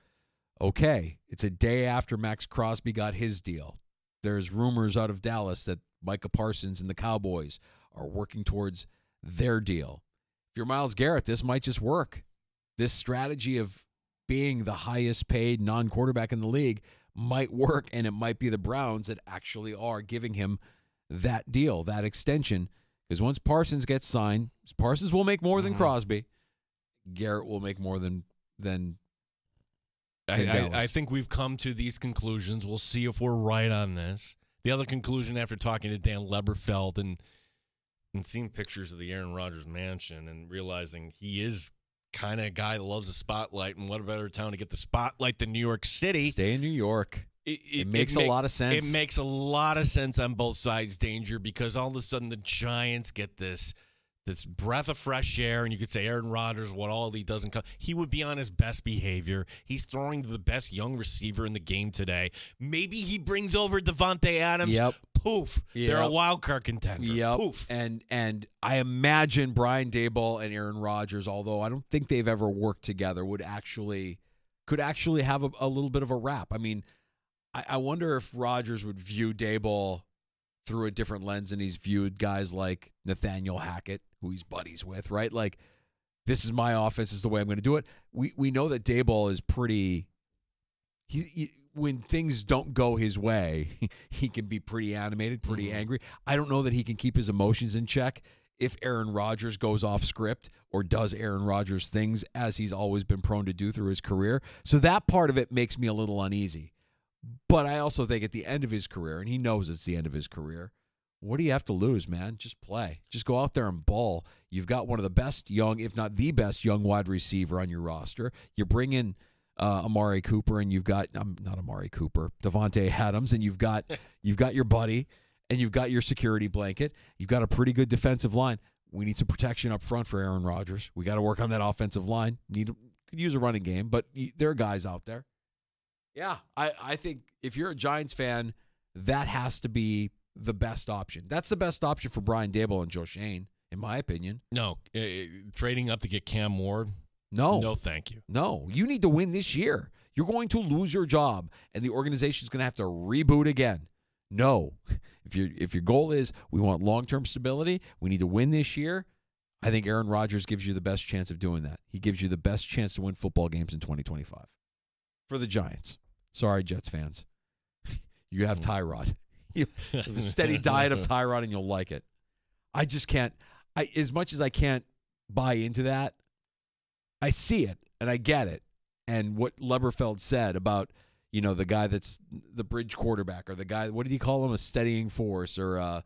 Okay, it's a day after Max Crosby got his deal. There's rumors out of Dallas that Micah Parsons and the Cowboys are working towards their deal. If you're Myles Garrett, this might just work. This strategy of being the highest paid non-quarterback in the league might work, and it might be the Browns that actually are giving him that deal, that extension. Because once Parsons gets signed, Parsons will make more than Crosby. Garrett will make more than I think we've come to these conclusions. We'll see if we're right on this. The other conclusion after talking to Dan Leberfeld and seeing pictures of the Aaron Rodgers mansion and realizing he is kind of a guy that loves the spotlight, and what a better town to get the spotlight than New York City. Stay in New York. It makes a lot of sense. It makes a lot of sense on both sides, Danger, because all of a sudden the Giants get this breath of fresh air, and you could say Aaron Rodgers, what all he doesn't come. He would be on his best behavior. He's throwing to the best young receiver in the game today. Maybe he brings over Devontae Adams. Yep. Poof. Yep. They're a wild card contender. Yep. Poof. And I imagine Brian Daboll and Aaron Rodgers, although I don't think they've ever worked together, could actually have a little bit of a rap. I mean, I wonder if Rodgers would view Daboll through a different lens than he's viewed guys like Nathaniel Hackett, who he's buddies with, right? Like, this is my offense, this is the way I'm going to do it. We know that Daboll is pretty when things don't go his way, he can be pretty animated, pretty angry. I don't know that he can keep his emotions in check if Aaron Rodgers goes off script or does Aaron Rodgers things as he's always been prone to do through his career. So that part of it makes me a little uneasy. But I also think at the end of his career, and he knows it's the end of his career, what do you have to lose, man? Just play. Just go out there and ball. You've got one of the best young, if not the best young wide receiver on your roster. You bring in Amari Cooper, and you've got not Amari Cooper, Devontae Adams, and you've got your buddy, and you've got your security blanket. You've got a pretty good defensive line. We need some protection up front for Aaron Rodgers. We got to work on that offensive line. Could use a running game, but there are guys out there. Yeah, I think if you're a Giants fan, that has to be the best option. That's the best option for Brian Daboll and Joe Shane, in my opinion. No, trading up to get Cam Ward. No, thank you. No, you need to win this year. You're going to lose your job, and the organization's going to have to reboot again. No, if your goal is we want long-term stability, we need to win this year. I think Aaron Rodgers gives you the best chance of doing that. He gives you the best chance to win football games in 2025 for the Giants. Sorry, Jets fans. You have Tyrod. You have a steady diet of Tyrod, and you'll like it. I just can't. as much as I can't buy into that, I see it and I get it. And what Leberfeld said about, the guy that's the bridge quarterback, or the guy, what did he call him, a steadying force, or oh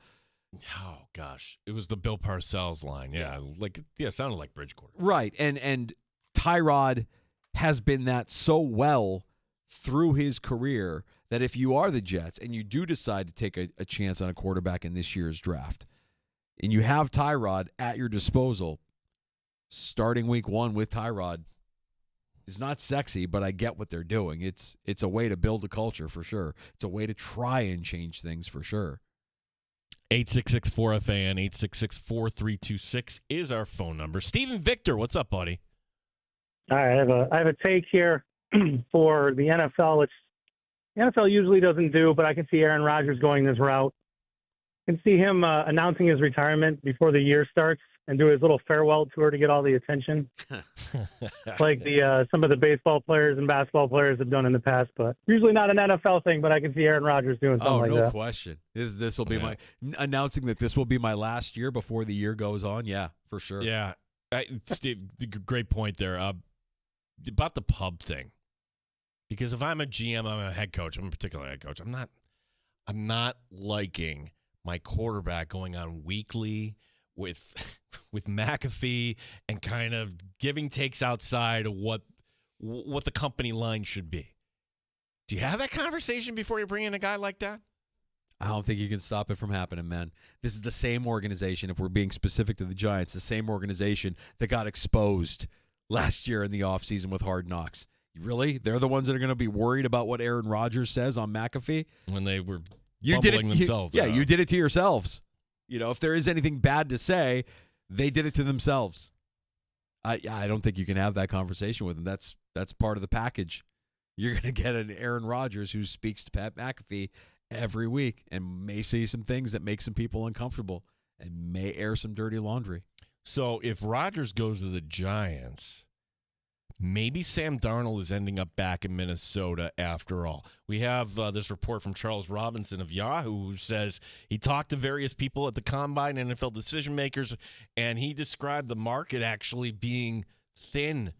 gosh, it was the Bill Parcells line. Yeah, it sounded like bridge quarterback. Right. And Tyrod has been that so well through his career that if you are the Jets and you do decide to take a chance on a quarterback in this year's draft, and you have Tyrod at your disposal, starting week 1 with Tyrod is not sexy, but I get what they're doing. It's a way to build a culture for sure. It's a way to try and change things for sure. 866-4FAN, 866-4326 is our phone number. Steven Victor, what's up, buddy? I have a take here for the NFL, which the NFL usually doesn't do, but I can see Aaron Rodgers going this route. I can see him announcing his retirement before the year starts and do his little farewell tour to get all the attention, like some of the baseball players and basketball players have done in the past. But usually not an NFL thing, but I can see Aaron Rodgers doing something like that. Oh, no question. This will be announcing that this will be my last year before the year goes on. Yeah, for sure. Yeah, Steve, great point there about the pub thing. Because if I'm a GM, I'm a head coach. I'm a particular head coach. I'm not liking my quarterback going on weekly with McAfee and kind of giving takes outside of what the company line should be. Do you have that conversation before you bring in a guy like that? I don't think you can stop it from happening, man. This is the same organization, if we're being specific to the Giants, the same organization that got exposed last year in the offseason with Hard Knocks. Really? They're the ones that are going to be worried about what Aaron Rodgers says on McAfee? When they were bumbling themselves. You did it to yourselves. If there is anything bad to say, they did it to themselves. I don't think you can have that conversation with them. That's part of the package. You're going to get an Aaron Rodgers who speaks to Pat McAfee every week and may say some things that make some people uncomfortable and may air some dirty laundry. So if Rodgers goes to the Giants, maybe Sam Darnold is ending up back in Minnesota after all. We have this report from Charles Robinson of Yahoo who says he talked to various people at the Combine, NFL decision makers, and he described the market actually being thin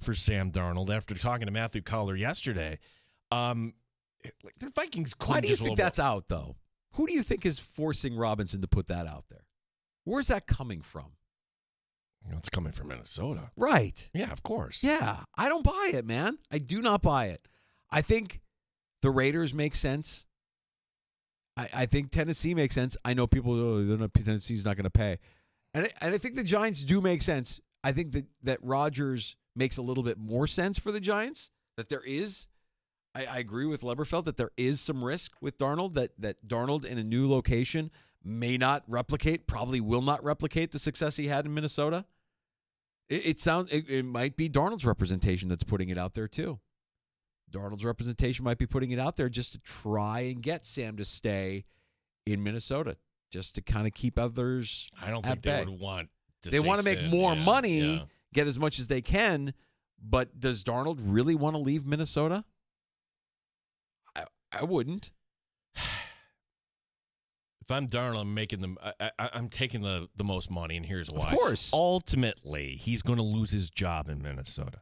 for Sam Darnold after talking to Matthew Collar yesterday. The Vikings could. Why do you think that's out, though? Who do you think is forcing Robinson to put that out there? Where's that coming from? It's coming from Minnesota. Right. Yeah, of course. Yeah. I don't buy it, man. I do not buy it. I think the Raiders make sense. I think Tennessee makes sense. I know people, Tennessee's not going to pay. And I think the Giants do make sense. I think that Rodgers makes a little bit more sense for the Giants, that there is. I agree with Leberfeld that there is some risk with Darnold, that Darnold in a new location may not replicate, probably will not replicate the success he had in Minnesota. It might be Darnold's representation that's putting it out there too. Darnold's representation might be putting it out there just to try and get Sam to stay in Minnesota, just to kind of keep others. I don't think they would want. They want to make more money, get as much as they can. But does Darnold really want to leave Minnesota? I wouldn't. If I'm Darnold, I'm making them. I'm taking the most money, and here's why. Of course. Ultimately, he's going to lose his job in Minnesota.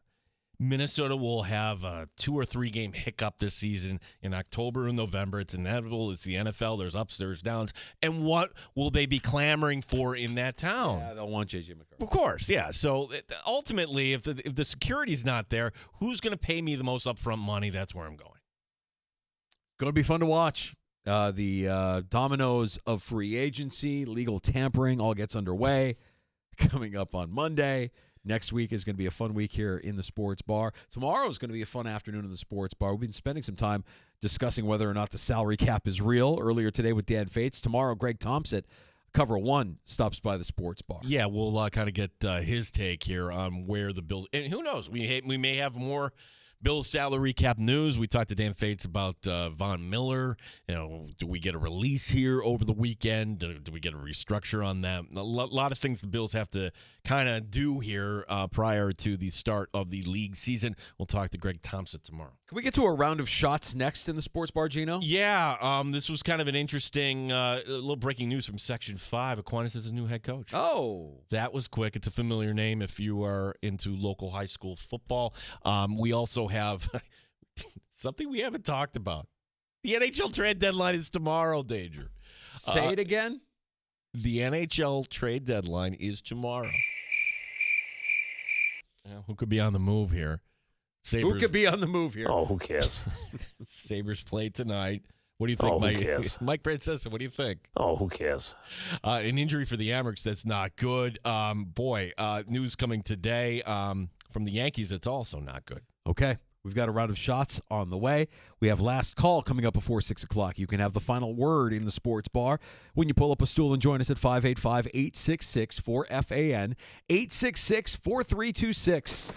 Minnesota will have a 2 or 3 game hiccup this season in October and November. It's inevitable. It's the NFL. There's ups, there's downs. And what will they be clamoring for in that town? Yeah, they'll want J.J. McCarthy. Of course, yeah. So ultimately, if the security's not there, who's going to pay me the most upfront money? That's where I'm going. Going to be fun to watch. The dominoes of free agency, legal tampering all gets underway coming up on Monday. Next week is going to be a fun week here in the Sports Bar. Tomorrow is going to be a fun afternoon in the Sports Bar. We've been spending some time discussing whether or not the salary cap is real earlier today with Dan Fates. Tomorrow, Greg Thompson, Cover One, stops by the Sports Bar. Yeah, we'll kind of get his take here on where the Bills – and who knows? We may have more Bill's salary cap news. We talked to Dan Fates about Von Miller. Do we get a release here over the weekend? Do we get a restructure on that? A lot of things the Bills have to kind of do here prior to the start of the league season. We'll talk to Greg Thompson tomorrow. Can we get to a round of shots next in the sports bar, Gino? Yeah, this was kind of an interesting little breaking news from Section 5. Aquinas is a new head coach. Oh. That was quick. It's a familiar name if you are into local high school football. We also have something we haven't talked about. The NHL trade deadline is tomorrow, Danger. Say it again. The NHL trade deadline is tomorrow. Who could be on the move here? Sabres. Who could be on the move here? Oh, who cares? Sabres play tonight. What do you think, Mike? Who cares? Mike Francesa, what do you think? Oh, who cares? An injury for the Amherst, that's not good. News coming today from the Yankees, that's also not good. Okay. We've got a round of shots on the way. We have last call coming up before 6 o'clock. You can have the final word in the sports bar when you pull up a stool and join us at 585-866-4FAN, 866-4326.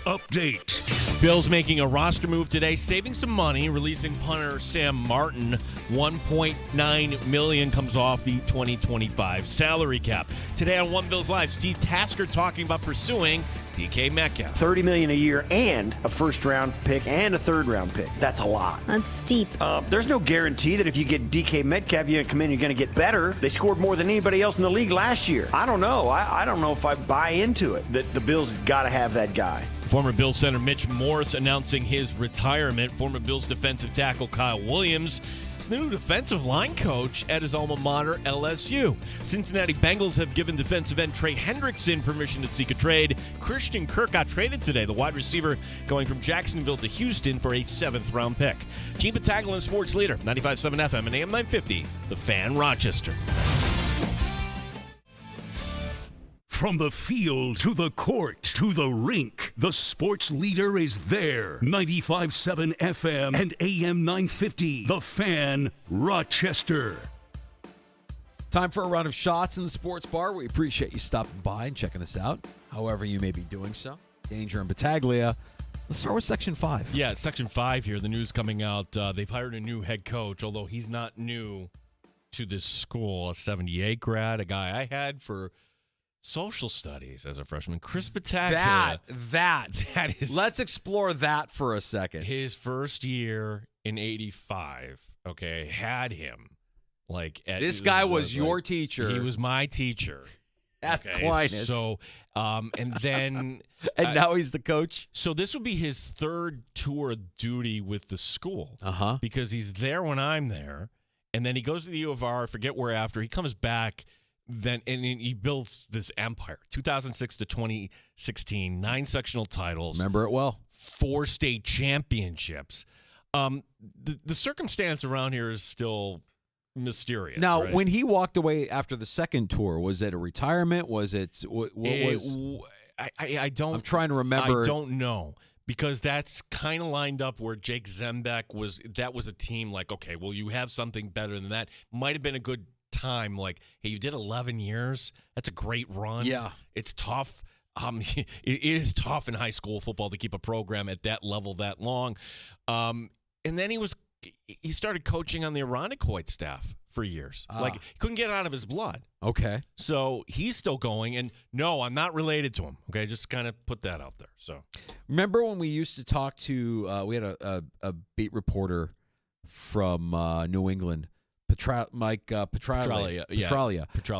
update. Bills making a roster move today, saving some money, releasing punter Sam Martin. $1.9 million comes off the 2025 salary cap. Today on One Bills Live, Steve Tasker talking about pursuing DK Metcalf. $30 million a year and a first-round pick and a third-round pick. That's a lot. That's steep. There's no guarantee that if you get DK Metcalf, you're going to come in, you're going to get better. They scored more than anybody else in the league last year. I don't know. I don't know if I buy into it, that the Bills got to have that guy. Former Bills center Mitch Morse announcing his retirement. Former Bills defensive tackle Kyle Williams is the new defensive line coach at his alma mater, LSU. Cincinnati Bengals have given defensive end Trey Hendrickson permission to seek a trade. Christian Kirk got traded today, the wide receiver going from Jacksonville to Houston for a 7th-round pick. Gene Battaglia, Sports Leader, 95.7 FM and AM 950, The Fan, Rochester. From the field to the court to the rink, the sports leader is there. 95.7 FM and AM 950, The Fan, Rochester. Time for a round of shots in the sports bar. We appreciate you stopping by and checking us out, however you may be doing so. Danger and Battaglia. Let's start with Section 5. Yeah, Section 5 here. The news coming out. They've hired a new head coach, although he's not new to this school. A 78 grad, a guy I had for social studies as a freshman. Chris Battaglia. That is. Let's explore that for a second. His first year in 85. Okay, had him. This guy was your teacher. He was my teacher. At Aquinas. So, and then. And now he's the coach? So this would be his 3rd tour of duty with the school. Uh-huh. Because he's there when I'm there. And then he goes to the U of R, I forget where after. He comes back. And he builds this empire. 2006 to 2016, 9 sectional titles. Remember it well. 4 state championships. The circumstance around here is still mysterious. Now, right? when he walked away after the second tour, was it a retirement? Was it what was? I don't. I'm trying to remember. I don't know. Because that's kind of lined up where Jake Zembeck was. That was a team okay, well, you have something better than that. Might have been a good time. Hey, you did 11 years. That's a great run. Yeah. It's tough. It is tough in high school football to keep a program at that level that long. And then he started coaching on the Irondequoit staff for years. He couldn't get it out of his blood. Okay. So he's still going. And no, I'm not related to him. Okay, just kind of put that out there. So remember when we used to talk to, we had a beat reporter from New England, Mike Petralia.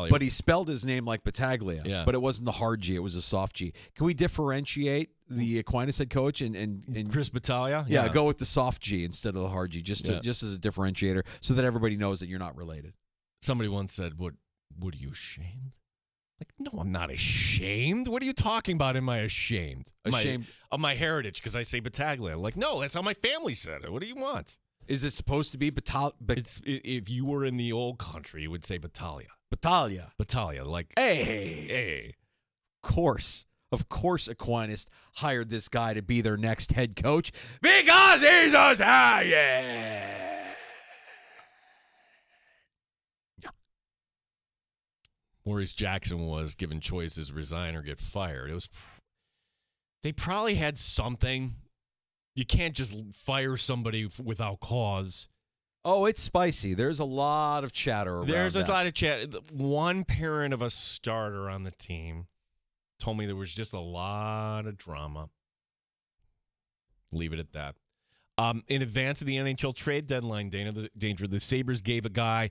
But he spelled his name like Battaglia. Yeah. But it wasn't the hard G, it was a soft G. Can we differentiate the Aquinas head coach and Chris Battaglia? Yeah, go with the soft G instead of the hard G, just as a differentiator, so that everybody knows that you're not related. Somebody once said, "What are you ashamed?" No, I'm not ashamed. What are you talking about? Am I ashamed? Ashamed of my heritage because I say Battaglia. No, that's how my family said it. What do you want? Is it supposed to be if you were in the old country, you would say Battaglia. Battaglia. Hey. Of course Aquinas hired this guy to be their next head coach because he's Italian. Maurice Jackson was given choices: resign or get fired. They probably had something. You can't just fire somebody without cause. Oh, it's spicy. There's a lot of chatter around There's a lot of chatter. One parent of a starter on the team told me there was just a lot of drama. Leave it at that. In advance of the NHL trade deadline, Danger, the Sabres gave a guy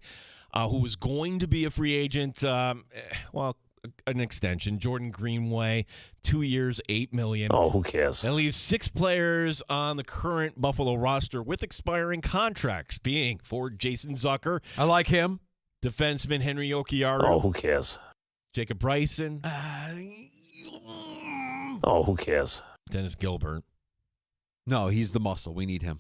who was going to be a free agent, an extension, Jordan Greenway, 2 years, $8 million. Oh, who cares? That leaves 6 players on the current Buffalo roster with expiring contracts, being forward Jason Zucker. I like him. Defenseman Henry Yokiaru. Oh, who cares? Jacob Bryson. Oh, who cares? Dennis Gilbert. No, he's the muscle. We need him.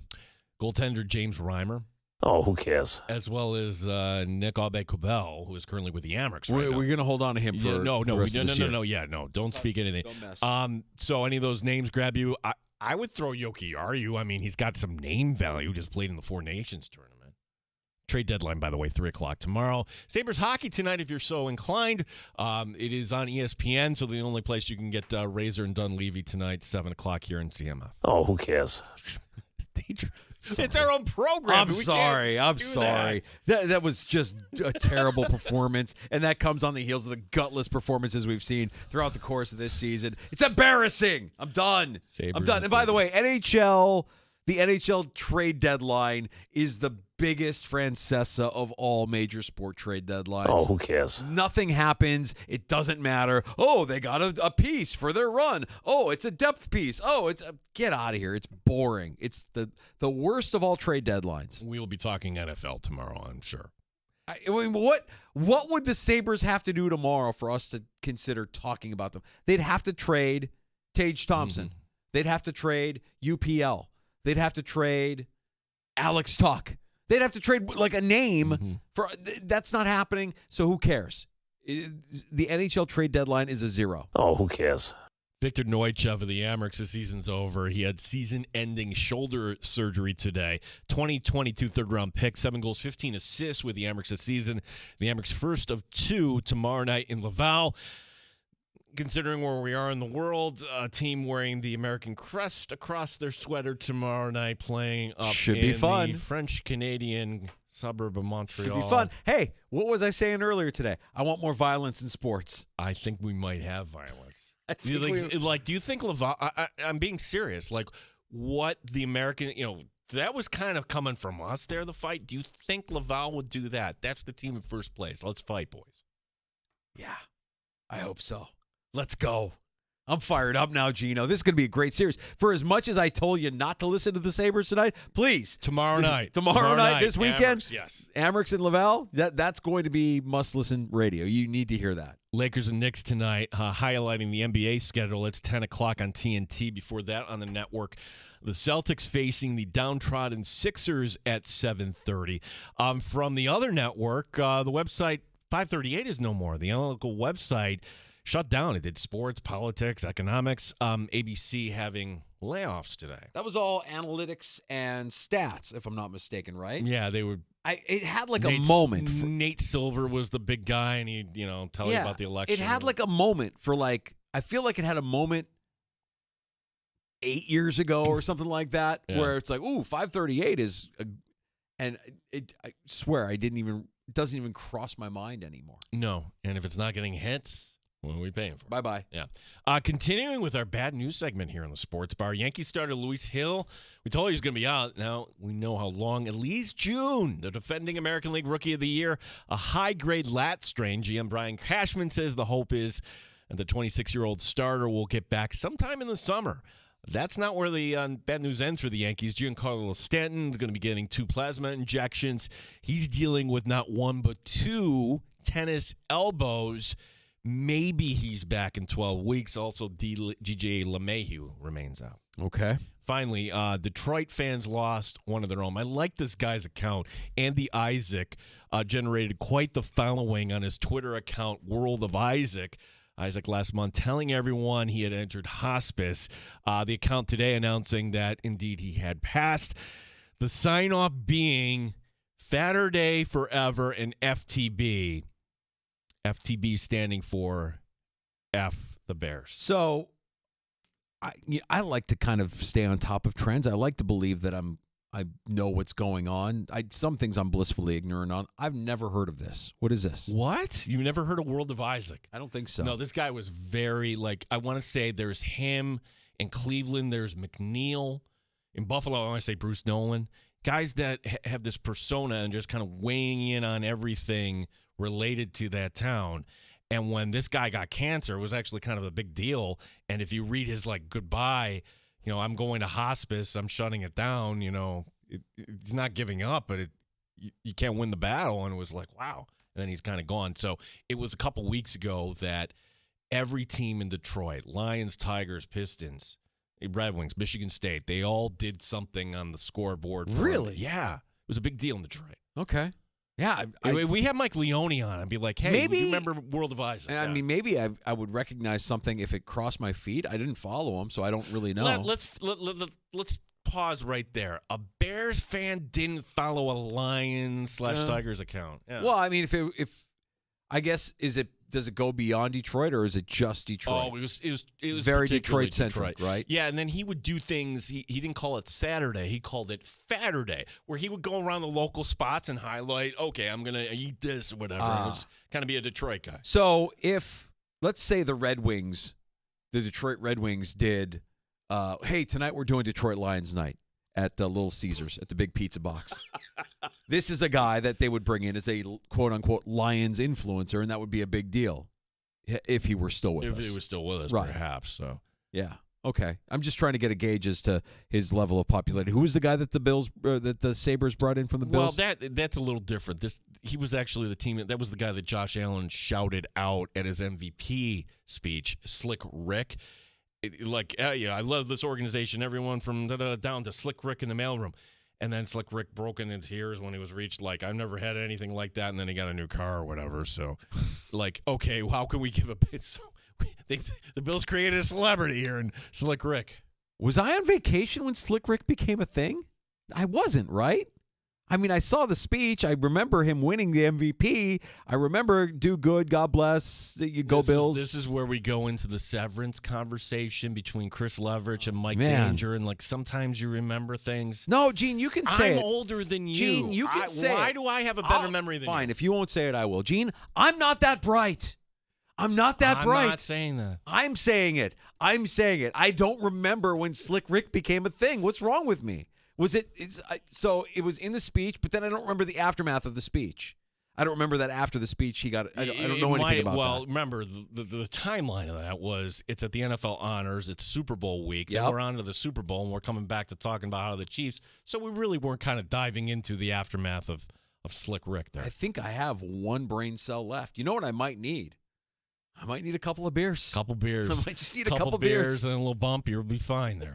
Goaltender James Reimer. Oh, who cares? As well as Nick Aube-Kubel, who is currently with the Amerks right now. We're going to hold on to him for the rest of this year. No. Don't speak anything. Don't mess. So any of those names grab you? I would throw Yokiaru. I mean, he's got some name value. Just played in the Four Nations tournament. Trade deadline, by the way, 3 o'clock tomorrow. Sabres hockey tonight, if you're so inclined. It is on ESPN, so the only place you can get Razor and Dunleavy tonight, 7 o'clock here in CMF. Oh, who cares? It's our own program. I'm sorry. That was just a terrible performance, and that comes on the heels of the gutless performances we've seen throughout the course of this season. It's embarrassing. I'm done. I'm done. And by the way, the NHL trade deadline is the biggest Francesa of all major sport trade deadlines. Oh, who cares? Nothing happens. It doesn't matter. Oh, they got a piece for their run. Oh, it's a depth piece. Oh, get out of here. It's boring. It's the worst of all trade deadlines. We will be talking NFL tomorrow, I'm sure. I mean, what would the Sabres have to do tomorrow for us to consider talking about them? They'd have to trade Tage Thompson. Mm-hmm. They'd have to trade UPL. They'd have to trade Alex Tuck. They'd have to trade like a name for that's not happening. So who cares? The NHL trade deadline is a 0. Oh, who cares? Victor Neuchef of the Amerks, the season's over. He had season-ending shoulder surgery today. 2022 third-round pick, 7 goals, 15 assists with the Amerks this season. The Amerks first of 2 tomorrow night in Laval. Considering where we are in the world, a team wearing the American crest across their sweater tomorrow night, playing up the French-Canadian suburb of Montreal. Should be fun. Hey, what was I saying earlier today? I want more violence in sports. I think we might have violence. Do you think Laval? I'm being serious. Like, what the American, that was kind of coming from us there, the fight. Do you think Laval would do that? That's the team in first place. Let's fight, boys. Yeah, I hope so. Let's go. I'm fired up now, Gino. This is going to be a great series. For as much as I told you not to listen to the Sabres tonight, please. Tomorrow night, this weekend. Amerks, yes. Amerks and Laval, that's going to be must-listen radio. You need to hear that. Lakers and Knicks tonight, highlighting the NBA schedule. It's 10 o'clock on TNT. Before that on the network, the Celtics facing the downtrodden Sixers at 7:30. From the other network, the website 538 is no more. The analytical website shut down. It did sports, politics, economics. ABC having layoffs today. That was all analytics and stats, if I'm not mistaken, right? Yeah, they were. It had like a moment. Nate Silver was the big guy, and he'd tell you about the election. It had like a moment for I feel like it had a moment 8 years ago or something like that, where it's like, ooh, 538 is, and I swear it doesn't even cross my mind anymore. No, and if it's not getting hits, what are we paying for? Bye-bye. Yeah. Continuing with our bad news segment here on the Sports Bar, Yankee starter Luis Hill, we told you he's going to be out. Now we know how long. At least June, the defending American League Rookie of the Year, a high-grade lat strain. GM Brian Cashman says the hope is that the 26-year-old starter will get back sometime in the summer. That's not where the bad news ends for the Yankees. Giancarlo Stanton is going to be getting 2 plasma injections. He's dealing with not 1 but 2 tennis elbows. Maybe he's back in 12 weeks. Also, DJ LeMahieu remains out. Okay. Finally, Detroit fans lost one of their own. I like this guy's account. Andy Isaac generated quite the following on his Twitter account, World of Isaac. Isaac last month telling everyone he had entered hospice. The account today announcing that, indeed, he had passed. The sign-off being Saturday Forever and FTB. FTB standing for F the Bears. So I like to kind of stay on top of trends. I like to believe that I know what's going on. Some things I'm blissfully ignorant on. I've never heard of this. What is this? What? You've never heard of World of Isaac? I don't think so. No, this guy was very, I want to say there's him in Cleveland. There's McNeil. In Buffalo, I want to say Bruce Nolan. Guys that have this persona and just kind of weighing in on everything related to that town. And when this guy got cancer, it was actually kind of a big deal. And if you read his goodbye, I'm going to hospice, I'm shutting it down, it's not giving up, but you can't win the battle. And it was like, wow. And then he's kind of gone. So it was a couple weeks ago that every team in Detroit, Lions, Tigers, Pistons, Red Wings, Michigan State, they all did something on the scoreboard. Really? Yeah. It was a big deal in Detroit. Okay. Yeah, we have Mike Leone on and be like, hey, maybe you remember World of Isaac? I mean, maybe I would recognize something if it crossed my feed. I didn't follow him, so I don't really know. Let's pause right there. A Bears fan didn't follow a Lions/Tigers account. Yeah. Well, I mean, if I guess does it go beyond Detroit or is it just Detroit? Oh, it was very particularly Detroit-centric, right? Yeah, and then he would do things. He didn't call it Saturday. He called it Fatterday, where he would go around the local spots and highlight, okay, I'm going to eat this or whatever. It was kind of be a Detroit guy. So if, let's say the Detroit Red Wings did, hey, tonight we're doing Detroit Lions night at Little Caesars at the Big Pizza Box. This is a guy that they would bring in as a quote-unquote Lions influencer, and that would be a big deal if he were still with us. If he was still with us, right. Perhaps. So yeah, okay. I'm just trying to get a gauge as to his level of popularity. Who was the guy that the Sabres brought in from the Bills? Well, that's a little different. He was actually the team. That was the guy that Josh Allen shouted out at his MVP speech, Slick Rick. I love this organization. Everyone from down to Slick Rick in the mailroom. And then Slick Rick broke into tears when he was reached. I've never had anything like that. And then he got a new car or whatever. So, okay, how can we give a bit? So the Bills created a celebrity here in Slick Rick. Was I on vacation when Slick Rick became a thing? I wasn't, right? I mean, I saw the speech. I remember him winning the MVP. I remember do good, God bless, you go Bills. This is where we go into the severance conversation between Chris Leverich and Mike Danger, and sometimes you remember things. No, Gene, you can say I'm older than you. Gene, you can say why it. do I have a better memory than you? Fine, if you won't say it, I will. Gene, I'm not that bright. I'm not that bright. I'm not saying that. I'm saying it. I don't remember when Slick Rick became a thing. What's wrong with me? So it was in the speech, but then I don't remember the aftermath of the speech. I don't remember that after the speech he got. I don't know anything about that. Well, remember the timeline of that was it's at the NFL Honors. It's Super Bowl week. Yep. Then we're on to the Super Bowl, and we're coming back to talking about how the Chiefs. So we really weren't kind of diving into the aftermath of Slick Rick there. I think I have one brain cell left. You know what I might need? I might need a couple of beers. Couple beers. I might just need a couple beers and a little bump. You'll be fine there.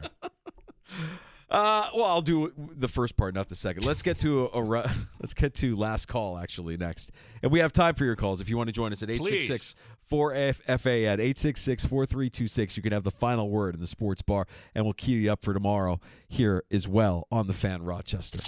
Well, I'll do the first part, not the second. Let's get to let's get to last call actually next, and we have time for your calls. If you want to join us at 866-4FAN 866-4326, you can have the final word in the sports bar, and we'll queue you up for tomorrow here as well on the Fan Rochester.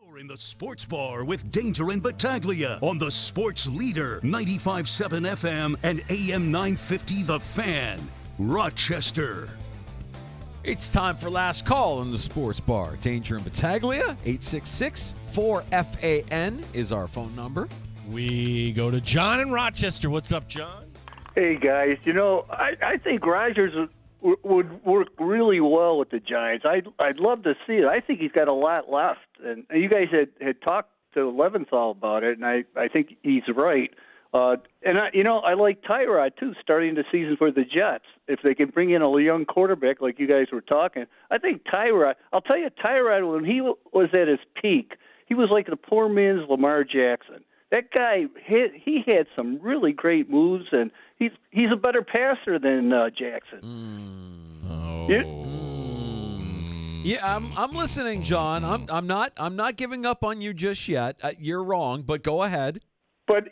You're in the Sports Bar with Danger and Battaglia on the Sports Leader, 95.7 FM and AM 950 The Fan, Rochester. It's time for last call in the Sports Bar. Danger and Battaglia, 866-4FAN is our phone number. We go to John in Rochester. What's up, John? Hey, guys. You know, I think Rodgers would work really well with the Giants. I'd love to see it. I think he's got a lot left. And you guys had talked to Leventhal about it, and I think he's right. I like Tyrod, too, starting the season for the Jets. If they can bring in a young quarterback like you guys were talking, I think Tyrod, I'll tell you, Tyrod, when he was at his peak, he was like the poor man's Lamar Jackson. That guy, he had some really great moves, and he's a better passer than Jackson. Yeah, I'm listening, John. I'm not giving up on you just yet. You're wrong, but go ahead. But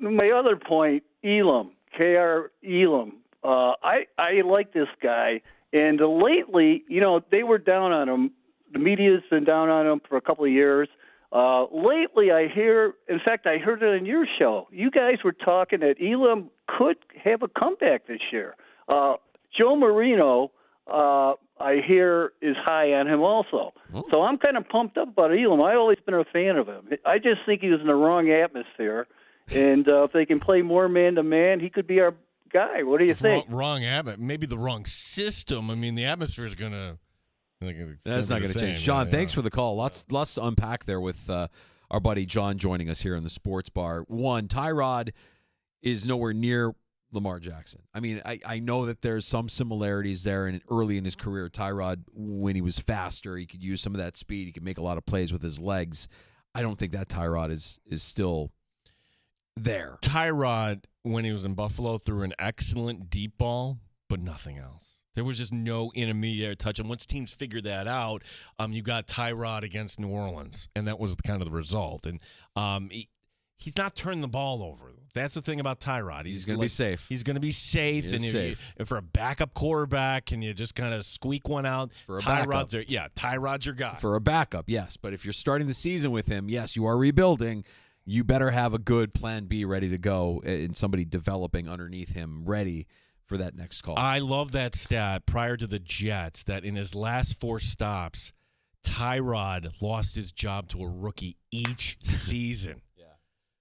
my other point, Elam, K.R. Elam, I like this guy, and lately, they were down on him. The media's been down on him for a couple of years. Lately, I heard it on your show. You guys were talking that Elam could have a comeback this year. Joe Marino, I hear, is high on him also. Oh. So I'm kind of pumped up about Elam. I've always been a fan of him. I just think he was in the wrong atmosphere. And if they can play more man-to-man, he could be our guy. What do you think? Wrong atmosphere. Maybe the wrong system. I mean, the atmosphere is going to... That's not going to change. John, thanks for the call. Lots to unpack there with our buddy John joining us here in the Sports Bar. One, Tyrod is nowhere near Lamar Jackson. I mean, I know that there's some similarities there. And early in his career, Tyrod, when he was faster, he could use some of that speed. He could make a lot of plays with his legs. I don't think that Tyrod is still there. Tyrod, when he was in Buffalo, threw an excellent deep ball, but nothing else. There was just no intermediate touch. And once teams figured that out, you got Tyrod against New Orleans, and that was kind of the result. And he's not turning the ball over. That's the thing about Tyrod. He's going to be safe. He's going to be safe. And for a backup quarterback, can you just kind of squeak one out? For a backup. Tyrod's your guy. For a backup, yes. But if you're starting the season with him, yes, you are rebuilding. You better have a good plan B ready to go and somebody developing underneath him ready for that next call. I love that stat prior to the Jets that in his last 4 stops, Tyrod lost his job to a rookie each season. Yeah.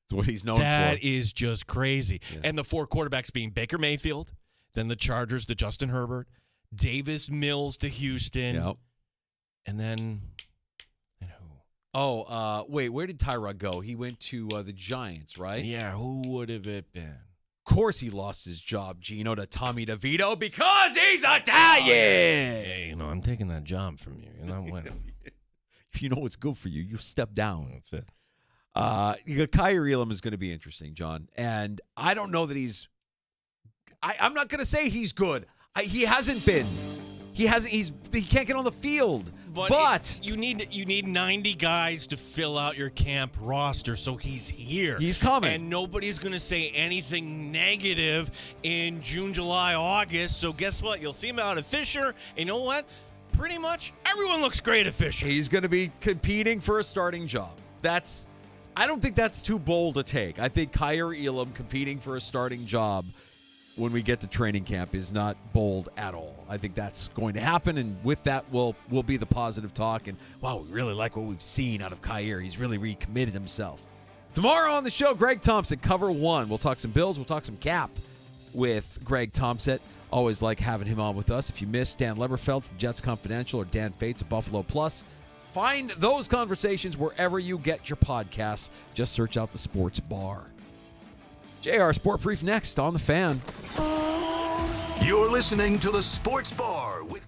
That's what he's known for. That is just crazy. Yeah. And the 4 quarterbacks being Baker Mayfield, then the Chargers to Justin Herbert, Davis Mills to Houston, and then wait, where did Tyrod go? He went to the Giants, right? Yeah, who would have it been? Of course he lost his job, Gino, to Tommy DeVito because he's Italian. Hey, I'm taking that job from you. You're not winning. If you know what's good for you, you step down. That's it. Kyer Elam is going to be interesting, John. And I don't know that he's – I'm not going to say he's good. He hasn't been. He can't get on the field. But you need 90 guys to fill out your camp roster, so he's here. He's coming. And nobody's going to say anything negative in June, July, August. So guess what? You'll see him out at Fisher. And you know what? Pretty much everyone looks great at Fisher. He's going to be competing for a starting job. I don't think that's too bold to take. I think Kyer Elam competing for a starting job when we get to training camp is not bold at all. I think that's going to happen, and with that will be the positive talk. And, wow, we really like what we've seen out of Kyer. He's really recommitted himself. Tomorrow on the show, Greg Thompson, Cover 1. We'll talk some Bills. We'll talk some Cap with Greg Thompson. Always like having him on with us. If you missed Dan Leberfeld from Jets Confidential or Dan Fates at Buffalo Plus, find those conversations wherever you get your podcasts. Just search out the Sports Bar. JR Sport Brief next on The Fan. You're listening to the Sports Bar with